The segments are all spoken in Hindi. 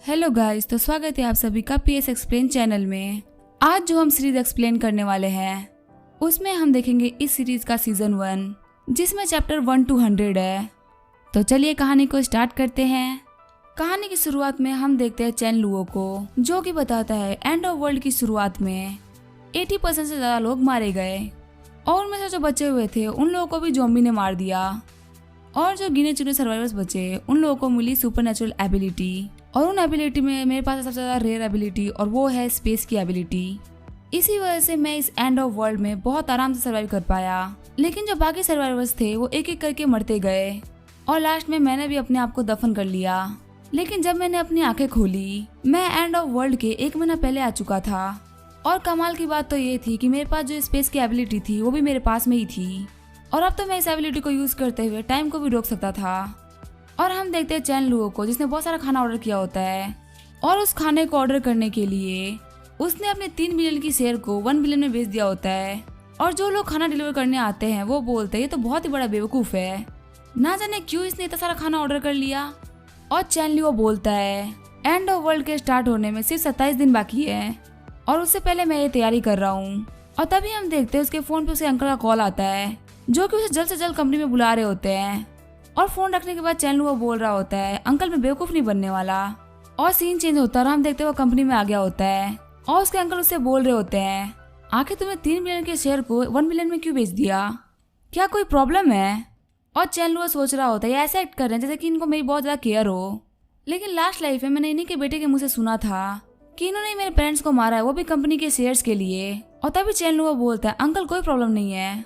हेलो गाइस, तो स्वागत है आप सभी का पीएस एक्सप्लेन चैनल में। आज जो हम सीरीज एक्सप्लेन करने वाले हैं उसमें हम देखेंगे इस सीरीज का सीजन 1 जिसमें चैप्टर 1 to 100 है। तो चलिए कहानी को स्टार्ट करते हैं। कहानी की शुरुआत में हम देखते हैं चैन लुओ को, जो कि बताता है एंड ऑफ वर्ल्ड की शुरुआत में 80% से ज्यादा लोग मारे गए और उनमें से जो बचे हुए थे उन लोगों को भी ज़ॉम्बी ने मार दिया और जो गिने चुने सर्वाइवर्स बचे उन लोगों को मिली सुपरनेचुरल एबिलिटी। और उन एबिलिटी में मेरे पास सबसे ज़्यादा रेयर एबिलिटी और वो है स्पेस की एबिलिटी। इसी वजह से मैं इस एंड ऑफ वर्ल्ड में बहुत आराम से सर्वाइव कर पाया। लेकिन जो बाकी सर्वाइवर्स थे वो एक एक करके मरते गए और लास्ट में मैंने भी अपने आप को दफन कर लिया। लेकिन जब मैंने अपनी आंखें खोली मैं एंड ऑफ वर्ल्ड के 1 महीना पहले आ चुका था। और कमाल की बात तो ये थी कि मेरे पास जो स्पेस की एबिलिटी थी वो भी मेरे पास में ही थी और अब तो मैं इस एबिलिटी को यूज करते हुए टाइम को भी रोक सकता था। और हम देखते हैं चैन लुओ को, जिसने बहुत सारा खाना ऑर्डर किया होता है और उस खाने को ऑर्डर करने के लिए उसने अपने 3 बिलियन की शेयर को 1 बिलियन में बेच दिया होता है। और जो लोग खाना डिलीवर करने आते हैं वो बोलते हैं ये तो बहुत ही बड़ा बेवकूफ़ है, ना जाने क्यों इसने इतना सारा खाना ऑर्डर कर लिया। और चैन लुओ बोलता है एंड ऑफ वर्ल्ड के स्टार्ट होने में सिर्फ 27 दिन बाकी है और उससे पहले मैं ये तैयारी कर रहा हूँ। और तभी हम देखते हैं उसके फ़ोन पे उसके अंकल का कॉल आता है जो कि उसे जल्द से जल्द कंपनी में बुला रहे होते हैं। और फोन रखने के बाद चैन लुओ बोल रहा होता है अंकल मैं बेवकूफ नहीं बनने वाला। और सीन चेंज होता है और हम देखते हैं वो कंपनी में आ गया होता है और उसके अंकल उससे बोल रहे होते हैं आखिर तुमने 3 बिलियन के शेयर को 1 बिलियन में क्यों बेच दिया, क्या कोई प्रॉब्लम है। और चैन लुओ सोच रहा होता है ये ऐसा एक्ट कर रहे हैं जैसे कि इनको मेरी बहुत ज्यादा केयर हो। लेकिन लास्ट लाइफ में मैंने इन्हीं के बेटे के मुंह से सुना था कि इन्होंने मेरे पेरेंट्स को मारा है, वो भी कंपनी के शेयर्स के लिए। और तभी चैन लुओ बोलता है अंकल कोई प्रॉब्लम नहीं है,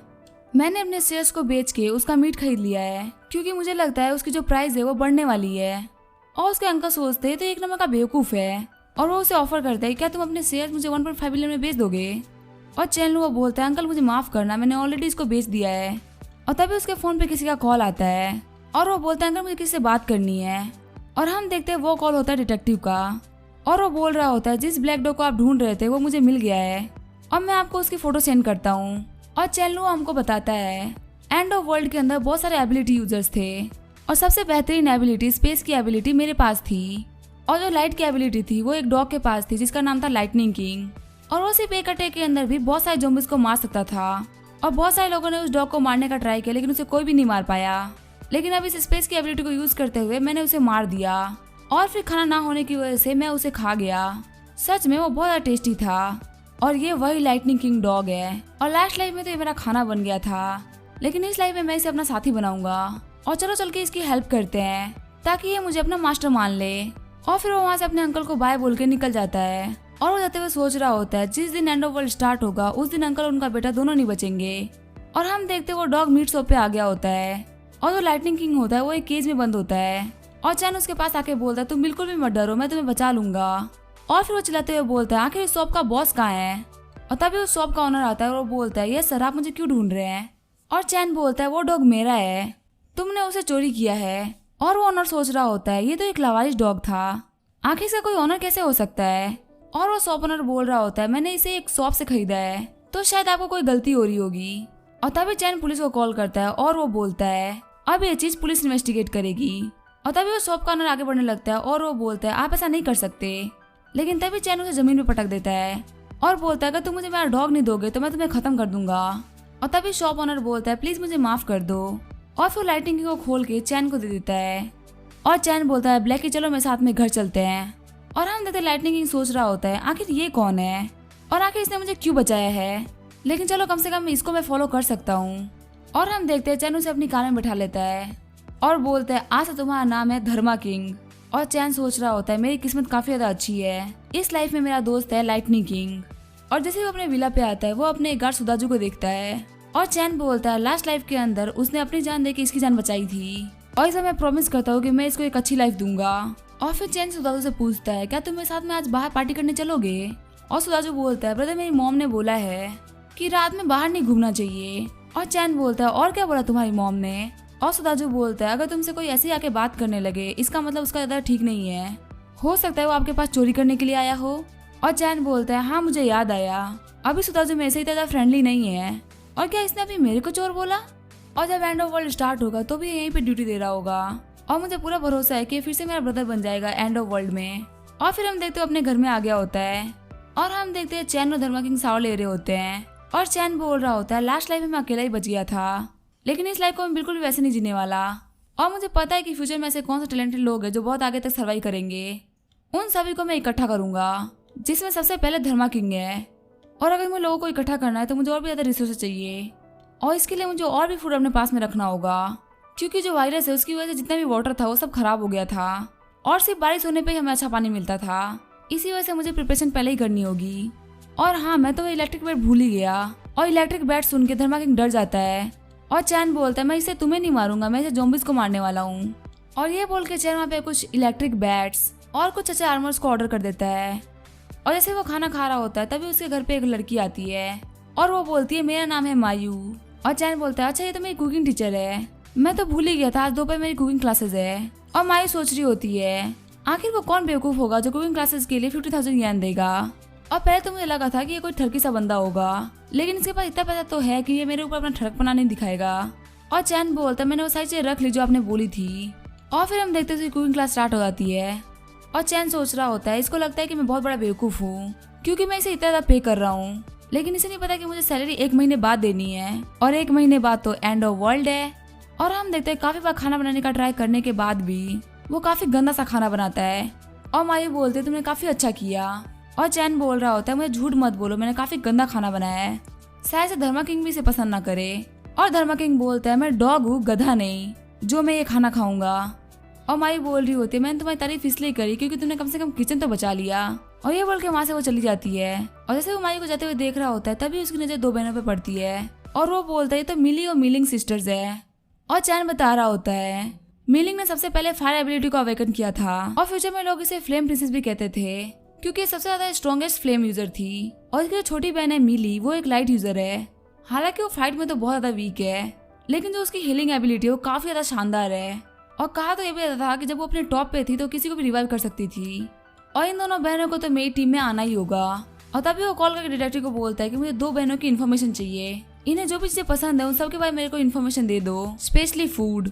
मैंने अपने शेयर्स को बेच के उसका मीट खरीद लिया है क्योंकि मुझे लगता है उसकी जो प्राइस है वो बढ़ने वाली है। और उसके अंकल सोचते हैं तो एक नंबर का बेवकूफ़ है और वो उसे ऑफर करता है क्या तुम अपने शेयर्स मुझे 1.5 बिलियन में बेच दोगे। और चैन लुओ बोलता है अंकल मुझे माफ़ करना, मैंने ऑलरेडी इसको बेच दिया है। और तभी उसके फ़ोन पे किसी का कॉल आता है और वो बोलता है अंकल मुझे किसी से बात करनी है। और हम देखते हैं वो कॉल होता है डिटेक्टिव का और वो बोल रहा होता है जिस ब्लैक डॉग को आप ढूंढ रहे थे वो मुझे मिल गया है और मैं आपको उसकी फ़ोटो सेंड करता हूँ। और चैन लुओ हमको बताता है एंड ऑफ वर्ल्ड के अंदर बहुत सारे एबिलिटी यूजर्स थे और सबसे बेहतरीन एबिलिटी स्पेस की एबिलिटी मेरे पास थी। और जो लाइट की एबिलिटी थी वो एक डॉग के पास थी जिसका नाम था लाइटनिंग किंग। और वो सिर्फ एक अटैक के अंदर भी बहुत सारे ज़ॉम्बीज़ को मार सकता था और बहुत सारे लोगों ने उस डॉग को मारने का ट्राई किया लेकिन उसे कोई भी नहीं मार पाया। लेकिन अब इस स्पेस की एबिलिटी को यूज करते हुए मैंने उसे मार दिया और फिर खाना ना होने की वजह से मैं उसे खा गया। सच में वो बहुत ज़्यादा टेस्टी था और ये वही लाइटनिंग किंग डॉग है। और लास्ट लाइफ में तो ये मेरा खाना बन गया था लेकिन इस लाइफ में मैं इसे अपना साथी बनाऊंगा और चलो चल के इसकी हेल्प करते हैं ताकि ये मुझे अपना मास्टर मान ले। और फिर वो वहाँ से अपने अंकल को बाय बोल के निकल जाता है और वो जाते हुए सोच रहा होता है जिस दिन एंड ऑफ वर्ल्ड स्टार्ट होगा उस दिन अंकल और उनका बेटा दोनों नहीं बचेंगे। और हम देखते वो डॉग मीट शॉप पे आ गया होता है और जो लाइटनिंग किंग होता है वो एक केज में बंद होता है। और चैन उसके पास आके बोलता है तुम बिल्कुल भी मत डरो, मैं तुम्हें बचा लूंगा। और फिर वो चिल्लाते हुए बोलता है आखिर इस शॉप का बॉस कहाँ है। और तभी उस शॉप का ओनर आता है और वो बोलता है ये सर आप मुझे क्यों ढूंढ रहे हैं। और चैन बोलता है वो डॉग मेरा है, तुमने उसे चोरी किया है। और वो ओनर सोच रहा होता है ये तो एक लावारिस डॉग था, आखिर इसका कोई ओनर कैसे हो सकता है। और वो शॉप ओनर बोल रहा होता है मैंने इसे एक शॉप से खरीदा है तो शायद आपको कोई गलती हो रही होगी। और तभी चैन पुलिस को कॉल करता है और वो बोलता है अब ये चीज पुलिस इन्वेस्टिगेट करेगी। और तभी वो शॉप का ओनर आगे बढ़ने लगता है और वो बोलता है आप ऐसा नहीं कर सकते। लेकिन तभी चैन उसे जमीन पे पटक देता है और बोलता है अगर तुम मुझे मेरा डॉग नहीं दोगे तो मैं तुम्हें खत्म कर दूंगा। और तभी शॉप ओनर बोलता है प्लीज मुझे माफ कर दो। और फिर लाइटिंग को खोल के चैन को दे देता है और चैन बोलता है ब्लैकी चलो मेरे साथ में घर चलते हैं। और हम देखते लाइटनिंग किंग सोच रहा होता है आखिर ये कौन है और आखिर इसने मुझे क्यों बचाया है, लेकिन चलो कम से कम इसको मैं फॉलो कर सकता हूँ। और हम देखते हैं चैन उसे अपनी कार में बैठा लेता है और बोलता है आज से तुम्हारा नाम है धर्मा किंग। और चैन सोच रहा होता है मेरी किस्मत काफी ज्यादा अच्छी है, इस लाइफ में मेरा दोस्त है लाइटनिंग किंग। और जैसे वो अपने विला पे आता है वो अपने गार्ड सुदाजू को देखता है और चैन बोलता है लास्ट लाइफ के अंदर उसने अपनी जान देके इसकी जान बचाई थी और इसे मैं प्रॉमिस करता हूँ कि मैं इसको एक अच्छी लाइफ दूंगा। और फिर चैन सुदाजू से पूछता है क्या तुम मेरे साथ में आज बाहर पार्टी करने चलोगे। और सुदाजू बोलता है ब्रदर मेरी मॉम ने बोला है कि रात में बाहर नहीं घूमना चाहिए। और चैन बोलता है और क्या बोला तुम्हारी मॉम ने। और सुदाजू बोलता है अगर तुमसे कोई ऐसे आके बात करने लगे इसका मतलब उसका ज्यादा ठीक नहीं है, हो सकता है वो आपके पास चोरी करने के लिए आया हो। और चैन बोलता है हाँ मुझे याद आया, अभी सुदाजू मेरे से ज्यादा फ्रेंडली नहीं है और क्या इसने अभी मेरे को चोर बोला। और जब एंड ऑफ वर्ल्ड स्टार्ट होगा तो भी यहीं पे ड्यूटी दे रहा होगा और मुझे पूरा भरोसा है कि फिर से मेरा ब्रदर बन जाएगा एंड ऑफ वर्ल्ड में। और फिर हम देखते हो अपने घर में आ गया होता है और हम देखते हैं चैन और धर्मा किंग शावर ले रहे होते हैं और चैन बोल रहा होता है लास्ट लाइफ में मैं अकेला ही बच गया था, लेकिन इस लाइफ को मैं बिल्कुल भी वैसे नहीं जीने वाला और मुझे पता है कि फ्यूचर में ऐसे कौन से टैलेंटेड लोग हैं जो बहुत आगे तक सर्वाइव करेंगे। उन सभी को मैं इकट्ठा करूंगा जिसमें सबसे पहले धर्मा किंग है। और अगर मुझे लोगों को इकट्ठा करना है तो मुझे और भी ज़्यादा रिसोर्सेज चाहिए और इसके लिए मुझे और भी फूड अपने पास में रखना होगा, क्योंकि जो वायरस है उसकी वजह से जितना भी वाटर था वो सब खराब हो गया था और सिर्फ बारिश होने पे ही हमें अच्छा पानी मिलता था। इसी वजह से मुझे प्रिपरेशन पहले ही करनी होगी। और हाँ, मैं तो इलेक्ट्रिक बैट भूल ही गया और इलेक्ट्रिक बैट सुन के धर्मा किंग डर जाता है और चैन बोलता है मैं इसे तुम्हें नहीं मारूंगा, मैं इसे ज़ॉम्बीज को मारने वाला हूँ। और ये बोल के चैन वहाँ पे कुछ इलेक्ट्रिक बैट्स और कुछ अच्छे आर्मर्स को ऑर्डर कर देता है। और जैसे वो खाना खा रहा होता है तभी उसके घर पे एक लड़की आती है और वो बोलती है मेरा नाम है मायू। और चैन बोलता है अच्छा ये तो मेरी कुकिंग टीचर है, मैं तो भूल ही गया था आज दोपहर मेरी कुकिंग क्लासेस है। और मायू सोच रही होती है आखिर वो कौन बेवकूफ होगा जो कुकिंग क्लासेस के लिए 50,000 येन देगा। और पहले तो मुझे लगा था कि ये कोई ठरकी सा बंदा होगा, लेकिन इसके पास इतना पैसा तो है कि ये मेरे ऊपर अपना ठड़कपना नहीं दिखाएगा। और चैन बोलता है मैंने वो सारी चीजें रख ली जो आपने बोली थी। और फिर हम देखते हैं कुकिंग क्लास स्टार्ट हो जाती है और चैन सोच रहा होता है इसको लगता है कि मैं बहुत बड़ा बेवकूफ हूँ क्योंकि मैं इसे इतना ज्यादा पे कर रहा हूँ, लेकिन इसे नहीं पता कि मुझे सैलरी 1 महीने बाद देनी है और 1 महीने बाद तो एंड ऑफ वर्ल्ड है। और हम देखते हैं काफी बार खाना बनाने का ट्राई करने के बाद भी वो काफी गंदा सा खाना बनाता है। और मायू बोलते तुमने काफी अच्छा किया। और चैन बोल रहा होता है मुझे झूठ मत बोलो, मैंने काफी गंदा खाना बनाया है, शायद से धर्मा किंग भी इसे पसंद ना करे। और धर्मा किंग बोलता है मैं डॉग हूँ गधा नहीं जो मैं ये खाना खाऊंगा। और मायू बोल रही होती है मैंने तुम्हारी तारीफ इसलिए करी क्योंकि तुमने कम से कम किचन तो बचा लिया। और ये बोल के वहाँ से वो चली जाती है और जैसे वो मायू को जाते हुए देख रहा होता है तभी उसकी नजर 2 बहनों पे पड़ती है और वो बोलता है ये तो मिली और मिलिंग सिस्टर्स है। और चैन बता रहा होता है मिलिंग ने सबसे पहले फायर एबिलिटी को अवेकन किया था और फ्यूचर में लोग इसे फ्लेम प्रिंसेस भी कहते थे क्योंकि ये सबसे ज्यादा स्ट्रॉन्गेस्ट फ्लेम यूजर थी। और इसकी जो छोटी बहन है मिली वो एक लाइट यूजर है, हालांकि वो फाइट में तो बहुत ज्यादा वीक है, लेकिन जो उसकी हीलिंग एबिलिटी है वो काफी ज्यादा शानदार है। और कहा तो ये भी जाता था कि जब वो अपने टॉप पे थी तो किसी को भी रिवाइव कर सकती थी। और इन दोनों बहनों को तो मेरी टीम में आना ही होगा। और तभी वो कॉल करके डिटेक्टिव को बोलता है कि मुझे 2 बहनों की इन्फॉर्मेशन चाहिए, इन्हें जो भी चीजें पसंद है उन सब के बारे में मेरे को इन्फॉर्मेशन दे दो, स्पेशली फूड।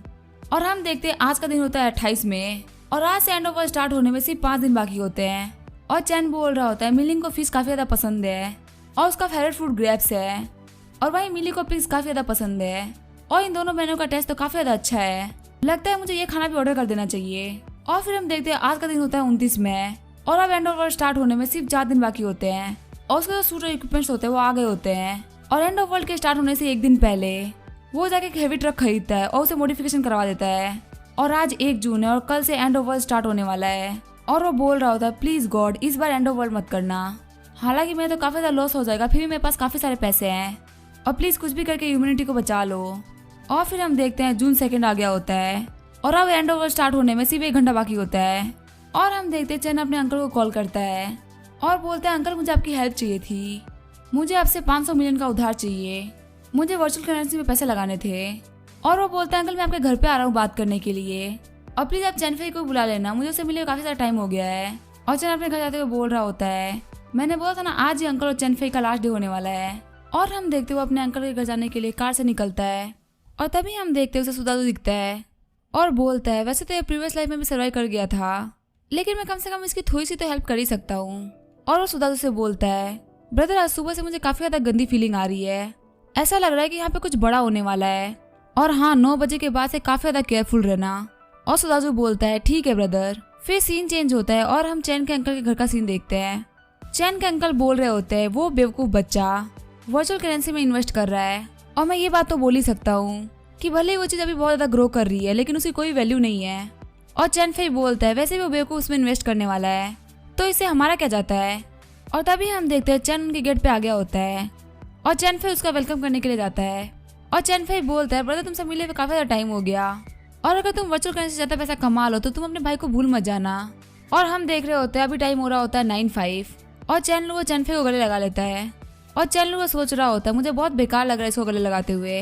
और हम देखते हैं आज का दिन होता है 28 में और आज से एंड ऑफ वर्ल्ड स्टार्ट होने में सिर्फ 5 दिन बाकी होते हैं। और चैन बोल रहा होता है मिलिंग को फिश काफी ज्यादा पसंद है और उसका फेवरेट फ्रूट ग्रेप्स है और वहीं मिली को पिग्स काफी ज्यादा पसंद है और इन दोनों बहनों का टेस्ट तो काफी ज्यादा अच्छा है, लगता है मुझे ये खाना भी ऑर्डर कर देना चाहिए। और फिर हम देखते हैं आज का दिन होता है 29 में और अब एंड ऑफ वर्ल्ड स्टार्ट होने में सिर्फ 4 दिन बाकी होते हैं और उसके जो सूट और इक्विपमेंट्स होते हैं वो आ गए होते हैं। और एंड ऑफ वर्ल्ड के स्टार्ट होने से 1 दिन पहले वो जाके एक हेवी ट्रक खरीदता है और उसे मॉडिफिकेशन करवा देता है। और आज 1 जून है और कल से एंड ऑफ वर्ल्ड स्टार्ट होने वाला है और वो बोल रहा होता है प्लीज गॉड इस बार एंड ऑफ वर्ल्ड मत करना, हालांकि मैं तो काफी ज्यादा लॉस हो जाएगा, फिर भी मेरे पास काफी सारे पैसे हैं और प्लीज कुछ भी करके ह्यूमैनिटी को बचा लो। और फिर हम देखते हैं जून 2 आ गया होता है और अब एंड ऑफ वर्ल्ड स्टार्ट होने में सिर्फ 1 घंटा बाकी होता है। और हम देखते हैं चैन अपने अंकल को कॉल करता है और बोलता है अंकल मुझे आपकी हेल्प चाहिए थी, मुझे आपसे 500 मिलियन का उधार चाहिए, मुझे वर्चुअल करेंसी में पैसे लगाने थे। और वो बोलता है अंकल मैं आपके घर पे आ रहा हूँ बात करने के लिए और प्लीज आप चैन फेई को बुला लेना, मुझे उससे मिले काफी सारा टाइम हो गया है। और चैन अपने घर जाते हुए बोल रहा होता है मैंने बोला था ना आज ही अंकल और चैन फेई का लास्ट डे होने वाला है। और हम देखते हुए अपने अंकल के घर जाने के लिए कार से निकलता है और तभी हम देखते उसे सुदादू दिखता है और बोलता है वैसे तो ये प्रीवियस लाइफ में भी सर्वाइव कर गया था, लेकिन मैं कम से कम इसकी थोड़ी सी तो हेल्प कर ही सकता हूँ। और वो सुदादू से बोलता है ब्रदर आज सुबह से मुझे काफी ज्यादा गंदी फीलिंग आ रही है, ऐसा लग रहा है कि यहाँ पे कुछ बड़ा होने वाला है और हाँ 9 बजे के बाद से काफी ज्यादा केयरफुल रहना। और सुदाजू बोलता है ठीक है ब्रदर। फिर सीन चेंज होता है और हम चैन के अंकल के घर का सीन देखते हैं। चैन के अंकल बोल रहे होते हैं वो बेवकूफ बच्चा वर्चुअल करेंसी में इन्वेस्ट कर रहा है और मैं ये बात तो बोल ही सकता हूँ कि भले ही वो चीज अभी बहुत ज्यादा ग्रो कर रही है लेकिन उसकी कोई वैल्यू नहीं है। और चैन फेई बोलता है वैसे भी वो बेवकूफ उसमें इन्वेस्ट करने वाला है तो इससे हमारा क्या जाता है। और तभी हम देखते हैं चैन उनके गेट पे आ गया होता है और चैन फेई उसका वेलकम करने के लिए जाता है। और चैन फेई बोलता है ब्रदर तुमसे मिले हुए काफी ज्यादा टाइम हो गया और अगर तुम वर्चुअल करेंसी से ज्यादा पैसा कमा लो तो तुम अपने भाई को भूल मत जाना। और हम देख रहे होते हैं अभी टाइम हो रहा होता है 9:05 और चैन वो चैन फेई को गले लगा लेता है और चैन वो सोच रहा होता है मुझे बहुत बेकार लग रहा है इसको गले लगाते हुए।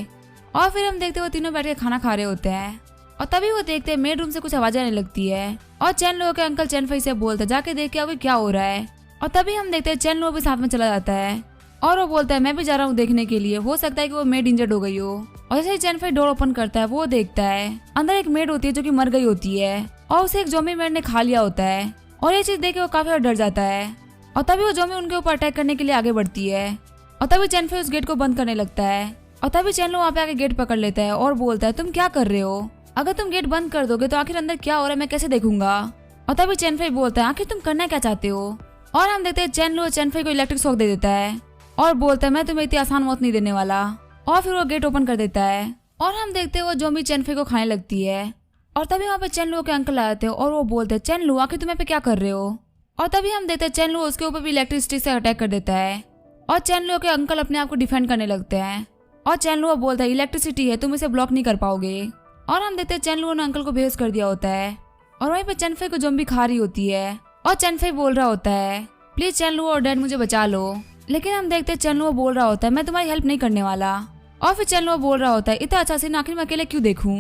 और फिर हम देखते हैं वो तीनों बैठ के खाना खा रहे होते हैं और तभी वो देखते हैं मेड रूम से कुछ आवाजें आने लगती है और चैन लोगों के अंकल चैन फेई से बोलते हैं जाके देख के आओगे क्या हो रहा है। और तभी हम देखते हैं चैन लोग भी साथ में चला जाता है और वो बोलता है मैं भी जा रहा हूँ देखने के लिए, हो सकता है कि वो मेड इंजर्ड हो गई हो। और जैसे ही चैन फेई डोर ओपन करता है वो देखता है अंदर एक मेड होती है जो कि मर गई होती है और उसे एक ज़ॉम्बी मेड ने खा लिया होता है। और ये चीज देख के वो काफी डर जाता है। और तभी वो ज़ॉम्बी उनके ऊपर अटैक करने के लिए आगे बढ़ती है। और तभी चैनफे उस गेट को बंद करने लगता है। और तभी चैनलो वहाँ पे आके गेट पकड़ लेता है और बोलता है तुम क्या कर रहे हो? अगर तुम गेट बंद कर दोगे तो आखिर अंदर क्या हो रहा है मैं कैसे देखूंगा? और तभी चैनफे बोलता है आखिर तुम करना क्या चाहते हो? और हम देखते हैं चैनलो चैनफे को इलेक्ट्रिक शॉक दे देता है और बोलता है मैं तुम्हें इतनी आसान मौत नहीं देने वाला। और फिर वो गेट ओपन कर देता है और हम देखते हैं वो ज़ॉम्बी चैनफे को खाने लगती है। और तभी वहाँ पे चैनलो के अंकल आते हैं और वो बोलते हैं चैनलो आखिर तुम यहाँ पे क्या कर रहे हो? और तभी हम देखते हैं चैनलो उसके ऊपर भी इलेक्ट्रिसिटी से अटैक कर देता है और चैनलो के अंकल अपने आप को डिफेंड करने लगते हैं। और चैनलो बोलता है इलेक्ट्रिसिटी है तुम इसे ब्लॉक नहीं कर पाओगे। और हम देखते हैं चैनलो ने अंकल को बेहोश कर दिया होता है और वहीं पे चैनफे को ज़ॉम्बी खा रही होती है। और चैनफे बोल रहा होता है प्लीज चैनलो और डैड मुझे बचा लो। लेकिन हम देखते हैं चैनलो बोल रहा होता है मैं तुम्हारी हेल्प नहीं करने वाला। और फिर चैनलो बोल रहा होता है इतना अच्छा सीन आखिर मैं अकेले क्यों देखूं?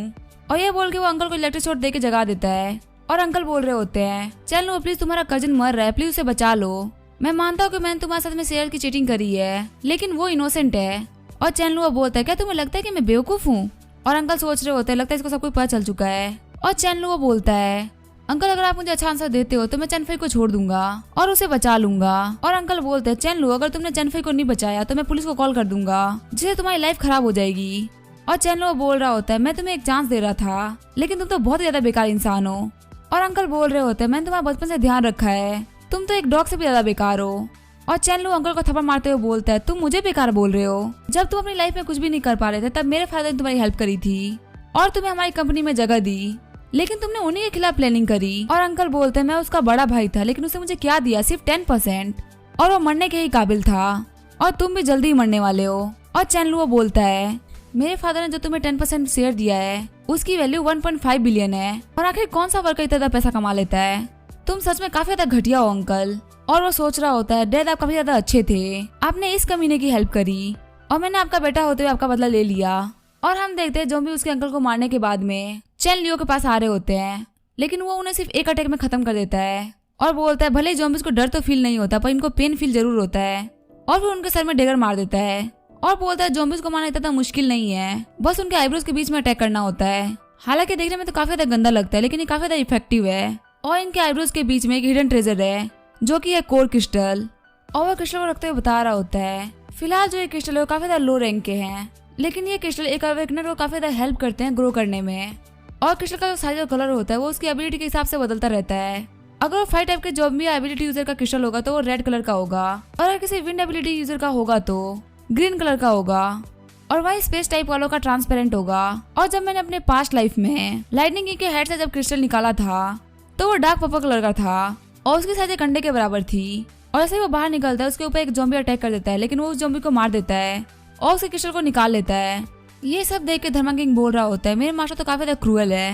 और ये बोल के वो अंकल को इलेक्ट्रिक शॉट देके जगा देता है। और अंकल बोल रहे होते हैं चैनलो प्लीज तुम्हारा कजिन मर रहा है प्लीज उसे बचा लो। मैं मानता हूँ कि मैंने तुम्हारे साथ में शेयर की चीटिंग करी है लेकिन वो इनोसेंट है। और चैनलो बोलता है क्या तुम्हें लगता है कि मैं बेवकूफ हूँ? और अंकल सोच रहे होते हैं लगता है इसको सब कुछ पता चल चुका है। और चैनलो बोलता है अंकल अगर आप मुझे अच्छा आंसर देते हो तो मैं चैनफे को छोड़ दूंगा और उसे बचा लूंगा। और अंकल बोलते हैं चैनलो अगर तुमने चैनफे को नहीं बचाया तो मैं पुलिस को कॉल कर दूंगा जिससे तुम्हारी लाइफ खराब हो जाएगी। और चैनलो बोल रहा होता है मैं तुम्हें एक चांस दे रहा था लेकिन तुम तो बहुत ज्यादा बेकार इंसान हो। और अंकल बोल रहे होते हैं मैंने तुम्हारा बचपन से ध्यान रखा है तुम तो एक डॉग से भी ज्यादा बेकार हो। और चैनलो अंकल को थप्पड़ मारते हुए बोलता है तुम मुझे बेकार बोल रहे हो? जब तुम अपनी लाइफ में कुछ भी नहीं कर पा रहे थे तब मेरे फादर ने तुम्हारी हेल्प करी थी और तुम्हें हमारी कंपनी में जगह दी लेकिन तुमने उन्हीं के खिलाफ प्लानिंग करी। और अंकल बोलते हैं मैं उसका बड़ा भाई था लेकिन उसे मुझे क्या दिया सिर्फ 10% और वो मरने के ही काबिल था और तुम भी जल्दी ही मरने वाले हो। और चैनलो बोलता है मेरे फादर ने जो तुम्हें 10% शेयर दिया है उसकी वैल्यू 1.5 बिलियन है और आखिर कौन सा वर्कर इतना पैसा कमा लेता है? तुम सच में काफी ज्यादा घटिया हो अंकल। और वो सोच रहा होता है डैड आप काफी ज्यादा अच्छे थे, आपने इस कमीने की हेल्प करी और मैंने आपका बेटा होते हुए आपका बदला ले लिया। और हम देखते हैं ज़ॉम्बी उसके अंकल को मारने के बाद में चैन लियो के पास आ रहे होते हैं लेकिन वो उन्हें सिर्फ एक अटैक में खत्म कर देता है और बोलता है भले ही ज़ॉम्बीज़ को डर तो फील नहीं होता पर इनको पेन फील जरूर होता है। और फिर उनके सर में डेगर मार देता है और बोलता है ज़ॉम्बीज़ को मारना इतना मुश्किल नहीं है, बस उनके आईब्रोज के बीच में अटैक करना होता है। हालांकि देखने में तो काफी ज्यादा गंदा लगता है लेकिन ये काफी ज्यादा इफेक्टिव है। और इनके आईब्रोज के बीच में एक हिडन ट्रेजर है जो कि है कोर क्रिस्टल। और वो क्रिस्टल को रखते हुए बता रहा होता है फिलहाल जो ये क्रिस्टल है वो काफी ज्यादा लो रैंक के हैं लेकिन ये क्रिस्टल एक अवेकनर को काफी ज्यादा हेल्प करते हैं ग्रो करने में। और क्रिस्टल का जो साइज और कलर होता है वो उसकी एबिलिटी के हिसाब से बदलता रहता है। अगर वो 5 टाइप के ज़ॉम्बी एबिलिटी यूजर का क्रिस्टल होगा तो वो रेड कलर का होगा और अगर किसी विंड एबिलिटी यूजर का होगा तो ग्रीन कलर का होगा और वही स्पेस टाइप वालों का ट्रांसपेरेंट होगा। और जब मैंने अपने पास्ट लाइफ में लाइटनिंग की के हेड से जब क्रिस्टल निकाला था तो वो डार्क पर्पल कलर का था और उसकी साइज एक अंडे के बराबर थी। और जैसे वो बाहर निकलता है उसके ऊपर एक ज़ॉम्बी अटैक कर देता है लेकिन वो उस ज़ॉम्बी को मार देता है और उसके क्रिस्टल को निकाल लेता है। ये सब देख के धर्मा किंग बोल रहा होता है मेरे मास्टर तो काफी ज्यादा क्रूएल है।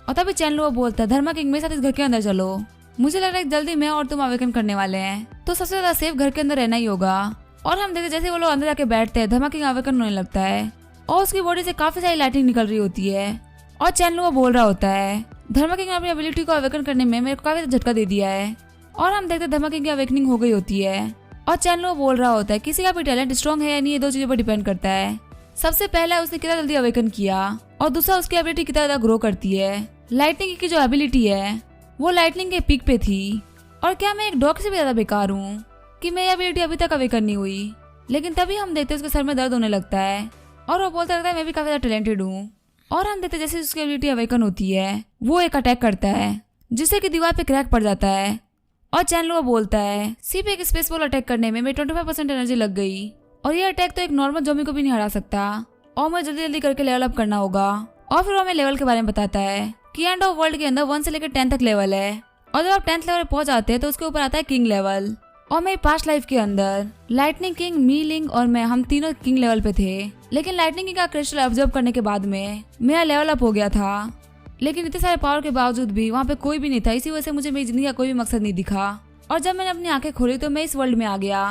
और तभी चैनलो बोलता है धर्मा किंग मेरे साथ इस घर के अंदर चलो, मुझे लग रहा है जल्दी मैं और तुम अवेकन करने वाले हैं तो सबसे ज्यादा सेफ घर के अंदर रहना ही होगा। और हम देखते जैसे वो लोग अंदर जाके बैठते हैं धर्मा किंग अवेकन होने लगता है और उसकी बॉडी से काफी सारी लाइटिंग निकल रही होती है। और चैनलो बोल रहा होता है धर्मा किंग ने अपनी एबिलिटी को अवेकन करने में मेरे को काफी झटका दे दिया है। और हम देखते धर्मा किंग की अवेकनिंग हो गई होती है। और चैनलो बोल रहा होता है किसी का भी टैलेंट स्ट्रॉन्ग है या नहीं ये 2 चीजों पर डिपेंड करता है। सबसे पहला उसने कितना जल्दी अवेकन किया और दूसरा उसकी एबिलिटी कितना ज्यादा ग्रो करती है। लाइटनिंग की जो एबिलिटी है वो लाइटनिंग के पीक पे थी। और क्या मैं एक डॉग से भी ज्यादा बेकार हूँ कि मेरी एबिलिटी अभी तक अवेकन नहीं हुई? लेकिन तभी हम देखते उसके सर में दर्द होने लगता है और वो बोलता रहता है मैं भी काफी ज्यादा टैलेंटेड हूँ। और हम देखते जैसे उसकी एबिलिटी अवेकन होती है वो एक अटैक करता है जिससे कि दीवार पे क्रैक पड़ जाता है। और चैनलो बोलता है सिर्फ एक स्पेस बॉल अटैक करने में मेरी 25% एनर्जी लग गई और ये अटैक तो एक नॉर्मल ज़ॉम्बी को भी नहीं हरा सकता और मुझे जल्दी जल्दी करके लेवल अप करना होगा। और फिर वो हमें लेवल के बारे में बताता है कि एंड ऑफ वर्ल्ड के अंदर 1 से लेकर 10 तक लेवल है और जब आप 10th लेवल पहुंच जाते हैं तो उसके ऊपर आता है किंग लेवल। और मेरी पास्ट लाइफ के अंदर लाइटनिंग किंग, मी लिंग और मैं हम तीनों किंग लेवल पे थे लेकिन लाइटनिंग किंग का क्रिस्टल ऑब्जर्व करने के बाद में मेरा लेवल अप हो गया था। लेकिन इतने सारे पावर के बावजूद भी वहाँ पे कोई भी नहीं था, इसी वजह से मुझे मेरी जिंदगी का कोई भी मकसद नहीं दिखा। और जब मैंने अपनी आंखें खोली तो मैं इस वर्ल्ड में आ गया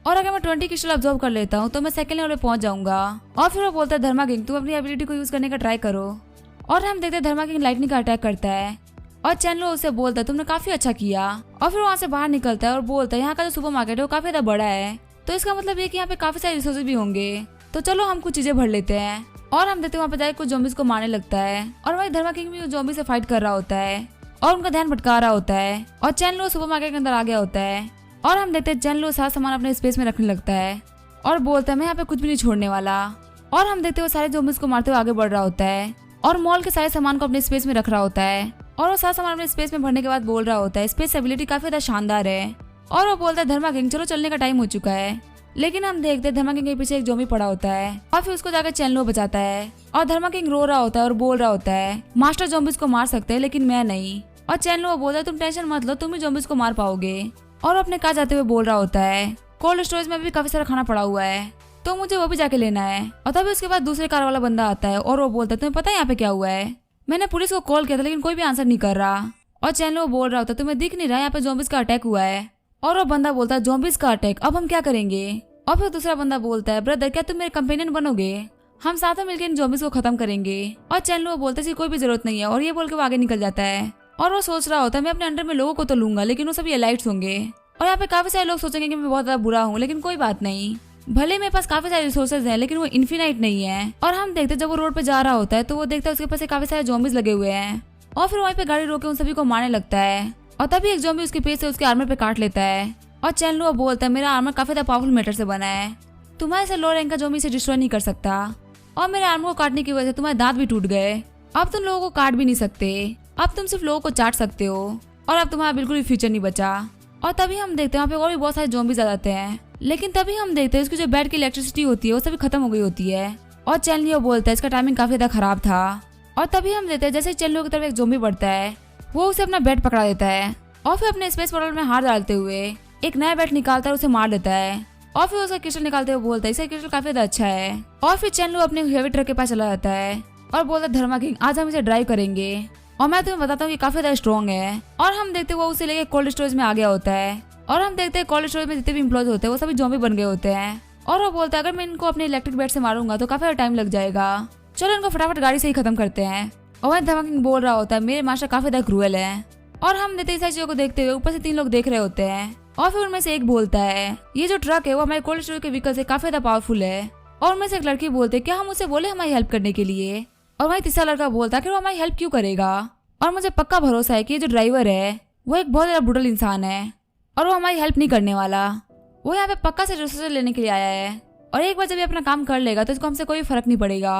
और अगर मैं 20 क्रिस्टल ऑब्जर्व कर लेता हूँ तो मैं सेकंड लेवल पे पहुंच जाऊंगा। और फिर वो बोलता है धर्मा किंग तुम अपनी एबिलिटी को यूज करने का ट्राई करो। और हम देखते हैं धर्मा किंग लाइटनिंग का अटैक करता है और चैनलो उससे बोलता है तुमने काफी अच्छा किया। और फिर वहाँ से बाहर निकलता है और बोलता है यहाँ का जो सुपर मार्केट है वो काफी ज्यादा बड़ा है तो इसका मतलब ये कि यहाँ पे काफी सारे रिसोर्सेज भी होंगे तो चलो हम कुछ चीजें भर लेते हैं। और हम देखते हैं वहाँ पे जाके कुछ ज़ॉम्बीज़ को मारने लगता है और वही धर्मा किंग भी उस ज़ॉम्बी से फाइट कर रहा होता है। और उनका ध्यान भटका रहा होता है और चैन लो सुपरमार्केट के अंदर आ गया होता है। और हम देखते हैं चैन लो सारा सामान अपने स्पेस में रखने लगता है और बोलता है मैं यहाँ पे कुछ भी नहीं छोड़ने वाला। और हम देखते हैं वो सारे ज़ॉम्बीज़ को मारते हुए आगे बढ़ रहा होता है और मॉल के सारे सामान को अपने स्पेस में रख रहा होता है। और वो सारा सामान अपने स्पेस में भरने के बाद बोल रहा होता है स्पेस एबिलिटी काफी ज्यादा शानदार है। और वो बोलता है धर्मा किंग चलो चलने का टाइम हो चुका है। लेकिन हम देखते हैं धर्मा किंग के पीछे एक ज़ॉम्बी पड़ा होता है और फिर उसको जाकर चैन लो बचाता है। और धर्मा किंग रो रहा होता है और बोल रहा होता है मास्टर ज़ॉम्बीज़ को मार सकते हैं लेकिन मैं नहीं। और चैन लो बोलता है तुम टेंशन मत लो, तुम ही ज़ॉम्बीज़ को मार पाओगे। और अपने कहा जाते हुए बोल रहा होता है कोल्ड स्टोरेज में भी काफी सारा खाना पड़ा हुआ है तो मुझे वो भी जाके लेना है। और तभी उसके बाद दूसरे कार वाला बंदा आता है और वो बोलता है तुम्हें पता है यहाँ पे क्या हुआ है? मैंने पुलिस को कॉल किया था लेकिन कोई भी आंसर नहीं कर रहा। और चैन लो बोल रहा होता है तुम्हें दिख नहीं रहा यहाँ पे ज़ॉम्बीज़ का अटैक हुआ है। और वो बंदा बोलता है ज़ॉम्बीज़ का अटैक, अब हम क्या करेंगे? और फिर दूसरा बंदा बोलता है ब्रदर क्या तुम मेरे कंपेनियन बनोगे, हम साथ में मिलकर इन ज़ॉम्बीज़ को खत्म करेंगे। और चैन लो बोलता है इसकी कोई भी जरूरत नहीं है और ये बोल के वो आगे निकल जाता है। और वो सोच रहा होता है मैं अपने अंडर में लोगों को तो लूंगा लेकिन वो सभी एलाइट्स होंगे और यहाँ पे काफी सारे लोग सोचेंगे कि मैं बहुत ज्यादा बुरा हूँ, लेकिन कोई बात नहीं, भले मेरे पास काफी सारे रिसोर्सेज हैं लेकिन वो इन्फिनाइट नहीं है। और हम देखते जब वो रोड पे जा रहा होता है तो वो देखता है उसके पास काफी सारे ज़ॉम्बीज़ लगे हुए हैं और फिर वहीं पे गाड़ी रोक के उन सभी को मारने लगता है। और तभी एक ज़ॉम्बी उसके पेट से उसके आर्मर पे काट लेता है। और चैन लो बोलता है मेरा आर्मर काफी ज्यादा पावरफुल मेटल से बना है, तुम्हारे से लो रैंक का ज़ॉम्बी से डिस्ट्रॉय नहीं कर सकता। और मेरे आर्मर को काटने की वजह से तुम्हारे दांत भी टूट गए, अब तुम लोगों को काट भी नहीं सकते, अब तुम सिर्फ लोगों को चाट सकते हो और अब तुम्हारा बिल्कुल भी फ्यूचर नहीं बचा। और तभी हम देखते हैं वहाँ पे और भी बहुत सारे ज़ॉम्बीज़ आ जाते हैं लेकिन तभी हम देखते हैं उसकी जो बेड की इलेक्ट्रिसिटी होती है वो सभी खत्म हो गई होती है। और चैन लियो बोलता है इसका टाइमिंग काफी ज्यादा खराब था। और तभी हम देखते हैं जैसे चैन लियो की तरफ एक ज़ॉम्बी बढ़ता है वो उसे अपना बेड पकड़ा देता है और फिर अपने स्पेस पोर्टल में हाथ डालते हुए एक नया बेड निकालता है उसे मार देता है। और फिर उसका क्रिस्टल निकालते हुए बोलता है इसका क्रिस्टल काफी ज्यादा अच्छा है। और फिर चैन लियो अपने हेवी ट्रक के पास चला जाता है और बोलता है धर्मा किंग आज हम इसे ड्राइव करेंगे और मैं तुम्हें बताता हूँ कि काफी ज्यादा स्ट्रॉन्ग है। और हम देखते वो उसे लेके कोल्ड स्टोरेज में आ गया होता है और हम देखते हैं कोल्ड स्टोरेज में जितने भी एम्प्लॉयज होते हैं वो सभी ज़ॉम्बी बन गए होते हैं। और वो बोलता है अगर मैं इनको अपने इलेक्ट्रिक बेड से मारूंगा तो काफी टाइम लग जाएगा, चलो इनको फटाफट गाड़ी से ही खत्म करते हैं। और वहीं धर्मा किंग बोल रहा होता है मेरे मास्टर काफी ज्यादा क्रूएल है। और हम देखते हैं चीजों को देखते हुए ऊपर से 3 लोग देख रहे होते हैं और फिर उनमें से एक बोलता है ये जो ट्रक है वो हमारे कोल्ड स्टोरेज के व्हीकल से काफी ज्यादा पावरफुल है। और उनमें से एक लड़की बोलते है क्या हम उसे बोले हमारी हेल्प करने के लिए? और वहीं तीसरा लड़का बोलता है कि वो हमारी हेल्प क्यों करेगा, और मुझे पक्का भरोसा है कि ये जो ड्राइवर है वो एक बहुत ज्यादा ब्रूटल इंसान है और वो हमारी हेल्प नहीं करने वाला, वो यहाँ पे पक्का से रिसोर्सेज लेने के लिए आया है और एक बार जब ये अपना काम कर लेगा तो इसको हमसे कोई फर्क नहीं पड़ेगा।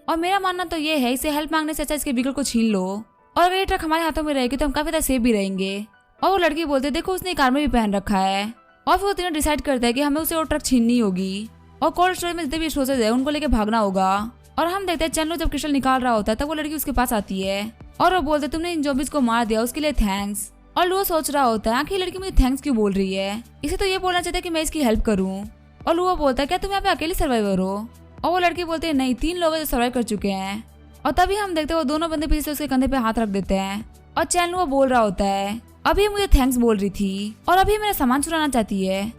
और मेरा मानना तो ये है इसे हेल्प मांगने से अच्छा इसके व्हीकल को छीन लो और अगर ये ट्रक हमारे हाथों में रहेगी तो हम काफी ज्यादा सेफ भी रहेंगे। और वो लड़की बोलते देखो उसने एक आर्मर भी पहन रखा है। और फिर वो तीनों डिसाइड करता है कि हमें उसे वो ट्रक छीननी होगी और कोल्ड स्टोरेज में जितने भी रिसोर्सेज है उनको लेके भागना होगा। और हम देखते हैं चैन लो जब क्रिस्टल निकाल रहा होता है तब वो लड़की उसके पास आती है और वो बोलते तुमने इन ज़ॉम्बीज़ को मार दिया उसके लिए थैंक्स। और लो सोच रहा होता है आखिर लड़की मुझे थैंक्स क्यों बोल रही है, इसे तो ये बोलना चाहता है कि मैं इसकी हेल्प करूं। और लुआ बोलता है क्या तुम यहाँ पे अकेले सर्वाइवर हो? और वो लड़की बोलते हैं नहीं 3 लोग जो सर्वाइव कर चुके हैं। और तभी हम देखते हैं वो दोनों बंदे पीछे से उसके कंधे पे हाथ रख देते हैं और चैन लुआ बोल रहा होता है अभी मुझे थैंक्स बोल रही थी और अभी मेरा सामान चुराना चाहती है।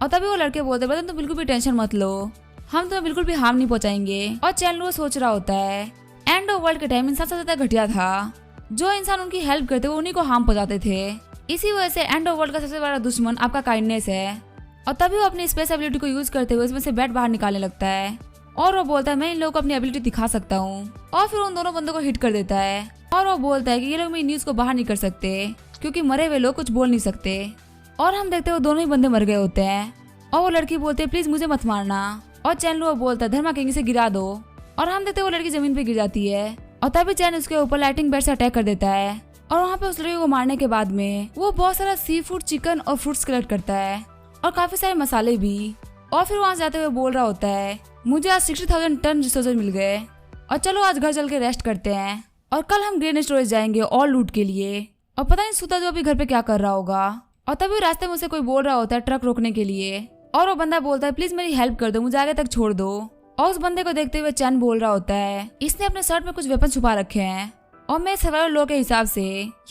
और तभी वो लड़के बोलते हैं तुम बिल्कुल भी टेंशन मत लो, हम तुम्हें बिल्कुल भी हार्म नहीं पहुंचाएंगे। और चैन लुआ सोच रहा होता है एंड ऑफ वर्ल्ड के टाइम इंसान सबसे ज्यादा घटिया था, जो इंसान उनकी हेल्प करते वो उन्हीं को हार्म पहुंचाते थे, इसी वजह से एंड ऑफ वर्ल्ड का सबसे बड़ा दुश्मन आपका काइंडनेस है। और तभी वो अपनी स्पेस एबिलिटी को यूज करते हुए उसमें से बैट बाहर निकालने लगता है और वो बोलता है मैं इन लोगों को अपनी एबिलिटी दिखा सकता हूँ। और फिर उन दोनों बंदों को हिट कर देता है और वो बोलता है कि ये लोग मेरी न्यूज को बाहर नहीं कर सकते क्योंकि मरे हुए लोग कुछ बोल नहीं सकते। और हम देखते हैं वो दोनों ही बंदे मर गए होते हैं और वो लड़की बोलती है प्लीज मुझे मत मारना। और चैन लुआ बोलता है धर्मा किंग से गिरा दो। और हम देखते हैं वो लड़की जमीन पे गिर जाती है और तभी चैन उसके ऊपर लाइटिंग बेड से अटैक कर देता है। और वहाँ पे उस लड़की को मारने के बाद में वो बहुत सारा सी फूड, चिकन और फ्रूट्स कलेक्ट करता है और काफी सारे मसाले भी। और फिर वहाँ जाते हुए बोल रहा होता है मुझे आज 60,000 टन रिसोर्सेज मिल गए और चलो आज घर चल के रेस्ट करते हैं और कल हम ग्रेन स्टोरेज जाएंगे और लूट के लिए। और पता नहीं सूता जो अभी घर पे क्या कर रहा होगा। और तभी रास्ते में उसे कोई बोल रहा होता है ट्रक रोकने के लिए और वो बंदा बोलता है प्लीज मेरी हेल्प कर दो, मुझे आगे तक छोड़ दो। और उस बंदे को देखते हुए चैन बोल रहा होता है इसने अपने शर्ट में कुछ वेपन छुपा रखे हैं और मैं सर्वाइवल लॉ के हिसाब से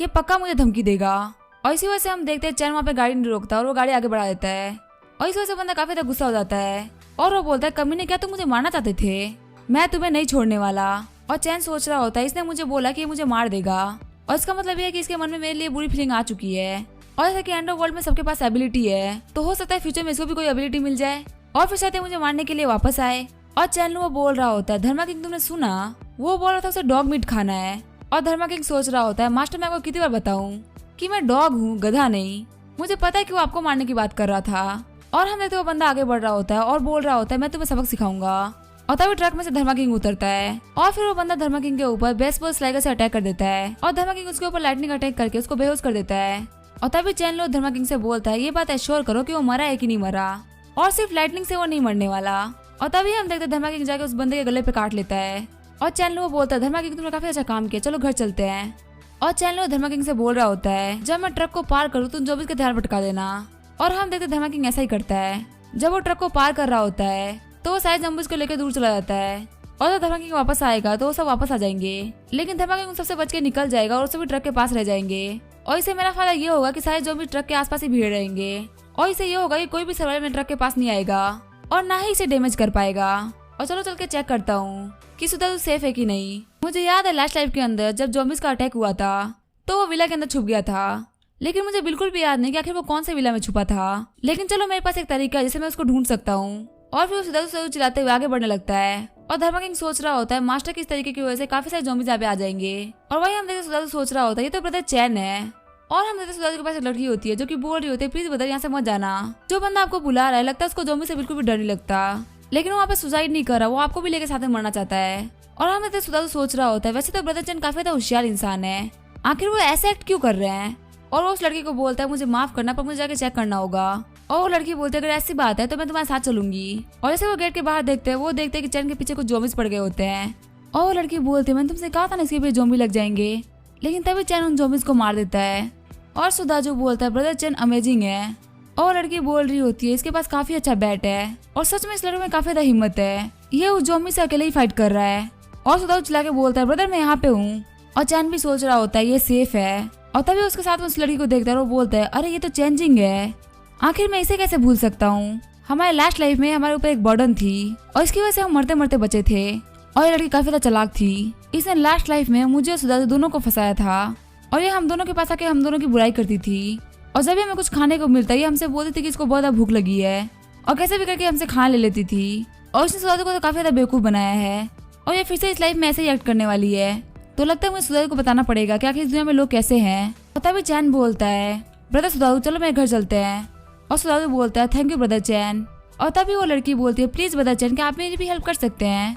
ये पक्का मुझे धमकी देगा। और इसी वजह से हम देखते हैं चैन वहाँ पे गाड़ी नहीं रोकता और वो गाड़ी आगे बढ़ा देता है और इस वजह से बंदा काफी ज्यादा गुस्सा हो जाता है और वो बोलता है कमीने क्या तुम मुझे मारना चाहते थे, मैं तुम्हें नहीं छोड़ने वाला। और चैन सोच रहा होता है इसने मुझे बोला कि ये मुझे मार देगा और इसका मतलब ये है कि इसके मन में मेरे लिए बुरी फीलिंग आ चुकी है। और जैसे कि एंड ऑफ वर्ल्ड में सबके पास एबिलिटी है तो हो सकता है फ्यूचर में इसको भी कोई एबिलिटी मिल जाए और फिर शायद मुझे मारने के लिए वापस आए। और चैन वो बोल रहा होता है धर्मा किंग तुमने सुना, वो बोल रहा था उसे डॉग मीट खाना है और धर्मा किंग सोच रहा होता है मास्टर मैं आपको कितनी बार बताऊं कि मैं डॉग हूँ, गधा नहीं। मुझे पता है कि वो आपको मारने की बात कर रहा था। और हम देखते वो बंदा आगे बढ़ रहा होता है और बोल रहा होता है मैं तुम्हें सबक सिखाऊंगा। और तभी ट्रक में से धर्मा किंग उतरता है और फिर वो बंदा धर्मा किंग के ऊपर बेसबॉल स्लाइडर से अटैक कर देता है और धर्मा किंग उसके ऊपर लाइटनिंग अटैक करके उसको बेहोश कर देता है। और तभी चैनलर धर्मा किंग से बोलता है ये बात एश्योर करो कि वो मरा है कि नहीं मरा, और सिर्फ लाइटनिंग से वो नहीं मरने वाला। और तभी हम देखते धर्मा किंग जाके उस बंदे के गले पे काट लेता है। और चैनलर वो बोलता है धर्मा किंग तुमने काफी अच्छा काम किया, चलो घर चलते हैं। और चैनलर धर्मा किंग से बोल रहा होता है जब मैं ट्रक को पार करूँ तुम जोबिस का ध्यान भटका देना। और हम देखते धर्मा किंग ऐसा ही करता है। जब वो ट्रक को पार कर रहा होता है तो वो सारे जम्बूस को लेकर दूर चला जाता है। और जब धर्मा किंग वापस आएगा तो वो सब वापस आ जाएंगे, लेकिन धर्मा किंग सबसे बच के निकल जाएगा और सभी ट्रक के पास रह जाएंगे। और इससे मेरा फायदा ये होगा कि सारे जोम्बी ट्रक के आसपास ही भीड़ रहेंगे और इससे ये होगा कि कोई भी सर्वाइवर में ट्रक के पास नहीं आएगा और ना ही इसे डैमेज कर पाएगा। और चलो चल के चेक करता हूँ कि सुधारू सेफ है कि नहीं। मुझे याद है लास्ट लाइफ के अंदर जब जोम्बिस का अटैक हुआ था तो वो विला के अंदर छुप गया था, लेकिन मुझे बिल्कुल भी याद नहीं कि आखिर वो कौन से विला में छुपा था। लेकिन चलो मेरे पास एक तरीका है जिससे मैं उसको ढूंढ सकता हूँ। और फिर सुधारू चिल्लाते हुए आगे बढ़ने लगता है। और धर्मा किंग सोच रहा होता है मास्टर की इस तरीके की वजह से काफी सारे जोम्बिस यहाँ पे आ जाएंगे। और वही हम देखते सुधारू सोच रहा होता है ये तो ब्रदर चैन है। और हम देखते सुधारू के पास एक लड़की होती है जो कि बोल रही होती है प्लीज ब्रदर यहाँ से मत जाना। जो बंदा आपको बुला रहा है लगता है उसको जोम्बी से बिल्कुल भी डर नहीं लगता, लेकिन वो वहाँ पे सुसाइड नहीं कर रहा, वो आपको भी लेके साथ में मरना चाहता है। और हम देखते सुधारू सोच रहा होता है वैसे तो ब्रदर चैन काफी ज्यादा होशियार इंसान है, आखिर वो ऐसे एक्ट क्यों कर रहे हैं। और वो उस लड़की को बोलता है मुझे माफ करना पर मुझे जाके चेक करना होगा। और वो लड़की बोलती है अगर ऐसी बात है तो मैं तुम्हारे साथ चलूंगी। और जैसे वो गेट के बाहर देखते हैं वो देखते हैं कि चैन के पीछे कुछ जोम्बिस पड़ गए होते हैं। और वो लड़की बोलती है मैंने तुमसे कहा था ना इसके पीछे जोम्बी लग जाएंगे, लेकिन तभी चैन उन जोम्बिस को मार देता है। और सुधारू बोलता है ब्रदर चैन अमेजिंग है। और लड़की बोल रही होती है इसके पास काफी अच्छा बैट है और सच में इस लड़के में काफी ज्यादा हिम्मत है, ये उस जोम्बी से अकेले ही फाइट कर रहा है। और सुधारू चिल्ला के बोलता है ब्रदर मैं यहाँ पे हूँ। और चैन भी सोच रहा होता है ये सेफ है। और तभी उसके साथ उस लड़की को देखता है और वो बोलता है अरे ये तो चेंजिंग है, आखिर मैं इसे कैसे भूल सकता हूँ। हमारे लास्ट लाइफ में हमारे ऊपर एक बर्डन थी और इसकी वजह से हम मरते मरते बचे थे। और ये लड़की काफी ज्यादा चालाक थी, इसने लास्ट लाइफ में मुझे और सुधारू दोनों को फंसाया था और ये हम दोनों के पास आके हम दोनों की बुराई करती थी। और जब भी हमें कुछ खाने को मिलता है ये हमसे बोलती थी कि इसको बहुत ज्यादा भूख लगी है और कैसे भी करके हमसे खाना ले लेती थी। और उसने सुधारू को तो काफी ज्यादा बेवकूफ बनाया है और ये फिर से इस लाइफ में ऐसे ही एक्ट करने वाली है। तो लगता है मुझे सुधारू को बताना पड़ेगा कि आखिर इस दुनिया में लोग कैसे हैं। और तभी चैन बोलता है ब्रदर सुधारू चलो मेरे घर चलते हैं। और सुधारू बोलता है थैंक यू ब्रदर चैन। और तभी वो लड़की बोलती है प्लीज ब्रदर चैन क्या आप मेरी भी हेल्प कर सकते हैं।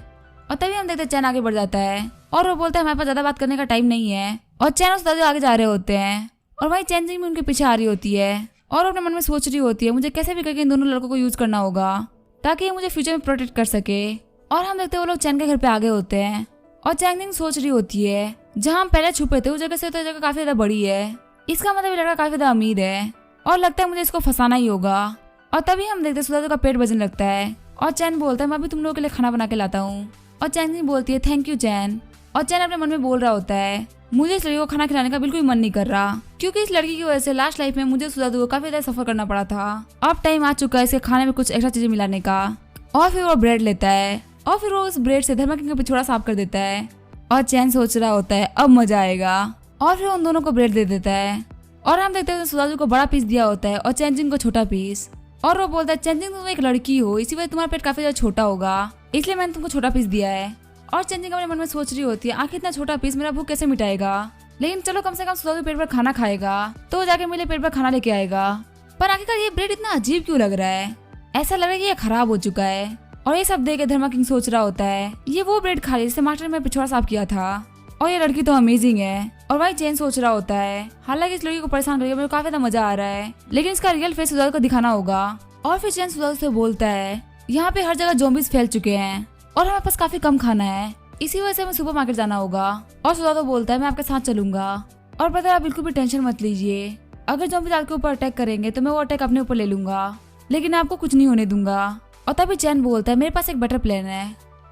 और तभी हम देखते हैं चैन आगे बढ़ जाता है और वो बोलता है हमारे पास ज्यादा बात करने का टाइम नहीं है। और चैन और सुधारू आगे जा रहे होते हैं और वही चैन भी उनके पीछे आ रही होती है और अपने मन में सोच रही होती है मुझे कैसे भी करके इन दोनों लड़कों को यूज करना होगा ताकि ये मुझे फ्यूचर में प्रोटेक्ट कर सके। और हम देखते हैं वो लोग चैन के घर पे आगे होते हैं और चैन सोच रही होती है जहाँ हम पहले छुपे थे उस जगह से तो जगह काफी ज्यादा बड़ी है, इसका मतलब लड़का काफी ज्यादा अमीर है और लगता है मुझे इसको फंसाना ही होगा। और तभी हम देखते हैं सुधारू का पेट बजने लगता है और चैन बोलता है मैं भी तुम लोगों के लिए खाना बना के लाता हूँ। और चैन बोलती है थैंक यू चैन। और चैन अपने मन में बोल रहा होता है मुझे इस लड़की को खाना खिलाने का बिल्कुल मन नहीं कर रहा क्योंकि इस लड़की की वजह से लास्ट लाइफ में मुझे सुधारू को काफी ज्यादा सफर करना पड़ा था। अब टाइम आ चुका है इसके खाने में कुछ एक्स्ट्रा चीजें मिलाने का। और फिर वो ब्रेड लेता है और फिर वो उस ब्रेड से धर्मा किंग का पिछवाड़ा साफ कर देता है। और चैन सोच रहा होता है अब मजा आएगा और फिर उन दोनों को ब्रेड दे देता है। और हम देखते हैं सुधारू को बड़ा पीस दिया होता है और चैनजिंग को छोटा पीस। और वो बोलता है चैनजिंग तुम एक लड़की हो इसी वजह तुम्हारा पेट काफी ज्यादा छोटा होगा इसलिए मैंने तुमको छोटा पीस दिया है। और चैनजिंग अपने मन में सोच रही होती है आखिर इतना छोटा पीस मेरा भूख कैसे मिटाएगा, लेकिन चलो कम से कम सुधारू पेट पर खाना खाएगा तो जाके मेरे पेट पर खाना लेके आएगा। पर आखिरकार ये ब्रेड इतना अजीब क्यों लग रहा है, ऐसा लग रहा है कि ये खराब हो चुका है। और ये सब देख के धर्मा किंग सोच रहा होता है ये वो ब्रेड खा रही जिससे मास्टर ने पिछवाड़ा साफ किया था और ये लड़की तो अमेजिंग है। और वही चैन सोच रहा होता है हालांकि इस लड़की को परेशान करके मुझे काफी ज्यादा मजा आ रहा है लेकिन इसका रियल फेस सुधारू को दिखाना होगा। और फिर चैन सुधारू से बोलता है यहाँ पे हर जगह ज़ॉम्बीज़ फैल चुके हैं और हमारे पास काफी कम खाना है, इसी वजह से हमें सुपर मार्केट जाना होगा। और सुधारू बोलता है मैं आपके साथ चलूंगा और ब्रदर आप बिल्कुल भी टेंशन मत लीजिए, अगर ज़ॉम्बीज़ आपके ऊपर अटैक करेंगे तो मैं वो अटैक अपने ऊपर ले लूंगा लेकिन आपको कुछ नहीं होने दूंगा। और तभी चैन बोलता है मेरे पास एक बेटर प्लान है।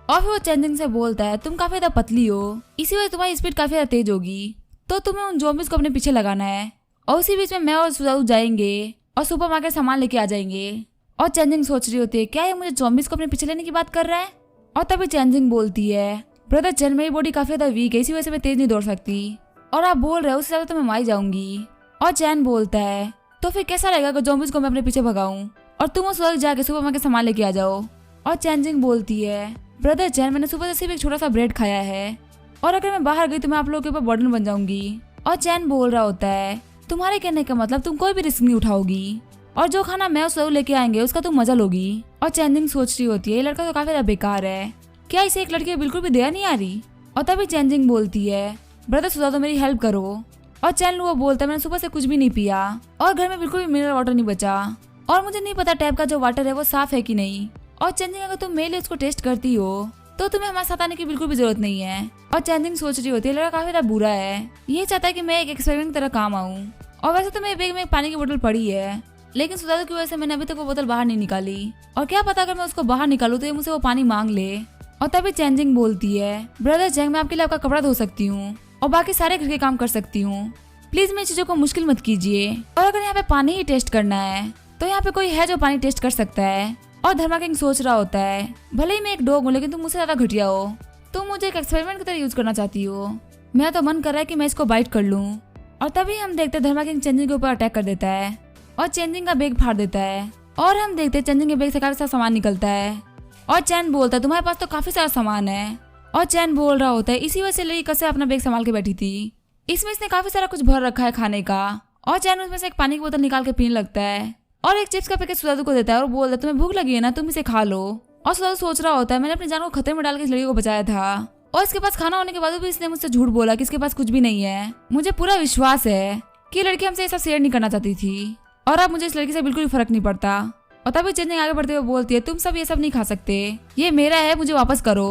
और फिर वो चैनजिंग से बोलता है तुम काफी ज्यादा पतली हो इसी वजह तुम्हारी स्पीड काफी ज्यादा तेज होगी तो तुम्हें उन ज़ॉम्बीज़ को अपने पीछे लगाना है और उसी बीच में मैं और सुधारू जाएंगे और सुपर मार्केट सामान लेके आ जाएंगे। और चैनजिंग सोच रही होती है क्या ये मुझे ज़ॉम्बीज़ को अपने पीछे लेने की बात कर रहा है। और तभी चैनजिंग बोलती है ब्रदर चैन मेरी बॉडी काफी ज्यादा वीक है इसी वजह से मैं तेज नहीं दौड़ सकती और आप बोल रहे हो उससे ज्यादा तो मैं मार जाऊंगी। और चैन बोलता है तो फिर कैसा रहेगा अगर ज़ॉम्बीज़ को मैं अपने पीछे भगाऊं और तुम उस वक्त जाके सुपर मार्केट सामान लेके आ जाओ। और चैनजिंग बोलती है ब्रदर चैन मैंने सुबह से सिर्फ एक छोटा सा ब्रेड खाया है और अगर मैं बाहर गई तो मैं आप लोगों के ऊपर बर्डन बन जाऊंगी। और चैन बोल रहा होता है तुम्हारे कहने का मतलब तुम कोई भी रिस्क नहीं उठाओगी और जो खाना मैं उस लेके आएंगे उसका तुम मजा लोगी। और चेंजिंग सोच रही होती है ये लड़का तो काफी ज्यादा बेकार है, क्या इसे एक लड़की बिल्कुल भी दया नहीं आ रही। और तभी चेंजिंग बोलती है ब्रदर सुधा तो मेरी हेल्प करो। और चैन वो बोलता है मैंने सुबह से कुछ भी नहीं पिया और घर में बिल्कुल भी मिनरल वाटर नहीं बचा और मुझे नहीं पता टैप का जो वाटर है वो साफ है कि नहीं। और चेंजिंग अगर तुम मेरे लिए उसको टेस्ट करती हो तो तुम्हें हमारे साथ आने की बिल्कुल भी जरूरत नहीं है। और चेंजिंग सोच रही होती है लड़का काफी ज्यादा बुरा है, ये चाहता है कि मैं एक एक्सपेरिमेंट की तरह काम आऊँ। और वैसे तो मेरे बैग में एक पानी की बोतल पड़ी है लेकिन सुधा की वजह से मैंने अभी तक वो बोतल बाहर नहीं निकाली और क्या पता अगर मैं उसको बाहर निकालूं तो ये मुझसे वो पानी मांग ले। और तभी चेंजिंग बोलती है ब्रदर जैंग मैं आपके लिए आपका कपड़ा धो सकती हूँ और बाकी सारे घर के काम कर सकती हूँ, प्लीज मेरी चीजों को मुश्किल मत कीजिए। और अगर यहाँ पे पानी ही टेस्ट करना है तो यहाँ पे कोई है जो पानी टेस्ट कर सकता है। और धर्मा किंग सोच रहा होता है भले ही मैं एक डॉग हूँ लेकिन तुम मुझसे ज्यादा घटिया हो, तुम मुझे एक एक्सपेरिमेंट की तरह यूज करना चाहती हो, मेरा तो मन कर रहा है कि मैं इसको बाइट कर लूँ। और तभी हम देखते हैं धर्मा किंग चेंजिंग के ऊपर अटैक कर देता है और चेंजिंग का बैग फाड़ देता है। और हम देखते हैं चेंजिंग के बैग से काफी सारा सामान निकलता है और चैन बोलता है तुम्हारे पास तो काफी सारा सामान है। और चैन बोल रहा होता है इसी वजह से लड़की कैसे अपना बैग संभाल के बैठी थी, इसमें इसने काफी सारा कुछ भर रखा है खाने का। और चैन उसमें से एक पानी की बोतल निकाल के पीने लगता है और एक चिप्स का पैकेट सुधादू को देता है और बोलता है तुम्हें भूख लगी है ना तुम इसे खा लो। और सुधादू सोच रहा होता है मैंने अपनी जान को खतरे में डाल के इस लड़की को बचाया था और इसके पास खाना होने के बाद भी इसने मुझसे झूठ बोला कि इसके पास कुछ भी नहीं है। मुझे पूरा विश्वास है कि लड़की हमसे ये सब शेयर नहीं करना चाहती थी और अब मुझे इस लड़की से बिल्कुल भी फर्क नहीं पड़ता। और तभी चेंजिंग आगे बढ़ते हुए बोलती है तुम सब ये सब नहीं खा सकते, ये मेरा है, मुझे वापस करो।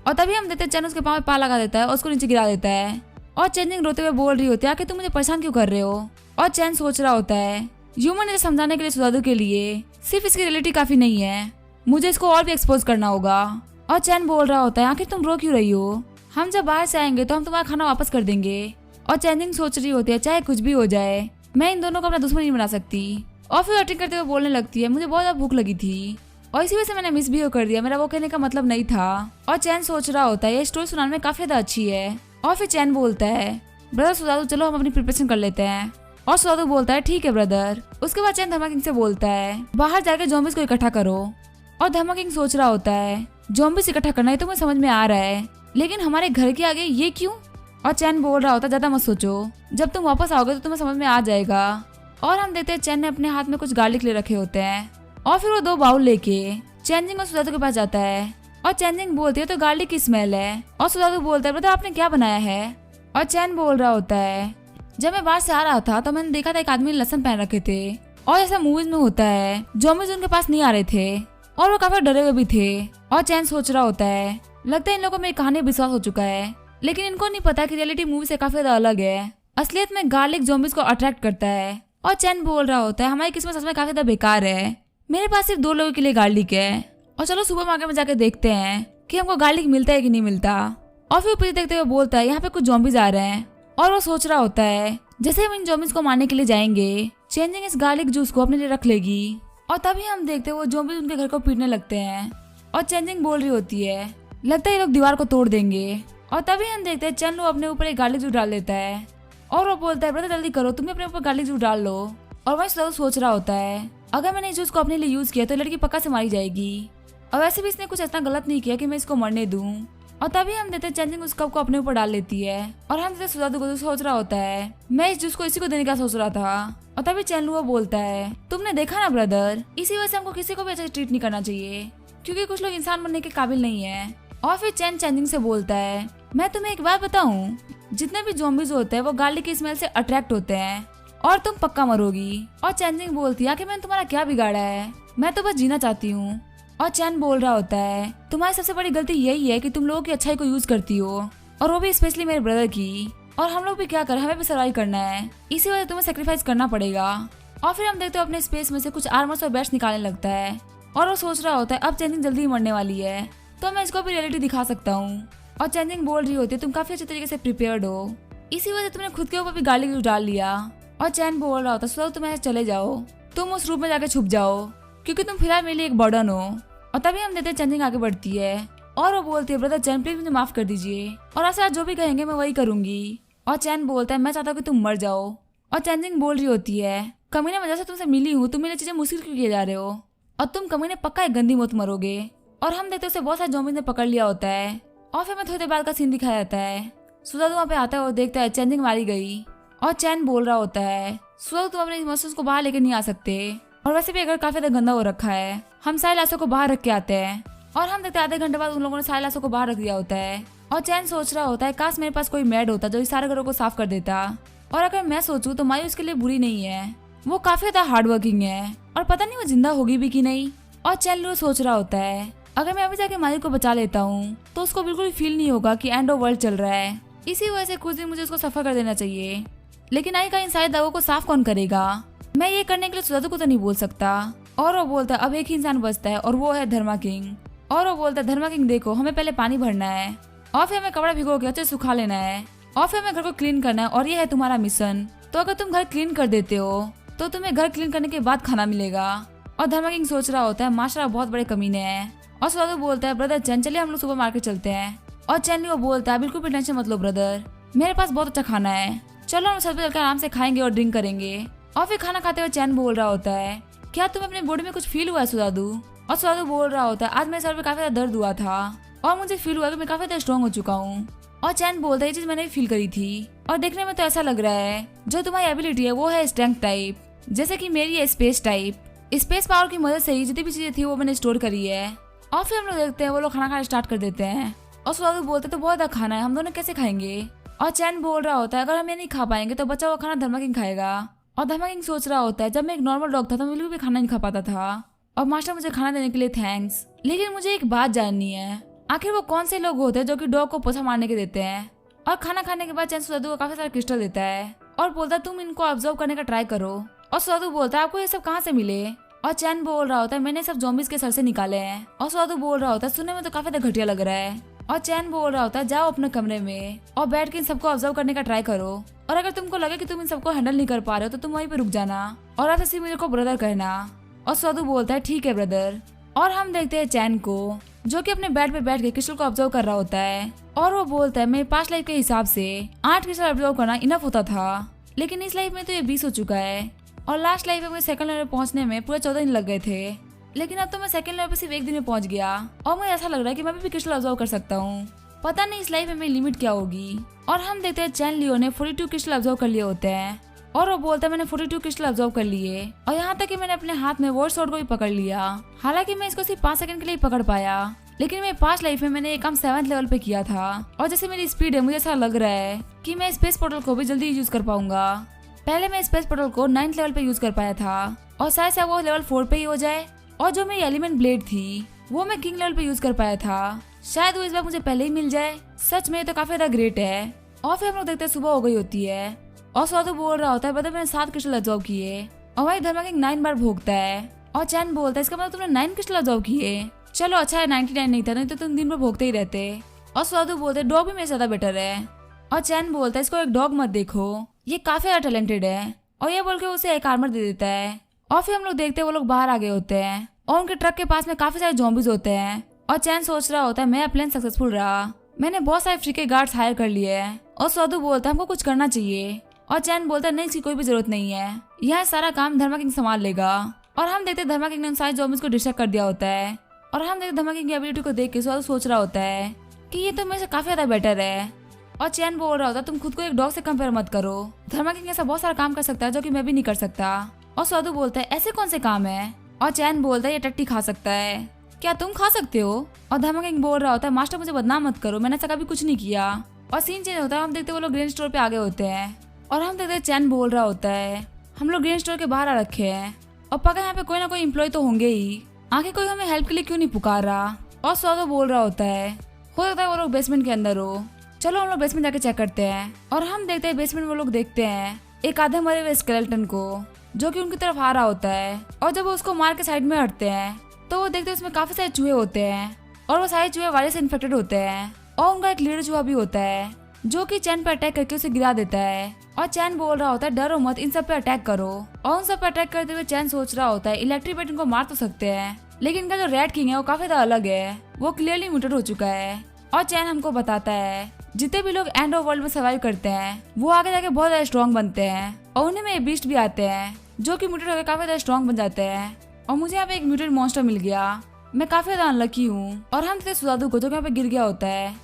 और तभी हम देखते हैं चैन उसके पाँव में पा लगा देता है और उसको नीचे गिरा देता है। और चेंजिंग रोते हुए बोल रही होती है आखिर तुम मुझे परेशान क्यों कर रहे हो। और चैन सोच रहा होता है ह्यूमन इसे समझाने के लिए सुधादू के लिए सिर्फ इसकी रियलिटी काफी नहीं है, मुझे इसको और भी एक्सपोज करना होगा। और चैन बोल रहा होता है आखिर तुम रो क्यों रही हो, हम जब बाहर से आएंगे तो हम तुम्हारा खाना वापस कर देंगे। और चेंजिंग सोच रही होती है चाहे कुछ भी हो जाए मैं इन दोनों को अपना दुश्मन नहीं बना सकती। और फिर एक्टिंग करते हुए बोलने लगती है मुझे बहुत ज्यादा भूख लगी थी और इसी वजह से मैंने मिसबिहेव कर दिया, मेरा वो कहने का मतलब नहीं था। और चैन सोच रहा होता है ये स्टोरी सुनाने में काफी ज्यादा अच्छी है। और फिर चैन बोलता है ब्रदर सुधादू चलो हम अपनी प्रिपरेशन कर लेते हैं। और सुधादू बोलता है ठीक है ब्रदर। उसके बाद चैन धर्मा किंग से बोलता है बाहर जाकर ज़ॉम्बीज़ को इकट्ठा करो। और धर्मा किंग सोच रहा होता है ज़ॉम्बीज़ इकट्ठा करना है तो मुझे समझ में आ रहा है लेकिन हमारे घर के आगे ये क्यों। और चैन बोल रहा होता है ज्यादा मत सोचो, जब तुम वापस आओगे तो तुम्हें समझ में आ जाएगा। और हम देखते हैं चैन ने अपने हाथ में कुछ गार्लिक ले रखे होते हैं और फिर वो 2 बाउल लेके चेंजिंग और सुधादू के पास जाता है। और चेंजिंग बोलती है तो गार्लिक की स्मेल है। और सुधादू बोलता है ब्रदर आपने क्या बनाया है। और चैन बोल रहा होता है जब मैं बाहर से आ रहा था तो मैंने देखा था एक आदमी ने लहसुन पहन रखे थे और ऐसा मूवीज में होता है ज़ॉम्बीज़ उनके पास नहीं आ रहे थे और वो काफी डरे हुए भी थे। और चैन सोच रहा होता है लगता है इन लोगों को मेरी कहानी विश्वास हो चुका है लेकिन इनको नहीं पता कि रियलिटी मूवी से काफी ज्यादा अलग है, असलियत में गार्लिक ज़ॉम्बीज़ को अट्रैक्ट करता है। और चैन बोल रहा होता है हमारी किस्मत सच में काफी ज्यादा बेकार है, मेरे पास सिर्फ 2 लोगों के लिए गार्लिक है और चलो सुपर मार्केट में जाकर देखते हैं कि हमको गार्लिक मिलता है कि नहीं मिलता। और फिर पीछे देखते हुए बोलता है यहाँ पे कुछ ज़ॉम्बीज़ आ रहे हैं और वो सोच रहा होता है जैसे हम इन ज़ॉम्बीज़ को मारने के लिए जाएंगे चेंजिंग इस गार्लिक जूस को अपने लिए रख लेगी। और तभी हम देखते हैं वो ज़ॉम्बीज़ उनके घर को पीटने लगते हैं और चेंजिंग बोल रही होती है लगता है ये लोग दीवार को तोड़ देंगे। और तभी हम देखते हैं चैन अपने ऊपर एक गार्लिक जूस डाल देता है और वो बोलता है ब्रदर जल्दी करो तुम अपने ऊपर गार्लिक जूस डाल लो। और वही सुधादू सोच रहा होता है अगर मैंने इस जूस को अपने लिए यूज किया तो लड़की पक्का से मारी जाएगी और वैसे भी इसने कुछ इतना गलत नहीं किया कि मैं इसको मरने दूं। और तभी हम देखते हैं चेंजिंग उस कप को अपने ऊपर डाल लेती है और हम देखते सुधादू को सोच रहा होता है मैं इस जूस को इसी को देने का सोच रहा था। और तभी चैनलुआ बोलता है तुमने देखा ना ब्रदर, इसी वजह से हमको किसी को भी अच्छा ट्रीट नहीं करना चाहिए क्योंकि कुछ लोग इंसान बनने के काबिल नहीं है। और फिर चैन चेंजिंग से बोलता है मैं तुम्हें एक बात बताऊं, जितने भी ज़ॉम्बीज़ होते हैं वो गार्लिक की स्मेल से अट्रैक्ट होते हैं और तुम पक्का मरोगी। और चेंजिंग बोलती है कि मैंने तुम्हारा क्या बिगाड़ा है, मैं तो बस जीना चाहती हूँ। और चैन बोल रहा होता है तुम्हारी सबसे बड़ी गलती यही है कि तुम लोगों की अच्छाई को यूज करती हो और वो भी स्पेशली मेरे ब्रदर की। और हम लोग भी क्या करें, हमें भी सर्वाइव करना है, इसी वजह तुम्हें सेक्रीफाइस करना पड़ेगा। और फिर हम देखते हो अपने स्पेस में से कुछ आर्मर्स और बैट्स निकालने लगता है और वो सोच रहा होता है अब चेंजिंग जल्दी ही मरने वाली है तो मैं इसको भी रियलिटी दिखा सकता हूँ। और चेंजिंग बोल रही होती है तुम काफी अच्छे तरीके से प्रिपेयर्ड हो, इसी वजह तुमने खुद के ऊपर भी गार्लिक जूस डाल लिया। और चैन बोल रहा होता है तुम ऐसे चले जाओ, तुम उस रूम में जाके छुप जाओ क्योंकि तुम फिलहाल मेरे लिए एक बर्डन हो। और तभी हम देखते हैं चेंजिंग आगे बढ़ती है और वो बोलती है ब्रदर चैन प्लीज मुझे माफ कर दीजिए और आज जो भी कहेंगे मैं वही करूंगी। और चैन बोलता है मैं चाहता हूँ कि तुम मर जाओ। और चेंजिंग बोल रही होती है कमीने मैं जैसे तुमसे मिली हूँ तुम मेरी चीजें मुश्किल क्यों किए जा रहे हो और तुम कमीने पक्का एक गंदी मौत मरोगे। और हम देखते उसे बहुत सारे ज़ॉम्बीज़ ने पकड़ लिया होता है और फिर मैं थोड़ी देर बाद का सीन दिखाया जाता है। सुजादू वहाँ पे आता है और देखता है चैन मारी गई और चैन बोल रहा होता है सुजादू तुम अपने इमोशंस को बाहर लेकर नहीं आ सकते और वैसे भी अगर काफी ज्यादा गंदा हो रखा है, हम सारी लाशों को बाहर रख के आते हैं। और हम देखते आधे घंटे बाद उन लोगों ने सारी लाशों को बाहर रख दिया होता है और चैन सोच रहा होता है काश मेरे पास कोई मेड होता जो इस सारे घरों को साफ कर देता। और अगर मैं सोचूं तो माई उसके लिए बुरी नहीं है, वो काफी ज्यादा हार्ड वर्किंग है और पता नहीं वो जिंदा होगी भी कि नहीं। और चैन लू सोच रहा होता है अगर मैं अभी जाके माई को बचा लेता हूँ तो उसको बिल्कुल फील नहीं होगा कि एंड ऑफ वर्ल्ड चल रहा है। इसी वजह से कुछ दिन मुझे उसको सफर कर देना चाहिए। लेकिन आई का इन सारे दावों को साफ कौन करेगा? मैं ये करने के लिए सुजादू को तो नहीं बोल सकता। और वो बोलता है अब एक ही इंसान बचता है और वो है धर्मा किंग। और वो बोलता है धर्मा किंग देखो हमें पहले पानी भरना है और फिर हमें कपड़ा भिगो के अच्छे से सुखा लेना है और फिर हमें घर को क्लीन करना है और ये है तुम्हारा मिशन। तो अगर तुम घर क्लीन कर देते हो तो तुम्हें घर क्लीन करने के बाद खाना मिलेगा। और धर्मा किंग सोच रहा होता है माशाल्लाह बहुत बड़े कमीने हैं। और सुजादू बोलता है ब्रदर चैन चलिए हम लोग सुपर मार्केट चलते हैं। और चैन वो बोलता है बिल्कुल भी टेंशन मत लो ब्रदर, मेरे पास बहुत अच्छा खाना है, चलो हम सब चलकर आराम से खाएंगे और ड्रिंक करेंगे। और फिर खाना खाते हुए चैन बोल रहा होता है क्या तुम्हें अपने बॉडी में कुछ फील हुआ है सुजादू? और सुजादू बोल रहा होता है आज मेरे सर पे काफी ज्यादा दर्द हुआ था और मुझे फील हुआ कि मैं काफी ज्यादा स्ट्रॉन्ग हो चुका हूँ। और चैन बोलता है ये चीज मैंने भी फील करी थी और देखने में तो ऐसा लग रहा है जो तुम्हारी एबिलिटी है वो है स्ट्रेंथ टाइप, जैसे कि मेरी है स्पेस टाइप। स्पेस पावर की मदद से ही जितनी भी चीजें थी वो मैंने स्टोर करी है। और फिर हम लोग देखते हैं वो लोग खाना खाना स्टार्ट कर देते हैं। और सुजादू बोलते तो बहुत अच्छा खाना है, हम दोनों कैसे खाएंगे? और चैन बोल रहा होता है अगर हम ये नहीं खा पाएंगे तो बचा हुआ खाना धर्मा किंग खाएगा। और धर्मा किंग सोच रहा होता है जब मैं एक नॉर्मल डॉग था तो बिल्कुल भी खाना नहीं खा पाता था और मास्टर मुझे खाना देने के लिए थैंक्स। लेकिन मुझे एक बात जाननी है, आखिर वो कौन से लोग होते हैं जो कि डॉग को पोछा मारने के देते हैं? और खाना खाने के बाद चैन सुजादू को काफी सारा क्रिस्टल देता है और बोलता है तुम इनको ऑब्जर्व करने का ट्राई करो। और सुजादू बोलता है आपको ये सब कहाँ से मिले? और चैन बोल रहा होता है मैंने सब ज़ॉम्बीज के सर से निकाले हैं। और सुजादू बोल रहा होता है सुनने में तो काफी ज्यादा घटिया लग रहा है। और चैन बोल रहा होता है जाओ अपने कमरे में और बैठ के इन सबको ऑब्जर्व करने का ट्राई करो और अगर तुमको लगे कि तुम इन सबको हैंडल नहीं कर पा रहे हो तो तुम वहीं पे रुक जाना और आप ऐसे मेरे को ब्रदर कहना। और सुजादू बोलता है ठीक है ब्रदर। और हम देखते हैं चैन को जो कि अपने बेड पे बैठ के क्रिस्टल को ऑब्जर्व कर रहा होता है और वो बोलता है मेरे पास्ट लाइफ के हिसाब से 8 क्रिस्टल ऑब्जर्व करना इनफ होता था, लेकिन इस लाइफ में तो ये 20 हो चुका है और लास्ट लाइफ में मुझे सेकंड लेवल पहुंचने में पूरे 14 दिन लग गए थे, लेकिन अब तो मैं सेकंड लेवल पे सिर्फ 1 दिन में पहुंच गया और मुझे ऐसा लग रहा है कि मैं भी क्रिस्टल ऑब्जर्व कर सकता हूँ। पता नहीं इस लाइफ में मेरी लिमिट क्या होगी। और हम देखते हैं चैन लियो ने 42 क्रिस्टल ऑब्जर्व कर लिए होते हैं और वो बोलता है मैंने 42 क्रिस्टल ऑब्जर्व कर लिए और यहाँ तक कि मैंने अपने हाथ में वॉर स्वॉर्ड को भी पकड़ लिया। हालांकि मैं इसको सिर्फ 5 सेकंड के लिए पकड़ पाया, लेकिन मेरे पास्ट लाइफ में मैंने ये काम 7th लेवल पे किया था और जैसे मेरी स्पीड है मुझे ऐसा लग रहा है कि मैं स्पेस पोर्टल को भी जल्दी यूज कर पाऊंगा। पहले मैं स्पेस पोर्टल को 9th लेवल पे यूज कर पाया था और शायद से वो लेवल 4 पे ही हो जाए। और जो मेरी एलिमेंट ब्लेड थी वो मैं किंग लेवल पे यूज कर पाया था, शायद वो इस बार मुझे पहले ही मिल जाए। सच में तो काफी ज्यादा ग्रेट है। और फिर हम लोग देखते हैं सुबह हो गई होती है और सुजादू बोल रहा होता है मतलब मैंने 7 क्रिस्टल ऑब्जर्व किए और वही धर्मा किंग 9 बार भोगता है। और चैन बोलता है इसका मतलब तुमने 9 क्रिस्टल ऑब्जर्व किए, चलो अच्छा है 99 नहीं था, नहीं तो तुम दिन भर भोगते ही रहते। और सुजादू बोलते है डॉग भी मेरे ज्यादा बेटर है। और चैन बोलता है इसको एक डॉग मत देखो, ये काफी ज्यादा टैलेंटेड है। और ये बोल के उसे एक आर्मर दे देता है। और फिर हम लोग देखते हैं वो लोग बाहर आ गए होते हैं और उनके ट्रक के पास में काफी सारे ज़ॉम्बीज होते हैं। और चैन सोच रहा होता है मेरा प्लान सक्सेसफुल रहा, मैंने बहुत सारे फ्री के गार्ड्स हायर कर लिए हैं। और सुजादू बोलता है हमको कुछ करना चाहिए। और चैन बोलता है नहीं इसकी कोई भी जरूरत नहीं है, यह सारा काम धर्मा किंग संभाल लेगा। और हम देखते हैं धर्मा किंग ने उन सारे ज़ॉम्बीज को डिस्ट्रैक्ट कर दिया होता है। और हम देखते धर्मा किंग की एबिलिटी को देख के सुजादू सोच रहा होता है कि ये तो मेरे से काफी ज्यादा बेटर है। और चैन बोल रहा होता है तुम खुद को एक डॉग से कंपेयर मत करो, धर्मा किंग ऐसा बहुत सारा काम कर सकता है जो कि मैं भी नहीं कर सकता। और सुजादू बोलता है ऐसे कौन से काम है? और चैन बोलता है ये टट्टी खा सकता है, क्या तुम खा सकते हो? और धर्मा किंग बोल रहा होता है मास्टर मुझे बदनाम मत करो, मैंने ऐसा कभी कुछ नहीं किया। और सीन चेंज होता है, हम देखते वो लोग ग्रेन स्टोर पे आगे होते हैं और हम देखते चैन बोल रहा होता है हम लोग ग्रेन स्टोर के बाहर आ रखे हैं और पक्का यहाँ पे कोई ना कोई एम्प्लॉय तो होंगे ही, आखिर कोई हमें हेल्प के लिए क्यों नहीं पुकार रहा। और सुजादू बोल रहा होता है हो सकता है वो लोग बेसमेंट के अंदर हो, चलो हम लोग बेसमेंट जाके चेक करते हैं। और हम देखते हैं बेसमेंट वो लोग देखते हैं एक आधे मरे हुए स्केलेटन को जो कि उनकी तरफ आ रहा होता है। और जब वो उसको मार के साइड में हटते हैं तो वो देखते हैं उसमें काफी सारे चूहे होते हैं और वो सारे चूहे वायरस से इन्फेक्टेड होते हैं। और उनका एक लीडर चूहा भी होता है जो कि चैन पे अटैक करके उसे गिरा देता है। और चैन बोल रहा होता है डरो मत, इन सब पे अटैक करो। और उन सब पे अटैक करते हुए चैन सोच रहा होता है इलेक्ट्रिक बेट इनको मार तो सकते हैं, लेकिन इनका जो रेड किंग है वो काफी ज्यादा अलग है, वो क्लियरली म्यूटेड हो चुका है। और चैन हमको बताता है जितने भी लोग एंड ऑफ वर्ल्ड में सर्वाइव करते हैं वो आगे जाके बहुत ज्यादा स्ट्रॉन्ग बनते हैं और उन्हें में बीस्ट भी आते हैं जो कि म्यूटेड होकर काफी ज्यादा स्ट्रॉन्ग बन जाते हैं। और मुझे यहाँ पे एक म्यूटेड मॉन्स्टर मिल गया, मैं काफी ज्यादा अनलकी हूँ। और हम देखते सुजादू को जो यहाँ पे गिर गया होता है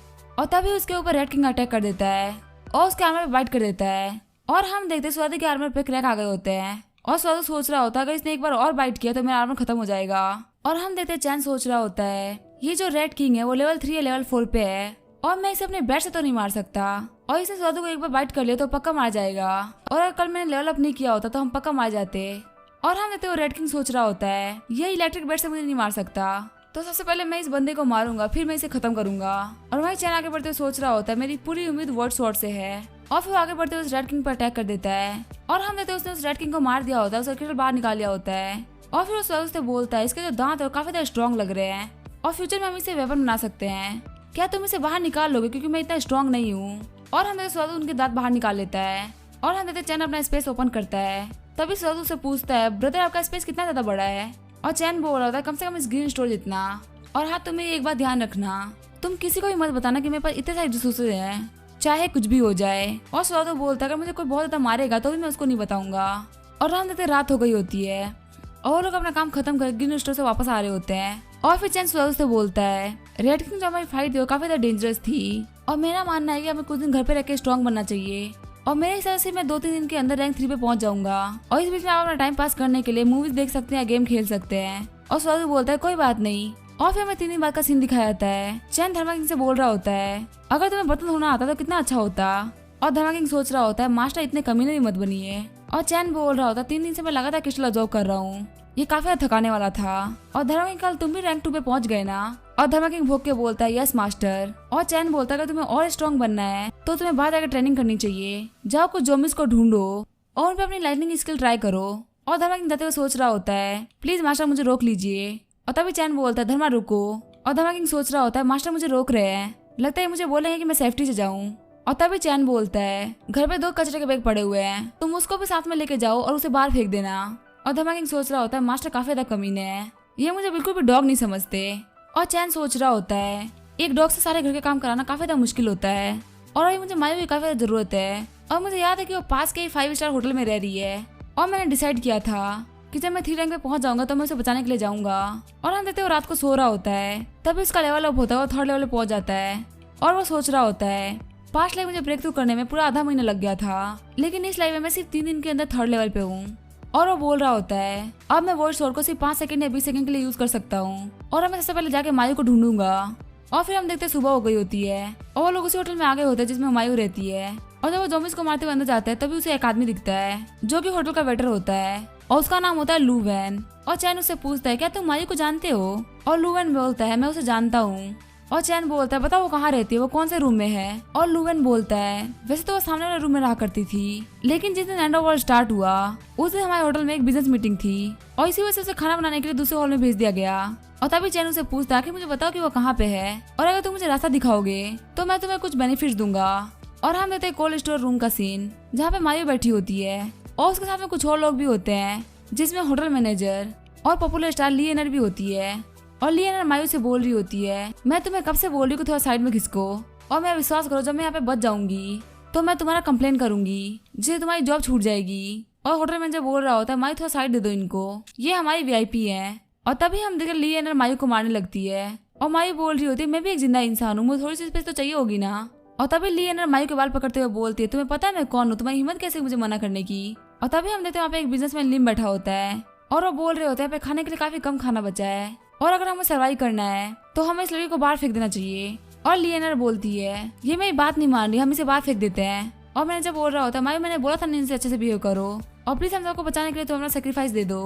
और तभी उसके ऊपर रेड किंग अटैक कर देता है और उसके आर्मर पे बाइट कर देता है और हम देखते हैं स्वाति के आर्मर पे क्रैक आ गए होते हैं और स्वाति सोच रहा होता है अगर इसने एक बार और बाइट किया तो मेरा आर्मर खत्म हो जाएगा। और हम देखते हैं चैन सोच रहा होता है ये जो रेड किंग है वो लेवल 3 या लेवल 4 पे है और मैं इसे अपने बैट से तो नहीं मार सकता और इसने स्वाति को एक बार बाइट कर लिया तो पक्का मार जाएगा और अगर कल मैंने लेवल अप नहीं किया होता तो हम पक्का मार जाते। और हम देखते हैं रेड किंग सोच रहा होता है ये इलेक्ट्रिक बैट से मुझे नहीं मार सकता तो सबसे पहले मैं इस बंदे को मारूंगा फिर मैं इसे खत्म करूंगा। और वही चैन आगे बढ़ते हुए सोच रहा होता है मेरी पूरी उम्मीद वर्ड स्वॉर्ड से है और फिर आगे बढ़ते हुए उस रेड किंग पर अटैक कर देता है और हम देखते हैं उसने उस रेड किंग को मार दिया होता है उसका क्रिस्टल बाहर निकाल लिया होता है और फिर उससे बोलता है इसके जो दांत है काफी ज्यादा स्ट्रॉन्ग लग रहे हैं और फ्यूचर में हम इसे वेपन बना सकते हैं, क्या तुम इसे बाहर निकाल लोगे क्योंकि मैं इतना स्ट्रॉन्ग नहीं हूँ। और हम देखते स्वादु उनके दांत बाहर निकाल लेता है और हम देखते चैन अपना स्पेस ओपन करता है। तभी स्वादु से पूछता है ब्रदर आपका स्पेस कितना ज्यादा बड़ा है और चैन बोल रहा था कम से कम इस ग्रीन स्टोर जितना। और हाँ तुम्हें एक बात ध्यान रखना तुम किसी को भी मत बताना कि मेरे पास इतने सारे रिसोर्सेज हैं चाहे कुछ भी हो जाए। और स्वादु बोलता है अगर मुझे कोई बहुत ज्यादा मारेगा तो भी मैं उसको नहीं बताऊंगा। और हम देखते रात हो गई होती है और लोग अपना काम खत्म कर ग्रीन स्टोर से वापस आ रहे होते हैं। और फिर चैन स्वादु से बोलता है रेड किंग जो हमारी फाइट थी वो काफी ज्यादा डेंजरस थी और मेरा मानना है कि हमें कुछ दिन घर पे रह के स्ट्रॉन्ग बनना चाहिए और मेरे हिसाब से मैं 2-3 दिन के अंदर रैंक 3 पे पहुंच जाऊंगा और इस बीच में आप अपना टाइम पास करने के लिए मूवीज देख सकते हैं, गेम खेल सकते हैं। और स्वादु बोलता है कोई बात नहीं। और फिर हमें 3 दिन बाद का सीन दिखाया जाता है। चैन धर्मा किंग से बोल रहा होता है अगर तुम्हें बर्तन धोना आता तो कितना अच्छा होता। और धर्मा किंग सोच रहा होता है मास्टर इतने कमीने भी मत बनिए। और चैन बोल रहा होता है 3 दिन से मैं लगातार क्रिस्टल ऑब्जर्व कर रहा हूँ, ये काफी ज्यादा थकाने वाला था। और धर्मा किंग कल तुम भी रैंक 2 पे पहुंच गए ना। और धर्मा किंग भोग के बोलता है यस मास्टर। और चैन बोलता है अगर तुम्हें और स्ट्रॉन्ग बनना है तो तुम्हें बाहर जाकर ट्रेनिंग करनी चाहिए, जाओ कुछ ज़ॉम्बीज़ को ढूंढो और उन पे अपनी लाइटनिंग स्किल ट्राई करो। और धर्मा किंग जाते हुए सोच रहा होता है प्लीज मास्टर मुझे रोक लीजिए। और तभी चैन बोलता है धर्मा रुको। और धर्मा किंग सोच रहा होता है मास्टर मुझे रोक रहे हैं, लगता है मुझे बोलेंगे कि मैं सेफ्टी से जाऊं। और तभी चैन बोलता है घर पे 2 कचरे के बैग पड़े हुए हैं, तुम उसको भी साथ में लेके जाओ और उसे बाहर फेंक देना। और धर्मा किंग सोच रहा होता है मास्टर काफी ज्यादा कमीने हैं, ये मुझे बिल्कुल भी डॉग नहीं समझते। और चैन सोच रहा होता है एक डॉग से सारे घर के काम कराना काफी ज्यादा मुश्किल होता है और अभी मुझे मायू की काफी ज्यादा जरूरत है। और मुझे याद है कि वो पास के ही 5 स्टार होटल में रह रही है और मैंने डिसाइड किया था कि जब मैं 3 रैंक पे पहुंच जाऊंगा तो मैं उसे बचाने के लिए जाऊंगा। और हम देखते हैं वो रात को सो रहा होता है, तभी उसका लेवल अप होता है और 3rd लेवल पे पहुंच जाता है। और वो सोच रहा होता है 5 लाइफ मुझे ब्रेक थ्रू करने में पूरा आधा महीना लग गया था, लेकिन इस लाइफ में मैं सिर्फ 3 दिन के अंदर 3rd लेवल पे हूँ। और वो बोल रहा होता है अब मैं वॉइस स्वॉर्ड को सिर्फ 5 सेकंड या 20 सेकंड के लिए यूज कर सकता हूँ और मैं सबसे पहले जाके मायू को ढूंढूंगा। और फिर हम देखते हैं सुबह हो गई होती है और वो लोग उसी होटल में आ गए होते हैं जिसमें मायू रहती है। और जब वो ज़ॉम्बीज़ को मारते हुए अंदर जाता है तभी उसे एक आदमी दिखता है जो कि होटल का वेटर होता है और उसका नाम होता है लू वैन। और चैन उससे पूछता है क्या तुम मायू को जानते हो। और लू वैन बोलता है मैं उसे जानता हूँ। और चैन बोलता है बताओ वो कहाँ रहती है, वो कौन से रूम में है। और लू वैन बोलता है वैसे तो वो सामने वाले रूम में रहा करती थी, लेकिन जिस दिन एंड ऑफ वर्ल्ड स्टार्ट हुआ उस दिन हमारे होटल में एक बिजनेस मीटिंग थी और इसी वजह से उसे खाना बनाने के लिए दूसरे हॉल में भेज दिया गया। और तभी चैन उसे पूछता है कि मुझे बताओ कि वो कहाँ पे है और अगर तुम मुझे रास्ता दिखाओगे तो मैं तुम्हें कुछ बेनिफिट्स दूंगा। और हम देते हैं कोल्ड स्टोर रूम का सीन जहाँ पे मायू बैठी होती है और उसके साथ में कुछ और लोग भी होते हैं जिसमें होटल मैनेजर और पॉपुलर स्टार लिएनर भी होती है। और लिएनर मायू से बोल रही होती है मैं तुम्हें कब से बोल रही हूँ थोड़ा साइड में खिसको और मैं विश्वास करो जब मैं यहाँ पे बच जाऊंगी तो मैं तुम्हारा कंप्लेन करूंगी जिससे तुम्हारी जॉब छूट जाएगी। और होटल मैनेजर बोल रहा होता है मायू थोड़ा साइड दे दो इनको, ये हमारी VIP है। और तभी हम देखकर लिएनर मायू को मारने लगती है और मायू बोल रही होती है मैं भी एक जिंदा इंसान हूँ, मुझे थोड़ी सी स्पेस तो चाहिए होगी ना। और तभी लिएनर मायू के बाल पकड़ते हुए बोलती है तुम्हें पता है मैं कौन हूँ, तुम्हारी हिम्मत कैसे मुझे मना करने की। और तभी हम देखते हैं वहाँ पे एक बिजनेसमैन लिम बैठा होता है और वो बोल रहे होते हैं खाने के लिए काफी कम खाना बचा है और अगर हमें सर्वाइव करना है तो हमें इस लड़की को बाहर फेंक देना चाहिए। और लिएनर बोलती है ये मेरी बात नहीं मान रही, हम इसे बाहर फेंक देते हैं। और मैंने जब बोल रहा होता है मायू मैंने बोला था ना इनसे अच्छे से बिहेव करो और प्लीज हम सबको बचाने के लिए तो अपना सेक्रीफाइस दे दो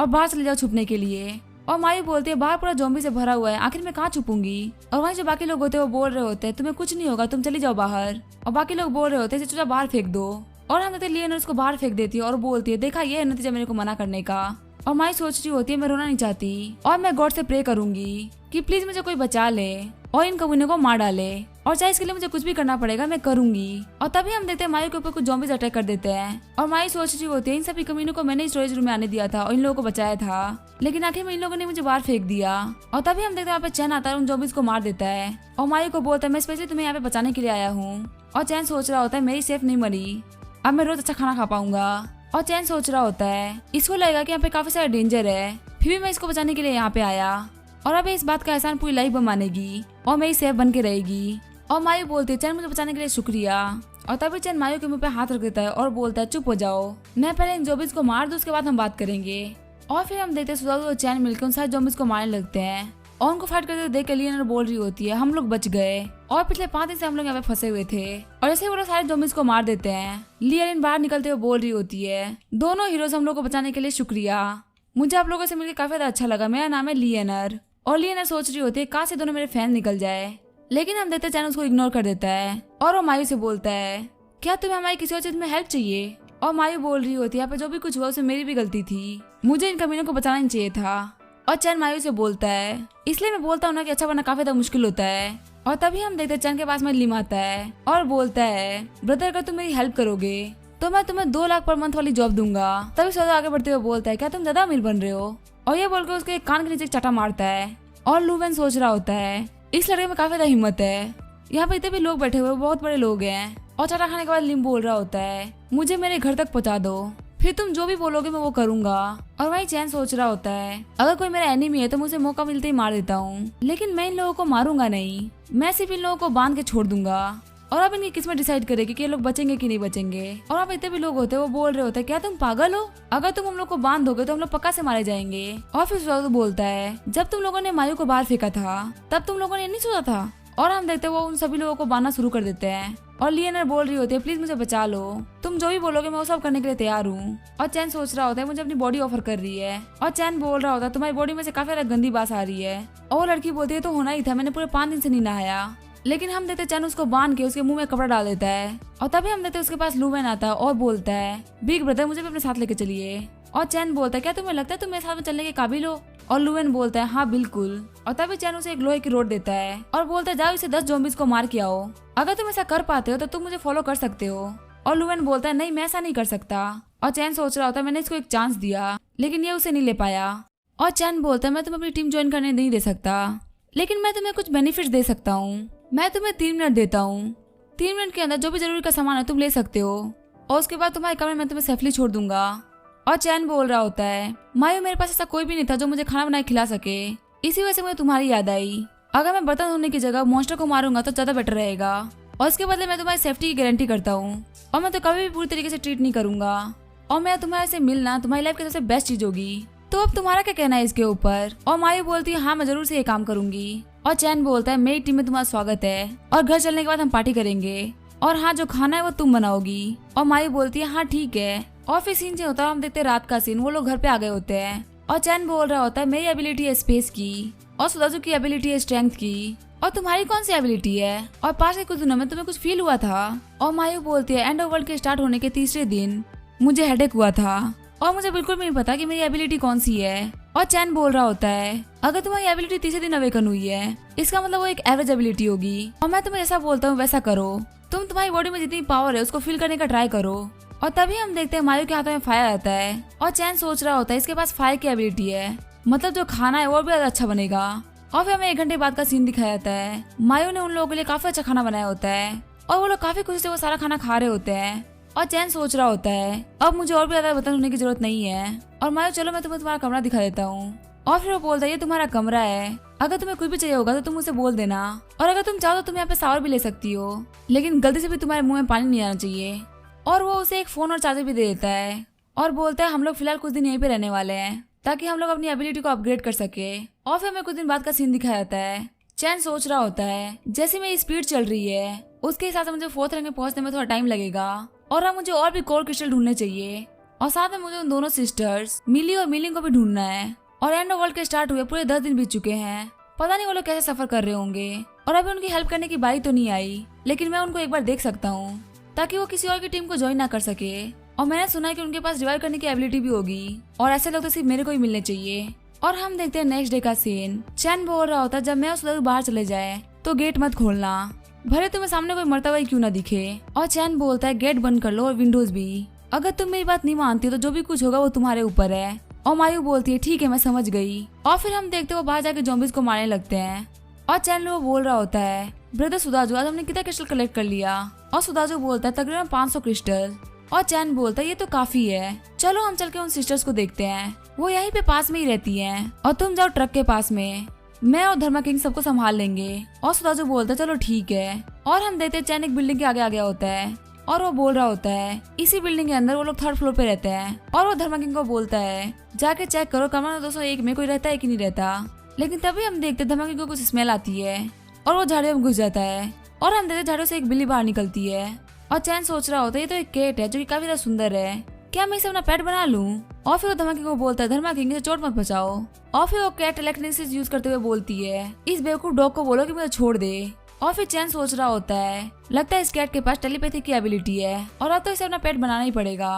और बाहर चले जाओ छुपने के लिए। और मायू बोलती है बाहर पूरा ज़ॉम्बी से भरा हुआ है, आखिर मैं कहाँ छुपूंगी। और वहीं जो बाकी लोग होते हैं वो बोल रहे होते हैं तुम्हें कुछ नहीं होगा, तुम चली जाओ बाहर। और बाकी लोग बोल रहे होते हैं चुपचाप बाहर फेंक दो। और हम लिएनर उसको बाहर फेंक देती है और बोलती है देखा ये है नतीजा मेरे को मना करने का। और माई सोच रही होती है मैं रोना नहीं चाहती और मैं गॉड से प्रे करूंगी कि प्लीज मुझे कोई बचा ले और इन कमीनों को मार डाले और चाहे इसके लिए मुझे कुछ भी करना पड़ेगा मैं करूंगी। और तभी हम देखते हैं मायू के ऊपर कुछ ज़ॉम्बीज़ अटैक कर देते हैं और माई सोच रही होती है इन सभी कमीनों को मैंने स्टोरेज रूम में आने दिया था और इन लोगों को बचाया था, लेकिन आखिर में इन लोगों ने मुझे बाहर फेंक दिया। और तभी हम देखते हैं वहाँ पे चैन आता है उन ज़ॉम्बीज़ को मार देता है और मायू को बोलता है मैं स्पेशली तुम्हें यहाँ पे बचाने के लिए आया हूँ। और चैन सोच रहा होता है मेरी सेफ नहीं मरी, अब मैं रोज अच्छा खाना खा पाऊंगा। और चैन सोच रहा होता है इसको लगेगा कि यहाँ पे काफी सारा डेंजर है, फिर भी मैं इसको बचाने के लिए यहाँ पे आया और अब इस बात का एहसान पूरी लाइफ मानेगी और मेरी सेफ बन के रहेगी। और मायू बोलती है चैन मुझे बचाने के लिए शुक्रिया। और तभी चैन मायू के मुंह पे हाथ रख देता है और बोलता है चुप हो जाओ, मैं पहले इन ज़ॉम्बीज़ को मार दूं, उसके बाद हम बात करेंगे। और फिर हम देखते हैं सुजारू और चैन मिलकर उन सारे ज़ॉम्बीज़ को मारने लगते हैं और उनको फाइट करते हुए देख के लिएनर बोल रही होती है हम लोग बच गए और पिछले 5 दिन से हम लोग यहाँ पे फंसे हुए थे। और ऐसे वो लोग सारे ज़ॉम्बीज़ को मार देते हैं। लिएनर बाहर निकलते हुए बोल रही होती है दोनों हीरोज हम लोग को बचाने के लिए शुक्रिया, मुझे आप लोगों से मिलकर काफी ज्यादा अच्छा लगा, मेरा नाम है लिएनर। और लिएनर सोच रही होती है काश से दोनों मेरे फैन निकल जाए, लेकिन हम देखते चैन उसको इग्नोर कर देता है और वो मायू से बोलता है क्या तुम्हें हमारी किसी और चीज में हेल्प चाहिए। और मायू बोल रही होती है यहाँ पे जो भी कुछ हुआ उसमें मेरी भी गलती थी, मुझे इन कमीनों को बचाना नहीं चाहिए था। और चैन मायू से बोलता है इसलिए मैं बोलता हूँ ना कि अच्छा बनना काफी ज्यादा मुश्किल होता है। और तभी हम देखते चैन के पास में लिम आता है और बोलता है ब्रदर अगर तुम मेरी हेल्प करोगे तो मैं तुम्हें 2 लाख पर मंथ वाली जॉब दूंगा। तभी सौदा आगे बढ़ते हुए बोलता है क्या तुम ज्यादा अमीर बन रहे हो। और ये बोलकर उसके कान के नीचे चटा मारता है। और लुवेन सोच रहा होता है इस लड़के में काफी ज्यादा हिम्मत है, यहाँ पे इतने भी लोग बैठे हुए बहुत बड़े लोग हैं। और चटा खाने के बाद लिम बोल रहा होता है मुझे मेरे घर तक पहुंचा दो, फिर तुम जो भी बोलोगे मैं वो करूंगा। और वही चैन सोच रहा होता है अगर कोई मेरा एनिमी है तो मुझे मौका मिलते ही मार देता हूँ, लेकिन मैं इन लोगों को मारूंगा नहीं, मैं सिर्फ इन लोगों को बांध के छोड़ दूंगा। और अब इनकी किस्मत डिसाइड करेगी कि ये लोग बचेंगे कि नहीं बचेंगे। और अब इतने भी लोग होते हैं वो बोल रहे होते हैं क्या तुम पागल हो, अगर तुम हम लोग को बांध दोगे तो हम लोग पक्का से मारे जाएंगे। और फिर सुजारू बोलता है जब तुम लोगों ने मायू को बाहर फेंका था तब तुम लोगों ने नहीं सोचा था। और हम देखते हैं वो उन सभी लोगों को बांधना शुरू कर देते हैं। और लिएनर बोल रही होती है प्लीज मुझे बचा लो, तुम जो भी बोलोगे मैं वो सब करने के लिए तैयार हूँ। और चैन सोच रहा होता है मुझे अपनी बॉडी ऑफर कर रही है। और चैन बोल रहा होता है तुम्हारी बॉडी में से काफी ज्यादा गंदी बात आ रही है। और वो लड़की बोलती है तो होना ही था, मैंने पूरे 5 दिन से नहीं नहाया। लेकिन हम देखते चैन उसको बांध के उसके मुंह में कपड़ा डाल देता है। और तभी हम देखते उसके पास लुवेन आता है और बोलता है बिग ब्रदर मुझे भी अपने साथ लेके चलिए। और चैन बोलता है क्या तुम्हें लगता है तुम मेरे साथ में चलने के काबिल हो। और लुवेन बोलता है हाँ बिल्कुल। और तभी चैन उसे एक लोहे की रोड देता है और बोलता है जाओ इसे 10 ज़ॉम्बीज़ को मार के आओ, अगर तुम ऐसा कर पाते हो तो तुम मुझे फॉलो कर सकते हो। और लुवेन बोलता है नहीं मैं ऐसा नहीं कर सकता। और चैन सोच रहा होता है मैंने इसको एक चांस दिया लेकिन ये उसे नहीं ले पाया। और चैन बोलता है मैं तुम्हें अपनी टीम ज्वाइन करने नहीं दे सकता, लेकिन मैं तुम्हें कुछ बेनिफिट्स दे सकता हूँ, मैं तुम्हें 3 मिनट देता हूँ, 3 मिनट के अंदर जो भी जरूरी का सामान है तुम ले सकते हो और उसके बाद तुम्हारे कमरे में तुम्हें सेफली छोड़ दूंगा। और चैन बोल रहा होता है मायू मेरे पास ऐसा कोई भी नहीं था जो मुझे खाना बनाए खिला सके, इसी वजह से मुझे तुम्हारी याद आई, अगर मैं बर्तन धोने की जगह मॉन्स्टर को मारूंगा तो ज्यादा बेटर रहेगा और इसके बदले मैं तुम्हारी सेफ्टी की गारंटी करता हूँ और मैं तो कभी भी पूरी तरीके से ट्रीट नहीं करूंगा और मैं तुम्हारे से मिलना तुम्हारी लाइफ की सबसे बेस्ट चीज होगी। तो अब तुम्हारा क्या कहना है इसके ऊपर। और मायू बोलती है हाँ मैं जरूर से ये काम करूंगी। और चैन बोलता है मेरी टीम में तुम्हारा स्वागत है और घर चलने के बाद हम पार्टी करेंगे और हाँ जो खाना है वो तुम बनाओगी। और मायू बोलती है हाँ ठीक है। और फिर सीन चेंज होता है, हम देखते हैं रात का सीन, वो लोग घर पे आ गए होते हैं और चैन बोल रहा होता है मेरी एबिलिटी है स्पेस की और सुजारू की एबिलिटी है स्ट्रेंथ की और तुम्हारी कौन सी एबिलिटी है और पास के कुछ दिनों में तुम्हें कुछ फील हुआ था। और मायू बोलती है एंड ऑफ वर्ल्ड के स्टार्ट होने के 3रे दिन मुझे हेडेक हुआ था और मुझे बिल्कुल भी नहीं पता कि मेरी एबिलिटी कौन सी है। और चैन बोल रहा होता है अगर तुम्हारी एबिलिटी 3रे दिन अवेकन हुई है इसका मतलब वो एक एवरेज एबिलिटी होगी और मैं तुम्हें जैसा बोलता हूँ वैसा करो, तुम तुम्हारी बॉडी में जितनी पावर है उसको फील करने का ट्राई करो। और तभी हम देखते हैं मायू के हाथों में फायर आता है और चैन सोच रहा होता है इसके पास फायर की एबिलिटी है, मतलब जो खाना है वो भी ज्यादा अच्छा बनेगा। और फिर हमें 1 घंटे बाद का सीन दिखाया जाता है, मायू ने उन लोगों के लिए काफी अच्छा खाना बनाया होता है और वो लोग काफी खुशी से वो सारा खाना खा रहे होते हैं। और चैन सोच रहा होता है अब मुझे और भी ज्यादा बर्तन धोने की जरूरत नहीं है और मायू चलो मैं तुम्हें तुम्हारा कमरा दिखा देता हूँ। और फिर वो बोलता है ये तुम्हारा कमरा है, अगर तुम्हें कुछ भी चाहिए होगा तो तुम मुझे बोल देना और अगर तुम चाहो तो तुम यहाँ पे शावर भी ले सकती हो, लेकिन गलती से भी तुम्हारे मुंह में पानी नहीं आना चाहिए। और वो उसे एक फोन और चार्जर भी दे देता है और बोलता है हम लोग फिलहाल कुछ दिन यहीं पे रहने वाले हैं ताकि हम लोग अपनी एबिलिटी को अपग्रेड कर सके। और फिर हमें कुछ दिन बाद का सीन दिखाया जाता है, चैन सोच रहा होता है जैसे मेरी स्पीड चल रही है उसके हिसाब से मुझे 4th रैंक में पहुंचने में थोड़ा टाइम लगेगा और अब मुझे और भी कोर क्रिस्टल ढूंढने चाहिए और साथ में मुझे उन दोनों सिस्टर्स मिली और मिलिंग को भी ढूंढना है। और एंड ऑफ वर्ल्ड के स्टार्ट हुए पूरे 10 दिन बीत चुके हैं, पता नहीं वो लोग कैसे सफर कर रहे होंगे और अभी उनकी हेल्प करने की बारी तो नहीं आई, लेकिन मैं उनको एक बार देख सकता हूँ ताकि वो किसी और की टीम को ज्वाइन ना कर सके। और मैंने सुना है कि उनके पास रिवाइव करने की एबिलिटी भी होगी और ऐसे लोग तो सिर्फ मेरे को ही मिलने चाहिए। और हम देखते हैं नेक्स्ट डे का सीन, चैन बोल रहा होता है जब मैं और सुजारू बाहर चले जाए तो गेट मत खोलना, भले तुम्हें सामने कोई मरता हुआ ही क्यों ना दिखे। और चैन बोलता है गेट बंद कर लो और विंडोज भी, अगर तुम मेरी बात नहीं मानती हो तो जो भी कुछ होगा वो तुम्हारे ऊपर है। और मायू बोलती है ठीक है मैं समझ गई। और फिर हम देखते वो बाहर जाके ज़ॉम्बीज़ को मारने लगते हैं और चैन वो बोल रहा होता है ब्रदर सुदाजू आज हमने कितना क्रिस्टल कलेक्ट कर लिया। और सुदाजू बोलता है तकरीबन 500 क्रिस्टल। और चैन बोलता है ये तो काफी है, चलो हम चल के उन सिस्टर्स को देखते हैं, वो यहीं पे पास में ही रहती हैं और तुम जाओ ट्रक के पास में, मैं और धर्मा किंग सबको संभाल लेंगे। और सुदाजू बोलता है चलो ठीक है। और हम देखते हैं चैन एक बिल्डिंग के आगे आ गया होता है और वो बोल रहा होता है इसी बिल्डिंग के अंदर वो लोग 3rd फ्लोर पे रहते हैं। और वो धर्मा किंग को बोलता है जाके चेक करो कमरा 201 में कोई रहता है कि नहीं रहता। लेकिन तभी हम देखते हैं धर्मा किंग को कुछ स्मेल आती है और वो झाड़ियों में घुस जाता है और हम देखते झाड़ियों से एक बिल्ली बाहर निकलती है। और चैन सोच रहा होता है ये तो एक कैट है जो कि काफी ज्यादा सुंदर है, क्या मैं इसे अपना पेट बना लूं। और फिर वो धर्मा किंग को बोलता है धर्मा किंग से चोट मत बचाओ। और फिर वो कैट इलेक्ट्रिसिटी यूज करते हुए बोलती है इस बेवकूफ डॉग को बोलो कि मुझे छोड़ दे। और फिर चैन सोच रहा होता है लगता है इस कैट के पास टेलीपैथी की एबिलिटी है और अब तो इसे अपना पेट बनाना ही पड़ेगा।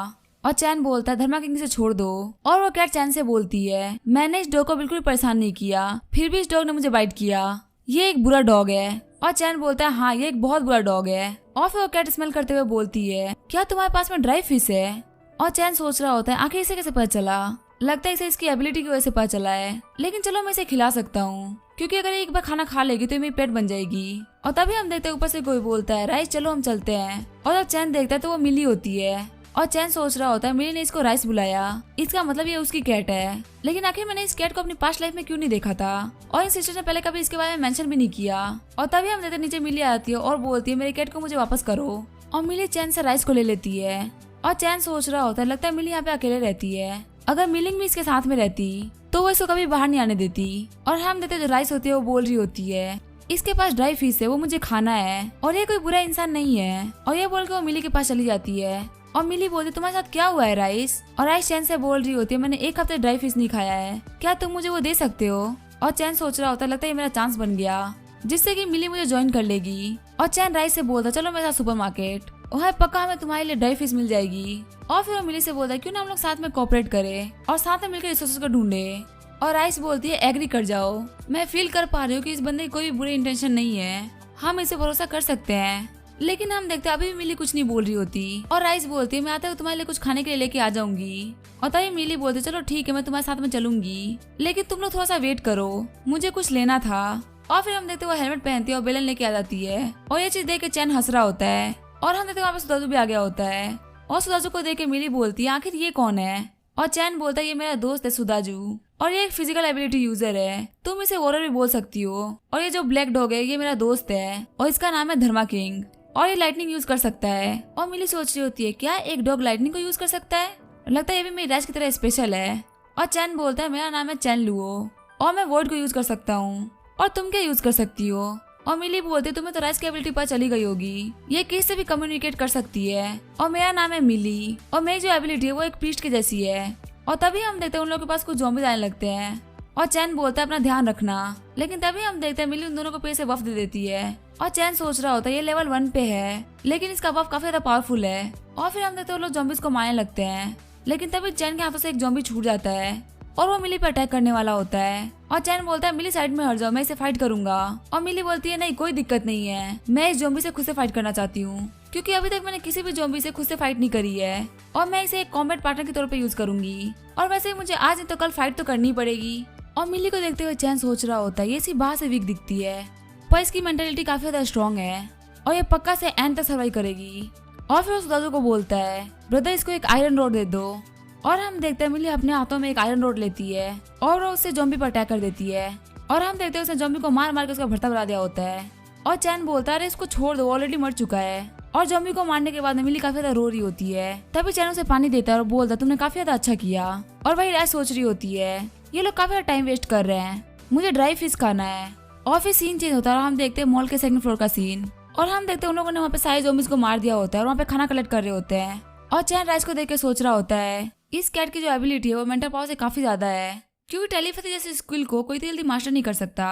और चैन बोलता है धर्मा किंग से छोड़ दो। और वो कैट चैन से बोलती है मैंने इस डॉग को बिल्कुल परेशान नहीं किया, फिर भी इस डॉग ने मुझे बाइट किया, ये एक बुरा डॉग है। और चैन बोलता है हाँ ये एक बहुत बुरा डॉग है। और फिर वो कैट स्मेल करते हुए बोलती है क्या तुम्हारे पास में ड्राई फिश है। और चैन सोच रहा होता है आखिर इसे कैसे पता चला, लगता है इसे इसकी एबिलिटी की वजह से पता चला है, लेकिन चलो मैं इसे खिला सकता हूँ क्योंकि अगर ये एक बार खाना खा लेगी तो मेरी पेट बन जाएगी। और तभी हम देखते हैं ऊपर से कोई बोलता है राइस चलो हम चलते हैं। और जब चैन देखता है तो वो मिली होती है और चैन सोच रहा होता है मिली ने इसको राइस बुलाया, इसका मतलब ये उसकी कैट है, लेकिन आखिर मैंने इस कैट को अपनी पास्ट लाइफ में क्यों नहीं देखा था और इन सिस्टर ने पहले कभी इसके बारे में मेंशन भी नहीं किया। और तभी हम देखते नीचे मिली आती है और बोलती है मेरी कैट को मुझे वापस करो। और मिली चैन से राइस को ले लेती है और चैन सोच रहा होता है लगता है मिली यहाँ पे अकेले रहती है, अगर मिलिंग भी इसके साथ में रहती तो वो इसको कभी बाहर नहीं आने देती। और हम देखते जो राइस होती है वो बोल रही होती है इसके पास ड्राई फिश है वो मुझे खाना है और ये कोई बुरा इंसान नहीं है। और ये बोल के वो मिली के पास चली जाती है और मिली बोलती तुम्हारे साथ क्या हुआ है राइस। और राइस चैन से बोल रही होती है मैंने 1 हफ्ते ड्राई फिश नहीं खाया है, क्या तुम मुझे वो दे सकते हो। और चैन सोच रहा होता है लगता है ये मेरा चांस बन गया जिससे कि मिली मुझे ज्वाइन कर लेगी। और चैन राइस से बोलता चलो मेरे साथ सुपरमार्केट, वह पक्का हमें तुम्हारे लिए ड्राई फिश मिल जाएगी। और फिर वो मिली से बोलता है क्यों ना हम लोग साथ में कोऑपरेट करें और साथ में मिलकर रिसोर्सेज को ढूंढे। और राइस बोलती है एग्री कर जाओ, मैं फील कर पा रही हूँ कि इस बंदे की कोई भी बुरी इंटेंशन नहीं है, हम इसे भरोसा कर सकते हैं। लेकिन हम देखते हैं अभी भी मिली कुछ नहीं बोल रही होती। और राइस बोलती है मैं आते हुए तुम्हारे लिए कुछ खाने के लिए लेके आ जाऊंगी। और तभी मिली बोलती चलो ठीक है मैं तुम्हारे साथ में चलूंगी, लेकिन तुम लोग थोड़ा सा वेट करो मुझे कुछ लेना था। और फिर हम देखते वो हेलमेट पहनती है और बेलन लेके आ जाती है और ये चीज देख के चैन हंस रहा होता है। और हम देखते वहाँ पे सुदाजू भी आ गया होता है और सुदाजू को देख के मिली बोलती है आखिर ये कौन है। और चैन बोलता है ये मेरा दोस्त है सुदाजू और ये एक फिजिकल एबिलिटी यूजर है, तुम इसे वॉरर भी बोल सकती हो। और ये जो ब्लैक डॉग है ये मेरा दोस्त है और इसका नाम है धर्मा किंग और ये लाइटनिंग यूज कर सकता है। और मिली सोच रही होती है क्या एक डॉग लाइटनिंग को यूज कर सकता है, लगता है ये भी मेरी रैश की तरह स्पेशल है। और चैन बोलता है मेरा नाम है चैन लुओ और मैं वर्ड को यूज कर सकता हूँ और तुम क्या यूज कर सकती हो। और मिली बोलती है तुम्हें तो राइस की एबिलिटी पता चली गई होगी, ये किसी से भी कम्युनिकेट कर सकती है और मेरा नाम है मिली और मेरी जो एबिलिटी है वो एक प्रीस्ट की जैसी है। और तभी हम देखते हैं उन लोगों के पास कुछ ज़ॉम्बीज़ आने लगते हैं और चैन बोलता है अपना ध्यान रखना, लेकिन तभी हम देखते हैं मिली उन दोनों को पेड़ से बफ दे देती है। और चैन सोच रहा होता है ये लेवल 1 पे है लेकिन इसका बफ काफी ज्यादा पावरफुल है। और फिर हम देखते हैं वो लोग ज़ॉम्बीज़ को मारने लगते हैं, लेकिन तभी चैन के हाथों से एक ज़ॉम्बी छूट जाता है और वो मिली पर अटैक करने वाला होता है। और चैन बोलता है मिली साइड में हट जाओ मैं इसे फाइट करूंगा। और मिली बोलती है नहीं कोई दिक्कत नहीं है, मैं इस ज़ॉम्बी से खुद से फाइट करना चाहती हूँ क्योंकि अभी तक मैंने किसी भी ज़ॉम्बी से खुद से फाइट नहीं करी है और मैं इसे एक कॉम्बैट पार्टनर के तौर पे यूज करूंगी और वैसे मुझे आज नहीं तो कल फाइट तो करनी पड़ेगी। और मिली को देखते हुए चैन सोच रहा होता है ये सिर्फ बाहर से वीक दिखती है पर इसकी मेंटालिटी काफी ज्यादा स्ट्रॉन्ग है और ये पक्का से एंड तक सर्वाइव करेगी। और फिर उस दादू को बोलता है ब्रदर इसको एक आयरन रोड दे दो। और हम देखते हैं मिली अपने हाथों में एक आयरन रोड लेती है और वो उससे ज़ॉम्बी पर अटैक कर देती है और हम देखते हैं उसने ज़ॉम्बी को मार मार के उसका भर्ता बना दिया होता है। और चैन बोलता है अरे इसको छोड़ दो ऑलरेडी मर चुका है। और ज़ॉम्बी को मारने के बाद मिली काफी ज्यादा रो रही होती है, तभी चैन उसे पानी देता है और बोलता है तुमने काफी ज्यादा अच्छा किया। और वही राय सोच रही होती है ये लोग काफी ज्यादा टाइम वेस्ट कर रहे हैं, मुझे ड्राई फिश खाना है। और फिर सीन चेंज होता है और हम देखते हैं मॉल के 2nd फ्लोर का सीन और हम देखते हैं उन लोगों ने वहाँ पे सारे ज़ॉम्बीज़ को मार दिया होता है और वहाँ पे खाना कलेक्ट कर रहे होते हैं। और चैन राइस को देख के सोच रहा होता है इस कैट की जो एबिलिटी है वो मेंटल पावर से काफी ज्यादा है क्योंकि टेलीपैथी जैसे स्किल को कोई जल्दी मास्टर नहीं कर सकता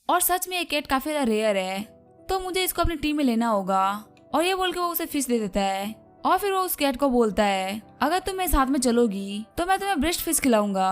और सच में ये कैट काफी ज्यादा रेयर है तो मुझे इसको अपनी टीम में लेना होगा। और ये बोल के वो उसे फिश दे देता है और फिर वो उस कैट को बोलता है अगर तुम मेरे साथ में चलोगी तो मैं तुम्हें ब्रेस्ट फिश खिलाऊंगा।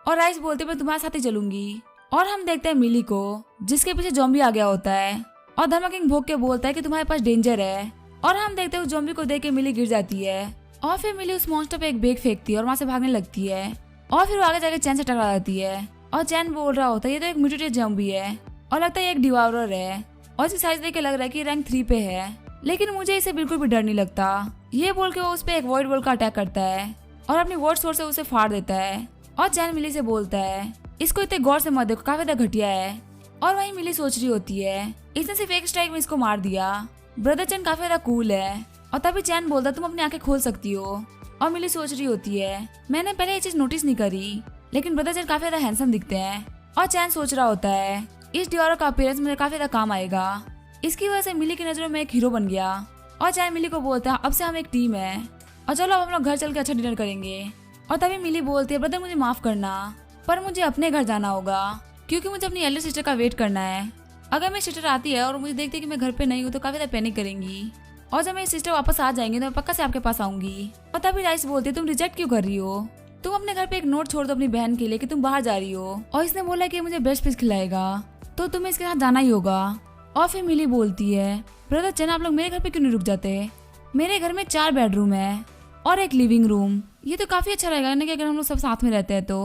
और राइस बोलते मैं तुम्हारे साथ ही चलूंगी। और हम देखते हैं मिली को जिसके पीछे ज़ॉम्बी आ गया होता है और धर्मा किंग भोग के बोलता है कि तुम्हारे पास डेंजर है। और हम देखते हैं उस ज़ॉम्बी को देख के मिली गिर जाती है और फिर मिली उस मॉन्स्टर पे एक बैग फेंकती है और वहाँ से भागने लगती है और फिर वो आगे जाके चैन से टकरा जाती है। और चैन बोल रहा होता है ये तो एक म्यूटेटेड ज़ॉम्बी है और लगता है ये एक डिवाउरर है और इसकी साइज देख के लग रहा है कि रैंक 3 पे है, लेकिन मुझे इसे बिल्कुल भी डर नहीं लगता। ये बोल के वो उस पे एक वॉइड बॉल का अटैक करता है और अपनी वॉइड सोर्स से उसे फाड़ देता है। और चैन मिली से बोलता है इसको इतने गौर से मत देखो काफी ज्यादा घटिया है। और वहीं मिली सोच रही होती है इसने सिर्फ एक स्ट्राइक में इसको मार दिया, ब्रदर चैन काफी ज्यादा कूल है और तभी चैन बोलता तुम अपनी आंखें खोल सकती हो। और मिली सोच रही होती है मैंने पहले ये चीज नोटिस नहीं करी, लेकिन ब्रदर चैन काफी ज्यादा हैंडसम दिखते हैं। और चैन सोच रहा होता है इस डिओरो का अपीयरेंस मुझे काफी ज्यादा काम आएगा। इसकी वजह से मिली की नजरों में एक हीरो बन गया। और चैन मिली को बोलता है अब से हम एक टीम है और चलो अब हम लोग घर चल के अच्छा डिनर करेंगे। और तभी मिली बोलती है ब्रदर मुझे माफ करना, पर मुझे अपने घर जाना होगा क्योंकि मुझे अपनी एल्डर सिस्टर का वेट करना है। अगर मेरी सिस्टर आती है और मुझे देखती है कि मैं घर पे नहीं हूँ तो काफी ज्यादा पैनिक करेंगी। और जब मेरी सिस्टर वापस आ जाएंगे तो मैं पक्का से आपके पास आऊंगी। और तभी राइस बोलती है तुम रिजेक्ट क्यों कर रही हो, तुम अपने घर पे एक नोट छोड़ दो अपनी बहन के लिए कि तुम बाहर जा रही हो और इसने बोला कि मुझे ब्रेस्ट पीस खिलाएगा तो तुम्हें इसके साथ जाना ही होगा। और फिर मिली बोलती है ब्रदर चैन आप लोग मेरे घर पे क्यों नहीं रुक जाते, मेरे घर में 4 बेडरूम है और एक लिविंग रूम, ये तो काफी अच्छा रहेगा ना कि अगर हम लोग सब साथ में रहते हैं तो।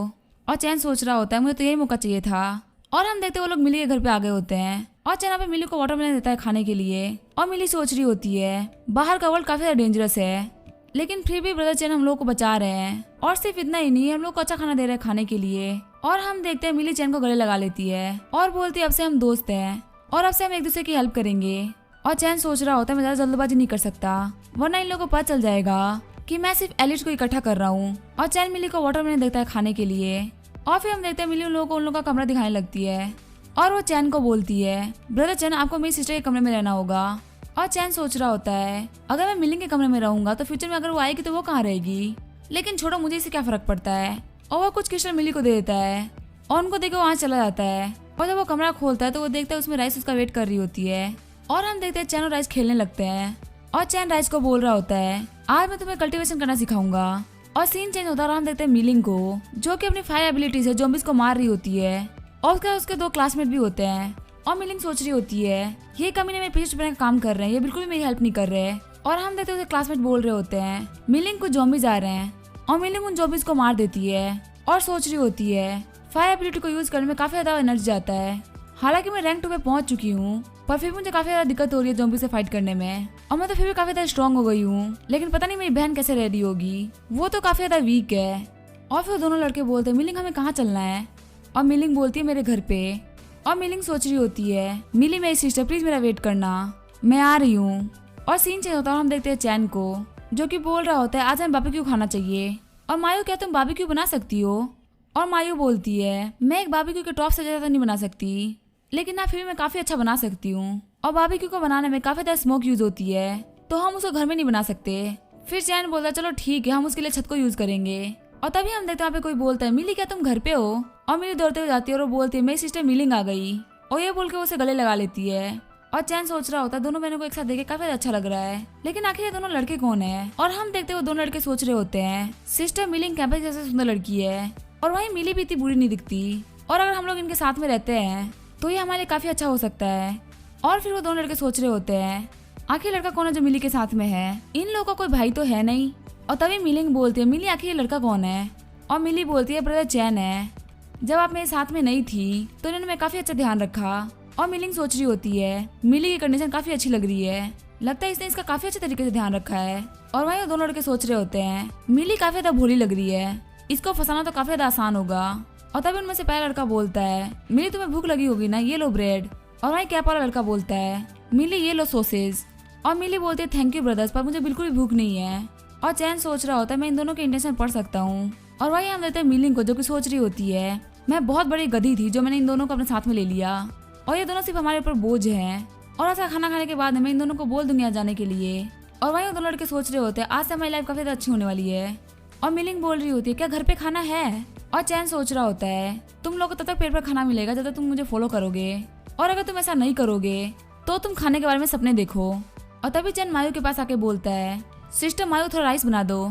और चैन सोच रहा होता है मुझे तो यही मौका चाहिए था। और हम देखते वो लोग मिली के घर पे आ गए होते हैं और चैन पे मिली को वाटरमेलन देता है खाने के लिए। और मिली सोच रही होती है बाहर का वर्ल्ड काफी ज्यादा डेंजरस है, लेकिन फिर भी ब्रदर चैन हम लोग को बचा रहे हैं। और सिर्फ इतना ही नहीं हम लोग को अच्छा खाना दे रहे हैं खाने के लिए। और हम देखते हैं मिली चैन को गले लगा लेती है और बोलती है अब से हम दोस्त हैं और अब से हम एक दूसरे की हेल्प करेंगे। और चैन सोच रहा होता है मैं ज्यादा जल्दबाजी नहीं कर सकता वरना इन लोगों को पता चल जाएगा कि मैं सिर्फ एलिट को इकट्ठा कर रहा हूँ। और चैन मिली को वाटरमेलन देखता है खाने के लिए। और फिर हम देखते हैं मिली उन लोगों को उन लोगों का कमरा दिखाने लगती है और वो चैन को बोलती है ब्रदर चैन आपको मेरी सिस्टर के कमरे में रहना होगा। और चैन सोच रहा होता है अगर मैं मिलिंग के कमरे में रहूंगा तो फ्यूचर में अगर वो आएगी तो वो कहाँ रहेगी, लेकिन छोड़ो मुझे इससे क्या फर्क पड़ता है। और वो कुछ क्रिस्टल मिली को दे देता है और उनको देखे वहाँ चला जाता है। और जब वो कमरा खोलता है तो वो देखता है उसमें राइस उसका वेट कर रही होती है। और हम देखते हैं चैन और राइस खेलने लगते हैं और चैन राइस को बोल रहा होता है आज मैं तुम्हें कल्टीवेशन करना सिखाऊंगा। और सीन चेंज होता है और हम देखते हैं मिलिंग को जो कि अपनी फायर एबिलिटी से ज़ॉम्बीज को मार रही होती है। और उसके 2 क्लासमेट भी होते हैं। और मिलिंग सोच रही होती है ये कमीने मेरे पीछे बनाने का काम कर रहे हैं, ये बिल्कुल भी मेरी हेल्प नहीं कर रहे। और हम देखते हैं उसके क्लासमेट बोल रहे होते हैं मिलिंग कुछ ज़ॉम्बीज आ रहे हैं और मिलिंग उन ज़ॉम्बीज को मार देती है। और सोच रही होती है फायर एबिलिटी को यूज करने में काफी ज्यादा एनर्जी जाता है, हालांकि मैं रैंक 2 पे पहुंच चुकी हूँ पर फिर मुझे काफी ज्यादा दिक्कत हो रही है ज़ॉम्बी से फाइट करने में। और मैं तो फिर भी काफी ज्यादा स्ट्रॉन्ग हो गई हूँ, लेकिन पता नहीं मेरी बहन कैसे रेडी होगी, वो तो काफी ज्यादा वीक है। और फिर दोनों लड़के बोलते हैं मिलिंग हमें कहाँ चलना है। और मिलिंग बोलती है मेरे घर पे। और मिलिंग सोच रही होती है मिली मेरी सिस्टर प्लीज मेरा वेट करना, मैं आ रही हूँ। और सीन चेंज होता है और हम देखते हैं चैन को जो कि बोल रहा होता है आज हमें बारबेक्यू खाना चाहिए। और मायू क्या तुम बारबेक्यू बना सकती हो। और मायू बोलती है मैं एक बारबेक्यू के टॉप से ज्यादा नहीं बना सकती, लेकिन ना फिर भी मैं काफी अच्छा बना सकती हूँ। और बारबेक्यू को बनाने में काफी ज्यादा स्मोक यूज होती है तो हम उसको घर में नहीं बना सकते। फिर चैन बोलता है चलो ठीक है हम उसके लिए छत को यूज करेंगे। और तभी हम देखते हैं वहाँ पे कोई बोलता है मिली क्या तुम घर पे हो। और मिली दौड़ते हुए जाती है और वो बोलती है मेरी सिस्टर मिलिंग आ गई। और ये बोल के उसे गले लगा लेती है। और चैन सोच रहा होता है दोनों बहनों को एक साथ देख के काफी अच्छा लग रहा है, लेकिन आखिर ये दोनों लड़के कौन है। और हम देखते हैं वो दोनों लड़के सोच रहे होते हैं सिस्टर मिलिंग कैंपस जैसे सुंदर लड़की है और वहीं मिली भी इतनी बुरी नहीं दिखती, और अगर हम लोग इनके साथ में रहते हैं तो ये हमारे लिए काफी अच्छा हो सकता है। और फिर वो दोनों लड़के सोच रहे होते हैं आखिर लड़का कौन है जो मिली के साथ में है, इन लोगों का कोई भाई तो है नहीं। और तभी मिलिंग बोलती है मिली आखिर ये लड़का कौन है। और मिली बोलती है ब्रदर चैन है, जब आप मेरे साथ में नहीं थी तो इन्होंने मैं काफी अच्छा ध्यान रखा। और मिलिंग सोच रही होती है मिली की कंडीशन काफी अच्छी लग रही है, लगता है इसने इसका काफी अच्छे तरीके से ध्यान रखा है। और वहीं वो दोनों लड़के सोच रहे होते हैं मिली काफी ज्यादा भोली लग रही है, इसको फंसाना तो काफी ज्यादा आसान होगा। और तभी उनमें से पहला लड़का बोलता है मिली तुम्हें भूख लगी होगी ना, ये लो ब्रेड। और वहीं कैप वाला लड़का बोलता है मिली ये लो सॉसेज। और मिली बोलती है थैंक यू ब्रदर्स पर मुझे बिल्कुल भी भूख नहीं है। और चैन सोच रहा होता है मैं इन दोनों के इंटेंशन पढ़ सकता हूँ। और वहीं हम देते हैं मिलिंग को जो कि सोच रही होती है मैं बहुत बड़ी गधी थी जो मैंने इन दोनों को अपने साथ में ले लिया और ये दोनों सिर्फ हमारे ऊपर बोझ हैं, और ऐसा खाना खाने के बाद मैं इन दोनों को बोल दूंगी आ जाने के लिए। और वहीं वो दोनों लड़के सोच रहे होते हैं आज से हमारी लाइफ काफी अच्छी होने वाली है। और मिलिंग बोल रही होती है क्या घर पे खाना है। और चैन सोच रहा होता है तुम लोग को तब तक पेट पर खाना मिलेगा जब तक तुम मुझे फॉलो करोगे, और अगर तुम ऐसा नहीं करोगे तो तुम खाने के बारे में सपने देखो। और तभी चैन मायू के पास आके बोलता है सिस्टर मायू थोड़ा राइस बना दो।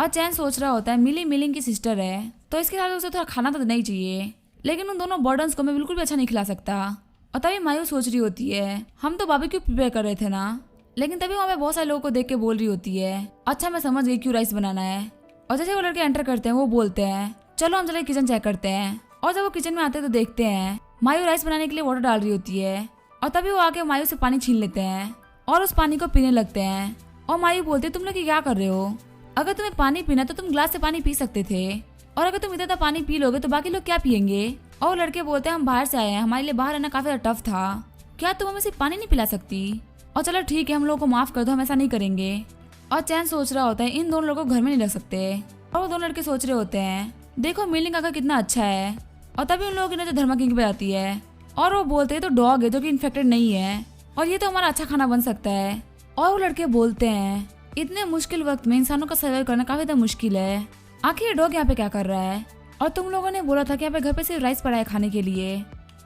और चैन सोच रहा होता है मिली मिलिंग की सिस्टर है तो इसके साथ उसे थोड़ा खाना तो देना ही चाहिए, लेकिन उन दोनों बर्डन्स को मैं बिल्कुल भी अच्छा नहीं खिला सकता। और तभी मायू सोच रही होती है हम तो बारबेक्यू प्रिपेयर कर रहे थे ना, लेकिन तभी वहाँ पे बहुत सारे लोगों को देख के बोल रही होती है अच्छा मैं समझ गई क्यों राइस बनाना है। और जैसे वो लड़के एंटर करते हैं वो बोलते हैं चलो हम चले किचन चेक करते हैं। और जब वो किचन में आते हैं तो देखते हैं मायू राइस बनाने के लिए वाटर डाल रही होती है। और तभी वो आके मायू से पानी छीन लेते हैं और उस पानी को पीने लगते हैं। और मायू बोलते तुम लोग क्या कर रहे हो, अगर तुम्हें पानी पीना तो तुम ग्लास से पानी पी सकते थे, और अगर तुम इतना पानी पी लोगे तो बाकी लोग क्या पियेंगे। और लड़के बोलते हैं हम बाहर से आए हैं, हमारे लिए बाहर रहना काफी टफ था, क्या तुम हमें सिर्फ पानी नहीं पिला सकती। और चलो ठीक है, हम लोगों को माफ कर दो, हम ऐसा नहीं करेंगे। और चैन सोच रहा होता है इन दोनों लोगों को घर में नहीं रख सकते। और वो दोनों लड़के सोच रहे होते हैं देखो मिलिंग काका कितना अच्छा है। और तभी उन लोगों की नजर धर्मा किंग पे आती है और वो बोलते हैं तो डॉग है जो कि इन्फेक्टेड नहीं है और ये तो हमारा अच्छा खाना बन सकता है। और वो लड़के बोलते हैं इतने मुश्किल वक्त में इंसानों का सर्वाइव करना काफी ज्यादा मुश्किल है, आखिर ये डॉग यहाँ पे क्या कर रहा है। और तुम लोगों ने बोला था कि यहाँ पे घर पे सिर्फ राइस पड़ा है खाने के लिए,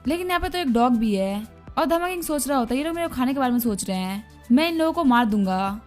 लेकिन यहाँ पे तो एक डॉग भी है। और धर्मा किंग सोच रहा होता है ये लोग मेरे खाने के बारे में सोच रहे हैं, मैं इन लोगों को मार दूंगा।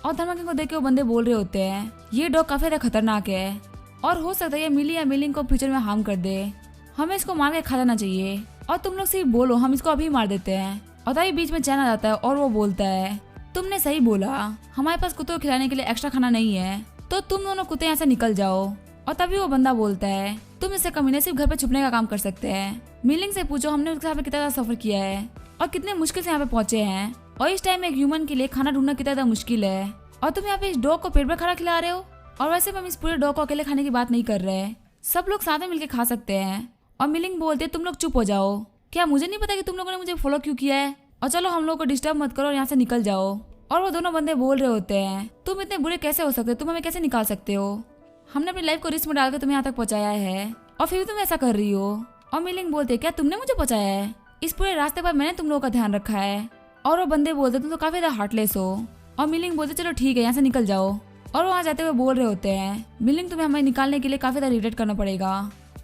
और धर्मा किंग को देख के वो बंदे बोल रहे होते हैं ये डॉग काफी ज्यादा खतरनाक है और हो सकता है ये मिली या मिलिंग को फ्यूचर में हार्म कर दे, हमें इसको मार के खा लेना चाहिए। और तुम लोग सिर्फ बोलो, हम इसको अभी मार देते हैं। और तभी बीच में चैन आ जाता है और वो बोलता है तुमने सही बोला, हमारे पास कुत्तों को खिलाने के लिए एक्स्ट्रा खाना नहीं है, तो तुम दोनों कुत्ते यहाँ से निकल जाओ। और तभी वो बंदा बोलता है तुम इससे कमीने सिर्फ घर पे छुपने का काम कर सकते हैं, मिलिंग से पूछो हमने उसके साथ कितना ज्यादा सफर किया है और कितने मुश्किल से यहाँ पे पहुंचे हैं, और इस टाइम में एक ह्यूमन के लिए खाना ढूंढना कितना ज्यादा मुश्किल है, और तुम यहाँ पे इस डॉग को पेट भर खाना खिला रहे हो। और वैसे हम इस पूरे डॉग को अकेले खाने की बात नहीं कर रहे, सब लोग साथ में मिलकर खा सकते हैं। और मिलिंग बोलते तुम लोग चुप हो जाओ, क्या मुझे नहीं पता कि तुम लोगों ने मुझे फॉलो क्यों किया है, और चलो हम लोग को डिस्टर्ब मत करो और यहाँ से निकल जाओ। और वो दोनों बंदे बोल रहे होते हैं तुम इतने बुरे कैसे हो सकते हो, तुम हमें कैसे निकाल सकते हो, हमने अपनी लाइफ को रिस्क में डालकर तुम्हें यहाँ तक पहुँचाया है और फिर भी तुम ऐसा कर रही हो। और मिलिंग बोलते क्या तुमने मुझे पहुँचाया है, इस पूरे रास्ते पर मैंने तुम लोगों का ध्यान रखा है। और वो बंदे बोलते तुम तो काफी ज्यादा हार्टलेस हो। और मिलिंग बोलते चलो ठीक है यहाँ से निकल जाओ। और वहाँ जाते हुए बोल रहे होते हैं मिलिंग तुम्हें हमें निकालने के लिए काफी ज्यादा रिग्रेट करना पड़ेगा।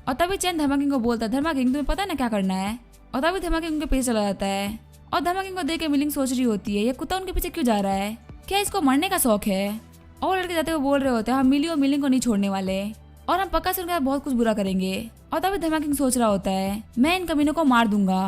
और तभी चैन धर्मा किंग को बोलता है धर्मा किंग तुम्हें पता है ना क्या करना है। और तभी धर्मा किंग उनके पीछे चला जाता है। और धर्मा किंग को देख के मिलिंग सोच रही होती है ये कुत्ता उनके पीछे क्यों जा रहा है, क्या इसको मरने का शौक है। और लड़के जाते हुए बोल रहे होते हैं हम मिली और मिलिंग को नहीं छोड़ने वाले और हम पक्का से उनके साथ बहुत कुछ बुरा करेंगे। और तभी धर्मा किंग सोच रहा होता है मैं इन कमीनों को मार दूंगा।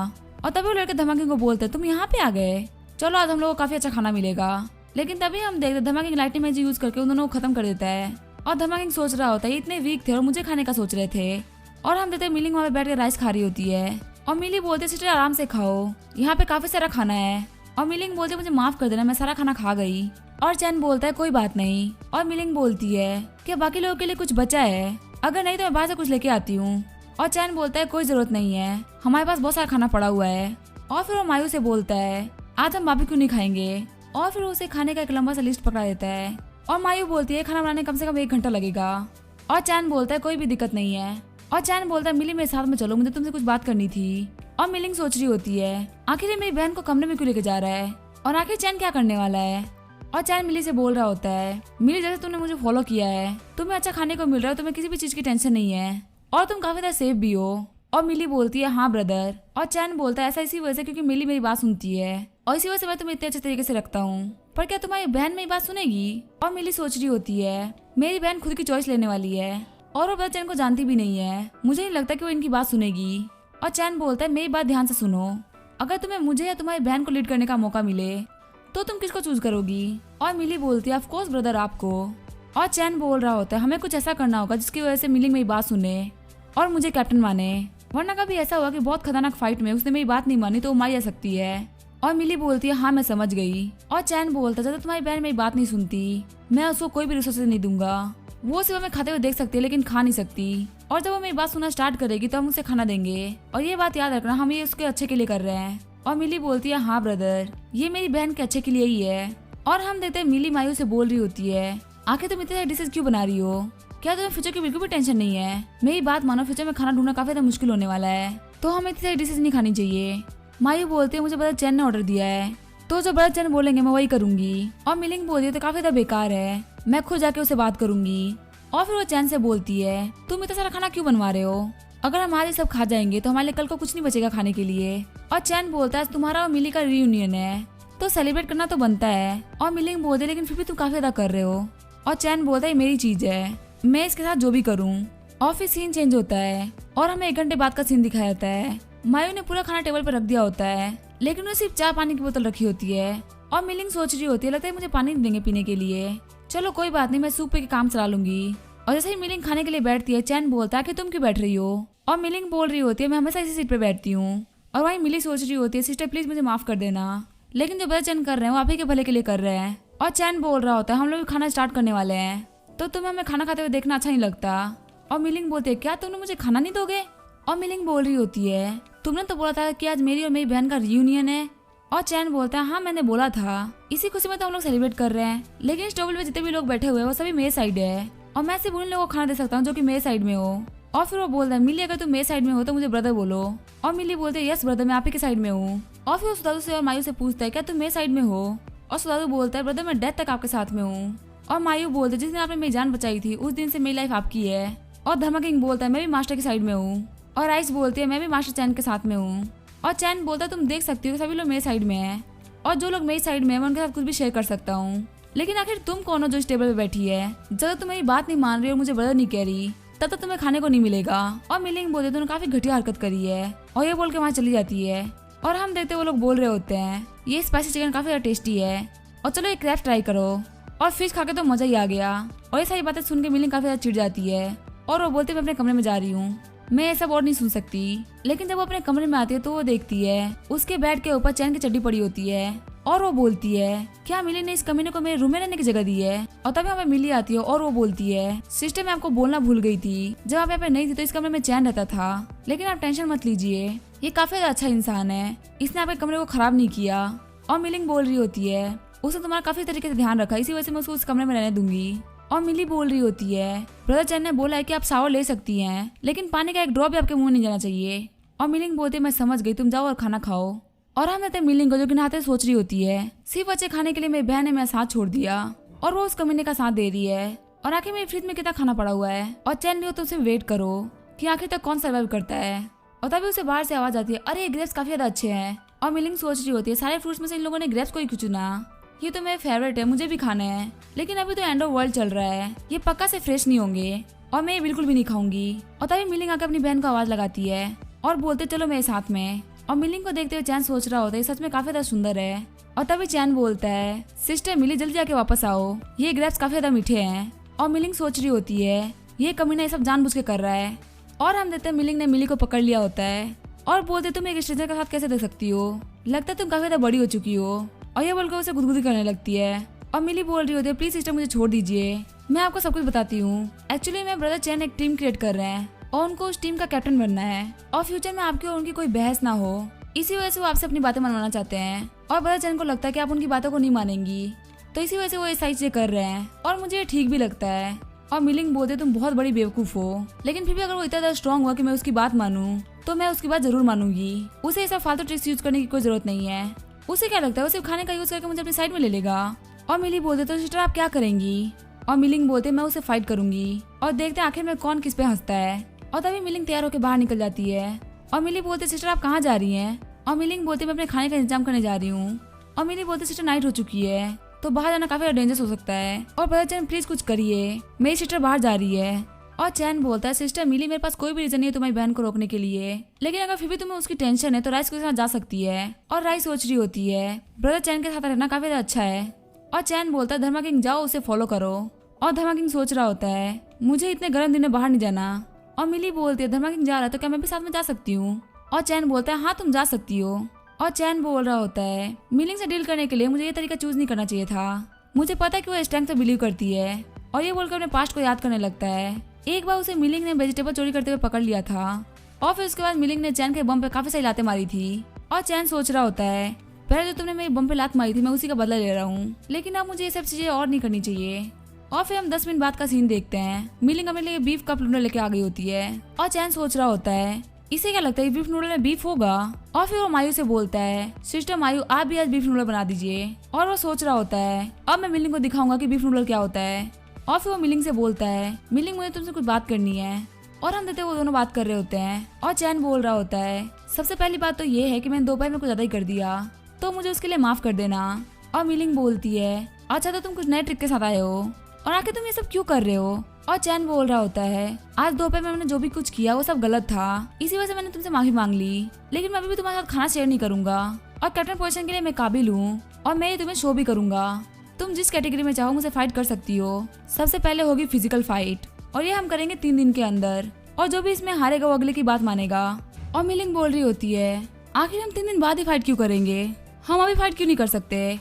और तभी वो लड़के धर्मा किंग को बोलते हैं तुम यहाँ पे आ गए, चलो आज हम लोग को काफी अच्छा खाना मिलेगा। लेकिन तभी हम देखते धर्मा किंग लाइटिंग मैजिक यूज करके उन दोनों को खत्म कर देता है। और धर्मा किंग सोच रहा होता है ये इतने वीक थे और मुझे खाने का सोच रहे थे। और हम देखते मिलिंग वहाँ पे बैठ के राइस खा रही होती है और मिली बोलते सिस्टर आराम से खाओ, यहाँ पे काफी सारा खाना है। और मिलिंग बोलते मुझे माफ कर देना मैं सारा खाना खा गई। और चैन बोलता है कोई बात नहीं। और मिलिंग बोलती है कि बाकी लोगों के लिए कुछ बचा है, अगर नहीं तो मैं बाहर से कुछ लेके आती हूँ। और चैन बोलता है कोई जरूरत नहीं है, हमारे पास बहुत सारा खाना पड़ा हुआ है। और फिर वो मायू से बोलता है आज हम बाबी क्यों नहीं खाएंगे। और फिर उसे खाने का एक लंबा सा लिस्ट पकड़ा देता है। और मायू बोलती है खाना बनाने कम से कम 1 घंटा लगेगा। और चैन बोलता है कोई भी दिक्कत नहीं है। और चैन बोलता है मिली मेरे साथ में चलो, मुझे तुमसे कुछ बात करनी थी। और मिलिंग सोच रही होती है आखिर ये मेरी बहन को कमरे में क्यों लेके जा रहा है और आखिर चैन क्या करने वाला है। और चैन मिली से बोल रहा होता है मिली जैसे तुमने मुझे फॉलो किया है, तुम्हें अच्छा खाने को मिल रहा है, तुम्हें किसी भी चीज की टेंशन नहीं है और तुम काफी ज्यादा सेफ भी हो। और मिली बोलती है हाँ ब्रदर। और चैन बोलता है ऐसा इसी वजह से क्योंकि मिली मेरी बात सुनती है और इसी वजह से मैं तुम्हें इतने अच्छे तरीके से रखता हूँ, पर क्या तुम्हारी बहन मेरी बात सुनेगी। और मिली सोच रही होती है मेरी बहन खुद की चॉइस लेने वाली है और वो ब्रदर चैन को जानती भी नहीं है, मुझे नहीं लगता कि वो इनकी बात सुनेगी। और चैन बोलता है मेरी बात ध्यान से सुनो, अगर तुम्हें मुझे या तुम्हारी बहन को लीड करने का मौका मिले तो तुम किसको चूज करोगी। और मिली बोलती है ऑफ कोर्स ब्रदर आपको। और चैन बोल रहा होता है हमें कुछ ऐसा करना होगा जिसकी वजह से मिली मेरी बात सुने और मुझे कैप्टन माने, वरना कभी ऐसा हुआ कि बहुत खतरनाक फाइट में उसने मेरी बात नहीं मानी तो वो मारी जा सकती है। और मिली बोलती है हाँ मैं समझ गई। और चैन बोलता है जब तुम्हारी बहन मेरी बात नहीं सुनती मैं उसको कोई भी रिसोर्सेज नहीं दूंगा, वो सिर्फ हमें खाते हुए देख सकती है लेकिन खा नहीं सकती, और जब वो मेरी बात सुनना स्टार्ट करेगी तो हम उसे खाना देंगे। और ये बात याद रखना हम ये उसके अच्छे के लिए कर रहे हैं। और मिली बोलती है हाँ ब्रदर ये मेरी बहन के अच्छे के लिए ही है। और हम देखते हैं मिली मायू से बोल रही होती है आखिर तुम इतने सारे डिशेज क्यों बना रही हो, क्या तुम्हें फ्यूचर की बिल्कुल भी टेंशन नहीं है। मेरी बात मानो फ्यूचर में खाना ढूंढना काफी ज्यादा मुश्किल होने वाला है, तो हमें इतनी सारी डिशेज नहीं खानी चाहिए। मायू बोलती है मुझे ब्रदर चैन ने ऑर्डर दिया है तो जो ब्रदर चैन बोलेंगे मैं वही करूंगी। और मिलिंग बोलती है तो काफी ज्यादा बेकार है, मैं खुद जाके उसे बात करूंगी। और फिर वो चैन से बोलती है तुम इतना सारा खाना क्यों बनवा रहे हो, अगर हमारे सब खा जाएंगे तो हमारे लिए कल को कुछ नहीं बचेगा खाने के लिए। और चैन बोलता है तुम्हारा और मिली का रियूनियन है तो सेलिब्रेट करना तो बनता है। और मिलिंग बोलते लेकिन फिर भी तुम काफी ज्यादा कर रहे हो। और चैन बोलता है मेरी चीज है, मैं इसके साथ जो भी करूँ। और फिर सीन चेंज होता है और हमें 1 घंटे बाद का सीन दिखाया जाता है। मायू ने पूरा खाना टेबल पर रख दिया होता है लेकिन उन्हें सिर्फ चाय पानी की बोतल रखी होती है। और मिलिंग सोच रही होती है लगता है मुझे पानी नहीं देंगे पीने के लिए, चलो कोई बात नहीं मैं सूप पे के काम चला लूंगी। और जैसे ही मिलिंग खाने के लिए बैठती है चैन बोलता है कि तुम क्यों बैठ रही हो। और मिलिंग बोल रही होती है मैं हमेशा इसी सीट पे बैठती हूँ। और वहीं मिली सोच रही होती है सिस्टर प्लीज मुझे माफ कर देना, लेकिन जो ब्रदर चैन कर रहे हैं वो आप ही के भले के लिए कर रहे हैं। और चैन बोल रहा होता है हम लोग खाना स्टार्ट करने वाले हैं तो तुम्हें हमें खाना खाते हुए देखना अच्छा नहीं लगता। और मिलिंग बोलती है क्या तुमने मुझे खाना नहीं दोगे। और मिलिंग बोल रही होती है तुमने तो बोला था कि आज मेरी और मेरी बहन का रियूनियन है और चैन बोलता है हाँ मैंने बोला था, इसी खुशी में तो हम लोग सेलिब्रेट कर रहे हैं, लेकिन इस टेबल पे जितने भी लोग बैठे हुए हैं वो सभी मेरे साइड है और मैं सिर्फ उन लोगों को खाना दे सकता हूँ जो कि मेरे साइड में हो। और फिर वो बोलता है मिली अगर तुम मेरे साइड में हो तो मुझे ब्रदर बोलो। और मिली बोलते है यस ब्रदर मैं आप ही के साइड में हूँ। और फिर वो सुदारू से और मायू से पूछता है क्या तुम मेरे साइड में हो। और सुदारू बोलता है ब्रदर मैं डेथ तक आपके साथ में हूँ। और मायू बोलते जिस दिन आपने मेरी जान बचाई थी उस दिन से मेरी लाइफ आपकी है। और धर्मा किंग बोलता है मैं भी मास्टर की साइड में हूँ। और आइस बोलती है मैं भी मास्टर चैन के साथ में हूँ। और चैन बोलता है तुम देख सकती हो सभी लोग मेरे साइड में है और जो लोग मेरी साइड में है मैं उनके साथ कुछ भी शेयर कर सकता हूँ, लेकिन आखिर तुम कौन हो जो इस टेबल पे बैठी है। जब तक तुम मेरी बात नहीं मान रही और मुझे ब्रदर नहीं कह रही तब तक तुम्हें खाने को नहीं मिलेगा। और मिलिंग बोलते तुमने काफी घटिया हरकत करी है और ये बोल के वहाँ चली जाती है। और हम देखते वो लोग बोल रहे होते हैं ये स्पाइसी चिकन काफी ज्यादा टेस्टी है और चलो एक क्रैब ट्राई करो। और फिश खा के तो मजा ही आ गया। और ये सारी बातें सुन के मिलिंग काफी ज्यादा चिढ़ जाती है और वो बोलती मैं अपने कमरे में जा रही हूँ, मैं ये सब और नहीं सुन सकती। लेकिन जब वो अपने कमरे में आती है तो वो देखती है उसके बेड के ऊपर चैन की चड्डी पड़ी होती है और वो बोलती है क्या मिली ने इस कमीने को मेरे रूम में रहने की जगह दी है। और तभी यहाँ पे मिली आती है और वो बोलती है सिस्टर मैं आपको बोलना भूल गई थी, जब आप यहाँ पे नहीं थी तो इस कमरे में चैन रहता था, लेकिन आप टेंशन मत लीजिए ये काफी अच्छा इंसान है, इसने आपके कमरे को खराब नहीं किया। और मिलिंग बोल रही होती है उसने तुम्हारा काफी तरीके से ध्यान रखा इसी वजह से मैं उसको उस कमरे में रहने दूंगी। और मिली बोल रही होती है ब्रदर चैन ने बोला है कि आप शावर ले सकती हैं लेकिन पानी का एक ड्रॉप भी आपके मुंह नहीं जाना चाहिए। और मिलिंग बोलती है मैं समझ गई तुम जाओ और खाना खाओ। और हम कहते मिलिंग को जो कि नहाते सोच रही होती है सिर्फ बच्चे खाने के लिए मेरी बहन ने मेरा साथ छोड़ दिया और वो उस कमीने का साथ दे रही है। और आखिर मेरी फ्रिज में कितना खाना पड़ा हुआ है और चैन लियो तुमसे वेट करो कि आखिर तक कौन सर्वाइव करता है। और तभी उसे बाहर से आवाज आती है अरे ग्रेप्स काफी ज्यादा अच्छे हैं। और मिलिंग सोच रही होती है सारे फ्रूट्स में से इन लोगों ने ग्रेप्स को ही क्यों चुना, ये तो मेरे फेवरेट है मुझे भी खाने हैं, लेकिन अभी तो एंड ऑफ वर्ल्ड चल रहा है ये पक्का से फ्रेश नहीं होंगे और मैं ये बिल्कुल भी नहीं खाऊंगी। और तभी मिलिंग आकर अपनी बहन को आवाज लगाती है और बोलते चलो मेरे साथ में। और मिलिंग को देखते हुए चैन सोच रहा होता है सच में काफी ज्यादा सुंदर है। और तभी चैन बोलता है सिस्टर मिली जल्दी आके वापस आओ ये ग्रेप्स काफी ज्यादा मीठे हैं। और मिलिंग सोच रही होती है ये कमीना ये सब जानबूझ के कर रहा है। और हम देखते हैं मिलिंग ने मिली को पकड़ लिया होता है और बोलते तुम एक स्ट्रेंजर के साथ कैसे दे सकती हो, लगता है तुम काफी ज्यादा बड़ी हो चुकी हो। और ये बोलकर उसे गुदगुदी करने लगती है। और मिली बोल रही होती है प्लीज सिस्टर मुझे छोड़ दीजिए मैं आपको सब कुछ बताती हूँ। एक्चुअली मैं ब्रदर चैन एक टीम क्रिएट कर रहे हैं और उनको उस टीम का कैप्टन बनना है और फ्यूचर में आपकी और उनकी कोई बहस ना हो, इसी वजह से वो आपसे अपनी बातें मनवाना चाहते हैं। और ब्रदर चैन को लगता है कि आप उनकी बातों को नहीं मानेंगी तो इसी वजह से वो ये सारी चीजें कर रहे हैं और मुझे ये ठीक भी लगता है। और मिलिंग बोलते तुम बहुत बड़ी बेवकूफ हो, लेकिन फिर भी अगर वो इतना ज्यादा स्ट्रॉन्ग हुआ कि मैं उसकी बात मानूं तो मैं उसकी बात जरूर मानूंगी। उसे ये सब फालतू ट्रिक्स यूज करने की कोई जरूरत नहीं है। उसे क्या लगता है वो सिर्फ खाने का यूज करके मुझे अपनी साइड में ले लेगा। और मिली बोलते तो सिस्टर आप क्या करेंगी। और मिलिंग बोलते मैं उसे फाइट करूंगी और देखते हैं आखिर में कौन किस पे हंसता है। और तभी मिलिंग तैयार होकर बाहर निकल जाती है। और मिली बोलते सिस्टर आप कहाँ जा रही हैं। और मिलिंग बोलते मैं अपने खाने का इंतजाम करने जा रही हूँ। और मिली बोलते सिस्टर नाइट हो चुकी है तो बाहर जाना काफी डेंजरस हो सकता है और ब्रदर चैन प्लीज कुछ करिए मेरी सिस्टर बाहर जा रही है। और चैन बोलता है सिस्टर मिली मेरे पास कोई भी रीजन नहीं है तुम्हारी बहन को रोकने के लिए, लेकिन अगर फिर भी तुम्हें उसकी टेंशन है तो राइस के साथ जा सकती है। और राइस सोच रही होती है ब्रदर चैन के साथ रहना काफी ज्यादा अच्छा है। और चैन बोलता है धर्मा किंग जाओ उसे फॉलो करो। और धर्मा किंग सोच रहा होता है मुझे इतने गर्म दिन में बाहर नहीं जाना। और मिली बोलती है धर्मा किंग जा रहा है तो क्या मैं भी साथ में जा सकती हूँ। और चैन बोलता है हाँ तुम जा सकती हो। और चैन बोल रहा होता है मिलिंग से डील करने के लिए मुझे ये तरीका चूज नहीं करना चाहिए था, मुझे पता है कि वो स्ट्रेंथ पे बिलीव करती है। और ये बोलकर अपने पास्ट को याद करने लगता है। एक बार उसे मिलिंग ने वेजिटेबल चोरी करते हुए पकड़ लिया था और फिर उसके बाद मिलिंग ने चैन के बम पे काफी सारी लातें मारी थी। और चैन सोच रहा होता है पहले जो तुमने मेरी बम पे लात मारी थी मैं उसी का बदला ले रहा हूँ, लेकिन अब मुझे ये सब चीजें और नहीं करनी चाहिए। और फिर हम 10 मिनट बाद का सीन देखते हैं। मिलिंग अपने लिए बीफ कप नूडल लेके आ गई होती है और चैन सोच रहा होता है इसे क्या लगता है बीफ नूडल में बीफ होगा। और फिर वो मायू से बोलता है सिस्टर मायू आप भी आज बीफ नूडल बना दीजिए। और वो सोच रहा होता है अब मैं मिलिंग को दिखाऊंगा कि बीफ नूडल क्या होता है। और फिर वो मिलिंग से बोलता है मिलिंग मुझे तुमसे कुछ बात करनी है। और हम देखते वो दोनों बात कर रहे होते हैं। और चैन बोल रहा होता है सबसे पहली बात तो ये है कि मैंने दोपहर में कुछ ज्यादा ही कर दिया तो मुझे उसके लिए माफ कर देना। और मिलिंग बोलती है अच्छा तो तुम कुछ नए ट्रिक के साथ आए हो और आखिर तुम ये सब क्यों कर रहे हो। और चैन बोल रहा होता है आज दोपहर में मैंने जो भी कुछ किया वो सब गलत था, इसी वजह से मैंने तुमसे माफी मांग ली, लेकिन मैं अभी भी तुम्हारे साथ खाना शेयर नहीं करूंगा और कैप्टन पोजीशन के लिए मैं काबिल हूँ और मैं तुम्हें शो भी करूंगा। तुम जिस कैटेगरी में चाहो मुझे फाइट कर सकती हो। सबसे पहले होगी फिजिकल फाइट और ये हम करेंगे 3 दिन के अंदर और जो भी इसमें हारेगा वो अगले की बात मानेगा। और मिलिंग बोल रही होती है आखिर हम 3 दिन बाद ही फाइट क्यों करेंगे, हम अभी फाइट क्यों नहीं कर सकते।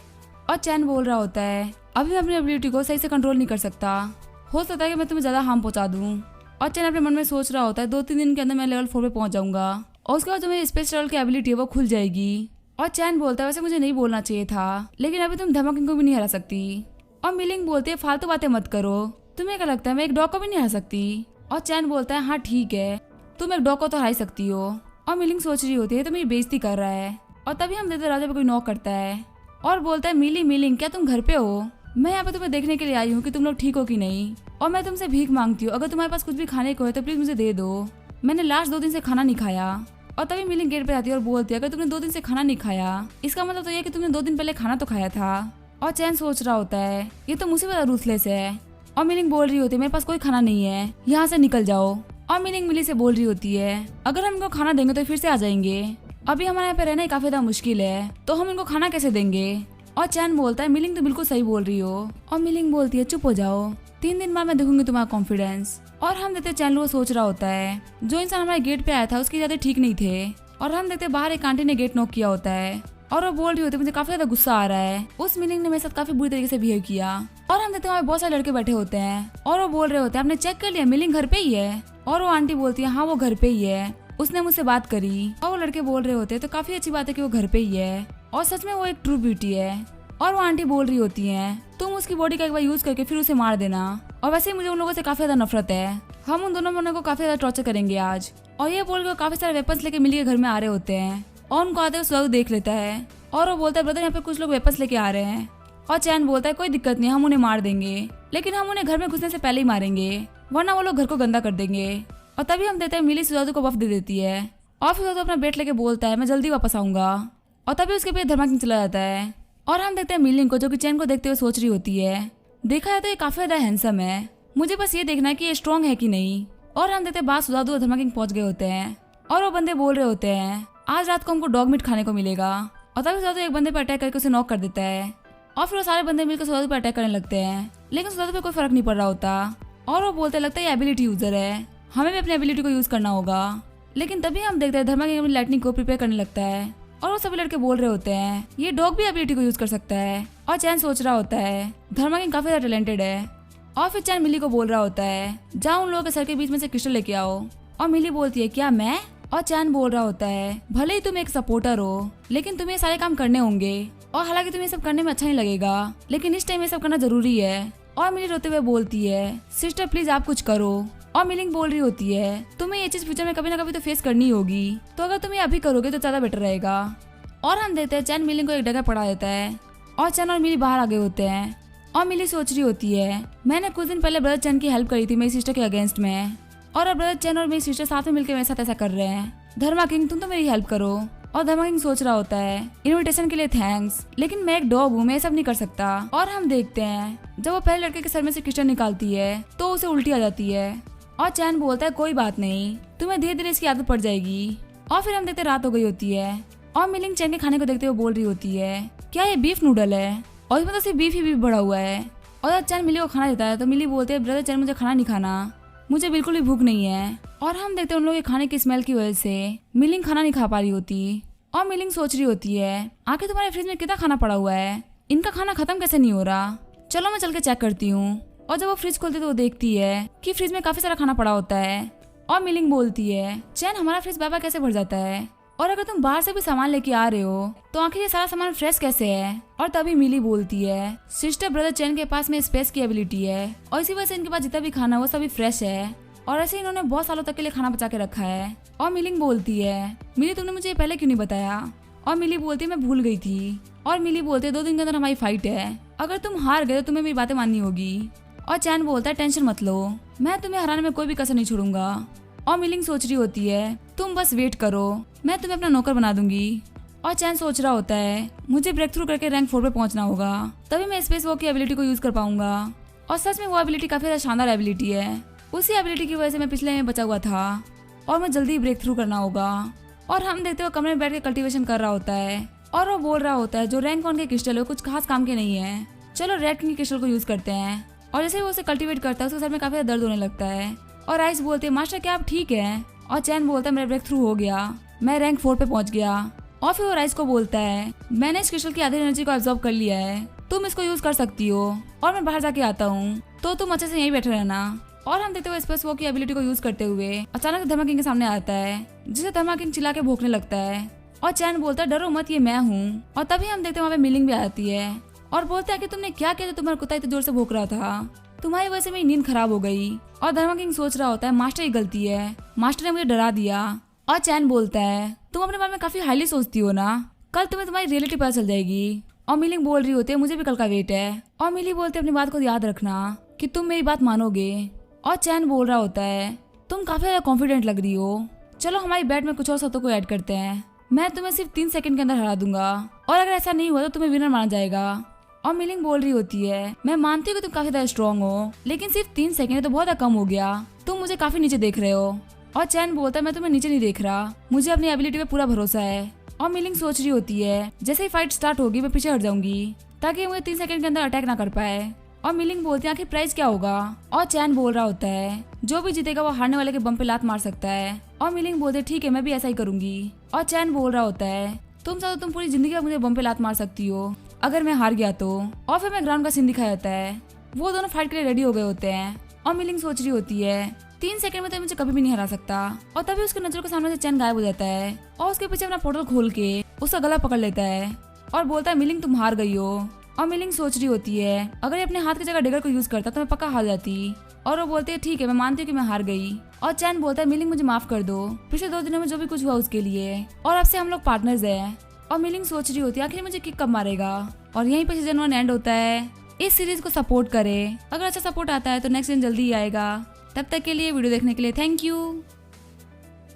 और चैन बोल रहा होता है अभी मैं अपनी एबिलिटी को सही से कंट्रोल नहीं कर सकता, हो सकता है कि मैं तुम्हें ज्यादा हार्म पहुंचा दूं। और चैन अपने मन में सोच रहा होता है 2-3 दिन के अंदर मैं लेवल 4 पे पहुंच जाऊंगा और उसके बाद जो मेरी स्पेस लेवल की एबिलिटी है वो खुल जाएगी और चैन बोलता है वैसे मुझे नहीं बोलना चाहिए था, लेकिन अभी तुम धर्मा किंग को भी नहीं हरा सकती। और मिलिंग बोलती है फालतू बातें मत करो, तुम्हें क्या लगता है मैं एक डॉग को भी नहीं हरा सकती। और चैन बोलता है हाँ ठीक है, तुम एक डॉग को तो हरा ही सकती हो। और मिलिंग सोच रही होती है तो मेरी बेइज्जती कर रहा है। और तभी हम देखते राजा पे कोई नॉक करता है और बोलता है मिलिंग क्या तुम घर पे हो? मैं यहाँ पे तुम्हें देखने के लिए आई हूँ कि तुम लोग ठीक हो कि नहीं, और मैं तुमसे भीख मांगती हूँ, अगर तुम्हारे पास कुछ भी खाने को है तो प्लीज मुझे दे दो, मैंने लास्ट 2 दिन से खाना नहीं खाया। और तभी मिलिंग गेट पे आती है और बोलती है अगर तुमने 2 दिन से खाना नहीं खाया इसका मतलब तो ये कि तुमने 2 दिन पहले खाना तो खाया था। और चैन सोच रहा होता है ये तो मुझसे ज्यादा रूथलेस है। और मिलिंग बोल रही होती है मेरे पास कोई खाना नहीं है, यहाँ से निकल जाओ। और मिलिंग मिली से बोल रही होती है अगर हम इनको खाना देंगे तो फिर से आ जाएंगे, अभी हमारे यहाँ पे रहना ही काफी ज्यादा मुश्किल है, तो हम इनको खाना कैसे देंगे। और चैन बोलता है मिलिंग तो बिल्कुल सही बोल रही हो। और मिलिंग बोलती है चुप हो जाओ, 3 दिन बाद मैं देखूंगी तुम्हारा कॉन्फिडेंस। और हम देखते चैन वो सोच रहा होता है जो इंसान हमारे गेट पे आया था उसके ज्यादा ठीक नहीं थे। और हम देखते बाहर एक आंटी ने गेट नॉक किया होता है और वो बोल रही होती है मुझे काफी ज्यादा गुस्सा आ रहा है, उस मिलिंग ने मेरे साथ काफी बुरी तरीके से बिहेव किया। और हम देखते हैं बहुत सारे लड़के बैठे होते हैं और वो बोल रहे होते हैं आपने चेक कर लिया मिलिंग घर पे ही है? और वो आंटी बोलती है हाँ वो घर पे ही है, उसने मुझसे बात करी। और वो लड़के बोल रहे होते हैं तो काफी अच्छी बात है कि वो घर पे ही है और सच में वो एक ट्रू ब्यूटी है। और वो आंटी बोल रही होती है तुम उसकी बॉडी का एक बार यूज करके फिर उसे मार देना, और वैसे ही मुझे उन लोगों से काफी ज्यादा नफरत है, हम उन दोनों बंदों को काफी ज्यादा टॉर्चर करेंगे आज। और ये बोल के काफी सारे वेपन्स लेके मिली के घर में आ रहे होते हैं और उनको आते हुए सुजाऊ देख लेता है और वो बोलता है ब्रदर यहाँ पे कुछ लोग वेपन्स लेके आ रहे हैं। और चैन बोलता है कोई दिक्कत नहीं, हम उन्हें मार देंगे, लेकिन हम उन्हें घर में घुसने से पहले ही मारेंगे वरना वो लोग घर को गंदा कर देंगे। और तभी हम देते हैं मिली सुजाऊ को बफ दे देती है और फिर अपना बेट लेके बोलता है मैं जल्दी वापस आऊंगा। और तभी उसके पे धर्मा किंग चला जाता है और हम देखते हैं मिलिंग को जो कि चैन को देखते हुए सोच रही होती है देखा जाए तो ये काफी ज्यादा हैंडसम है, मुझे बस ये देखना है कि ये स्ट्रॉन्ग है कि नहीं। और हम देखते हैं बात सुजाऊ और धर्मा किंग पहुंच गए होते हैं और वो बंदे बोल रहे होते हैं आज रात को हमको डॉग मीट खाने को मिलेगा। और तभी सुजाऊ एक बंदे पर अटैक करके उसे नॉक कर देता है और फिर वो सारे बंदे मिलकर सुजाऊ पर अटैक करने लगते हैं, लेकिन सुजाऊ पे कोई फर्क नहीं पड़ रहा होता और वो बोलते लगता है ये एबिलिटी यूजर है, हमें भी अपनी एबिलिटी को यूज करना होगा। लेकिन तभी हम देखते हैं धर्मा किंग अपनी लाइटनिंग को प्रिपेयर करने लगता है और वो सभी लड़के बोल रहे होते हैं ये डॉग भी एबिलिटी को यूज कर सकता है। और चैन सोच रहा होता है धर्मा किंग काफी ज्यादा टैलेंटेड है। और फिर चैन मिली को बोल रहा होता है जाओ उन लोगों के सर के बीच में से क्रिस्टल लेके आओ। और मिली बोलती है क्या मैं? और चैन बोल रहा होता है भले ही तुम एक सपोर्टर हो लेकिन तुम्हें सारे काम करने होंगे, और हालांकि तुम्हें सब करने में अच्छा नहीं लगेगा लेकिन इस टाइम ये सब करना जरूरी है। और मिली रोते हुए बोलती है सिस्टर प्लीज आप कुछ करो। और मिलिंग बोल रही होती है तुम्हें ये चीज फ्यूचर में कभी ना कभी तो फेस करनी होगी, तो अगर तुम ये अभी करोगे तो ज्यादा बेटर रहेगा। और हम देते हैं चैन मिलिंग को एक जगह पढ़ा देता है और चैन और मिली बाहर आ गए होते हैं। और मिली सोच रही होती है मैंने कुछ दिन पहले ब्रदर चैन की हेल्प करी थी मेरी सिस्टर के अगेंस्ट में, और अब ब्रदर चैन और मेरी सिस्टर साथ में मिलकर मेरे साथ ऐसा कर रहे हैं, धर्मा किंग तुम तो मेरी हेल्प करो। और धर्मा किंग सोच रहा होता है इनविटेशन के लिए थैंक्स, लेकिन मैं एक डॉग हूँ मैं सब नहीं कर सकता। और हम देखते हैं जब वो पहले लड़के के सर में से क्रिस्टल निकालती है तो उसे उल्टी आ जाती है और चैन बोलता है कोई बात नहीं तुम्हें धीरे धीरे इसकी आदत पड़ जाएगी। और फिर हम देखते रात हो गई होती है और मिलिंग चैन के खाने को देखते हुए बोल रही होती है क्या ये बीफ नूडल है? और इसमें तो सिर्फ बीफ ही बीफ भरा हुआ है। और जब चैन मिली को खाना देता है तो मिली बोलती है ब्रदर चैन मुझे खाना नहीं खाना, मुझे बिल्कुल भी भूख नहीं है। और हम देखते हैं उन लोगों के खाने की स्मेल की वजह से मिलिंग खाना नहीं खा पा रही होती और मिलिंग सोच रही होती है आखिर तुम्हारे फ्रिज में कितना खाना पड़ा हुआ है, इनका खाना खत्म कैसे नहीं हो रहा, चलो मैं चल के चेक करती हूँ। और जब वो फ्रिज खोलती है तो वो देखती है कि फ्रिज में काफी सारा खाना पड़ा होता है और मिलिंग बोलती है चैन हमारा फ्रिज बार बार कैसे भर जाता है, और अगर तुम बाहर से भी सामान लेके आ रहे हो तो आखिर ये सारा सामान फ्रेश कैसे है। और तभी मिली बोलती है सिस्टर ब्रदर चैन के पास में स्पेस की एबिलिटी है और इसी वजह से इनके पास जितना भी खाना वो सभी फ्रेश है, और ऐसे इन्होंने बहुत सालों तक के लिए खाना बचा के रखा है। और मिलिंग बोलती है मिली तुमने मुझे पहले क्यों नहीं बताया? और मिली बोलती है मैं भूल गई थी। और मिली बोलती है 2 दिन के अंदर हमारी फाइट है, अगर तुम हार गए तो तुम्हें मेरी बातें माननी होगी। और चैन बोलता है टेंशन मत लो मैं तुम्हें हराने में कोई भी कसर नहीं छोड़ूंगा। और मिलिंग सोच रही होती है तुम बस वेट करो मैं तुम्हें अपना नौकर बना दूंगी। और चैन सोच रहा होता है मुझे ब्रेक थ्रू करके रैंक 4 पे पहुंचना होगा, तभी मैं स्पेस वॉक की एबिलिटी को यूज कर पाऊंगा। और सच में वो एबिलिटी काफी ज्यादा शानदार एबिलिटी है, उसी एबिलिटी की वजह से मैं पिछले में बचा हुआ था और मैं जल्दी ब्रेक थ्रू करना होगा। और हम देखते हुए कमरे में बैठ के कल्टीवेशन कर रहा होता है और वो बोल रहा होता है जो रैंक 1 के क्रिस्टल है कुछ खास काम के नहीं है, चलो रेड किंग के क्रिस्टल को यूज करते हैं। और जैसे वो उसे कल्टीवेट करता है उसके सर में काफी दर्द होने लगता है और आइस बोलते हैं मास्टर क्या आप ठीक है? और चैन बोलता है मेरा ब्रेक थ्रू हो गया, मैं रैंक 4 पे पहुंच गया। और फिर वो राइस को बोलता है मैंने इस क्रिस्टल की आधी एनर्जी को एब्जॉर्ब कर लिया है, तुम इसको यूज कर सकती हो और मैं बाहर जाके आता हूँ, तो तुम अच्छे से यहीं बैठे रहना। और हम देखते हुए स्पेस वॉक की एबिलिटी को यूज करते हुए अचानक धर्मा किंग के सामने आता है, जिसे धर्मा किंग चिल्ला के भौंकने लगता है और चैन बोलता है डरो मत, ये मैं हूँ। और तभी हम देखते हैं वहाँ पे मिलिंग भी आती है और बोलते हैं कि तुमने क्या किया, तुम्हारा कुत्ता इतनी जोर से भौंक रहा था, तुम्हारी वजह से मेरी नींद खराब हो गई। और धर्मा किंग सोच रहा होता है मास्टर की गलती है, मास्टर ने मुझे डरा दिया। और चैन बोलता है तुम अपने बारे में काफी हाईली सोचती हो ना, कल तुम्हें तुम्हारी रियलिटी पता चल जाएगी। और मिलिंग बोल रही होती है मुझे भी कल का वेट है। और मिली बोलते अपनी बात को याद रखना कि तुम मेरी बात मानोगे। और चैन बोल रहा होता है तुम काफी ज्यादा कॉन्फिडेंट लग रही हो, चलो हमारी बैट में कुछ और शर्तों को ऐड करते हैं, मैं तुम्हें सिर्फ 3 सेकंड के अंदर हरा दूंगा और अगर ऐसा नहीं हुआ तो तुम्हें विनर माना जाएगा। और मिलिंग बोल रही होती है मैं मानती हूँ कि तुम काफी ज्यादा स्ट्रॉन्ग हो, लेकिन सिर्फ 3 सेकंड तो बहुत कम हो गया, तुम मुझे काफी नीचे देख रहे हो। और चैन बोलता है मैं तुम्हें नीचे नहीं देख रहा, मुझे अपनी एबिलिटी पे पूरा भरोसा है। और मिलिंग सोच रही होती है जैसे ही फाइट स्टार्ट होगी मैं पीछे हट जाऊंगी ताकि मुझे 3 सेकंड के अंदर अटैक ना कर पाए। और मिलिंग बोलती है आखिर प्राइस क्या होगा। और चैन बोल रहा होता है जो भी जीतेगा वो हारने वाले के बम पे लात मार सकता है। और मिलिंग बोलते है ठीक है मैं भी ऐसा ही करूंगी। और चैन बोल रहा होता है तुम पूरी जिंदगी में मुझे बम पे लात मार सकती हो अगर मैं हार गया तो। और फिर मैं ग्राउंड का सीन दिखाया जाता है, वो दोनों फाइट के लिए रेडी हो गए होते हैं। और मिलिंग सोच रही होती है 3 सेकंड में तो मुझे कभी भी नहीं हरा सकता। और तभी उसके नजरों के सामने से चैन गायब हो जाता है और उसके पीछे अपना पोर्टल खोल के उसका गला पकड़ लेता है और बोलता है मिलिंग तुम हार गई हो। और मिलिंग सोच रही होती है अगर ये अपने हाथ की जगह डिगर को यूज करता तो मैं पक्का हार जाती। और वो बोलती है ठीक है मैं मानती हूँ कि मैं हार गई। और चैन बोलता है मिलिंग मुझे माफ कर दो, पिछले 2 दिनों में जो भी कुछ हुआ उसके लिए, और अब से हम लोग पार्टनर्स हैं। और मिलिंग सोच रही होती है आखिर मुझे किक कब मारेगा। और यहीं पर सीजन 1 एंड होता है। इस सीरीज को सपोर्ट करें, अगर अच्छा सपोर्ट आता है तो नेक्स्ट सीजन जल्दी ही आएगा। तब तक के लिए वीडियो देखने के लिए थैंक यू।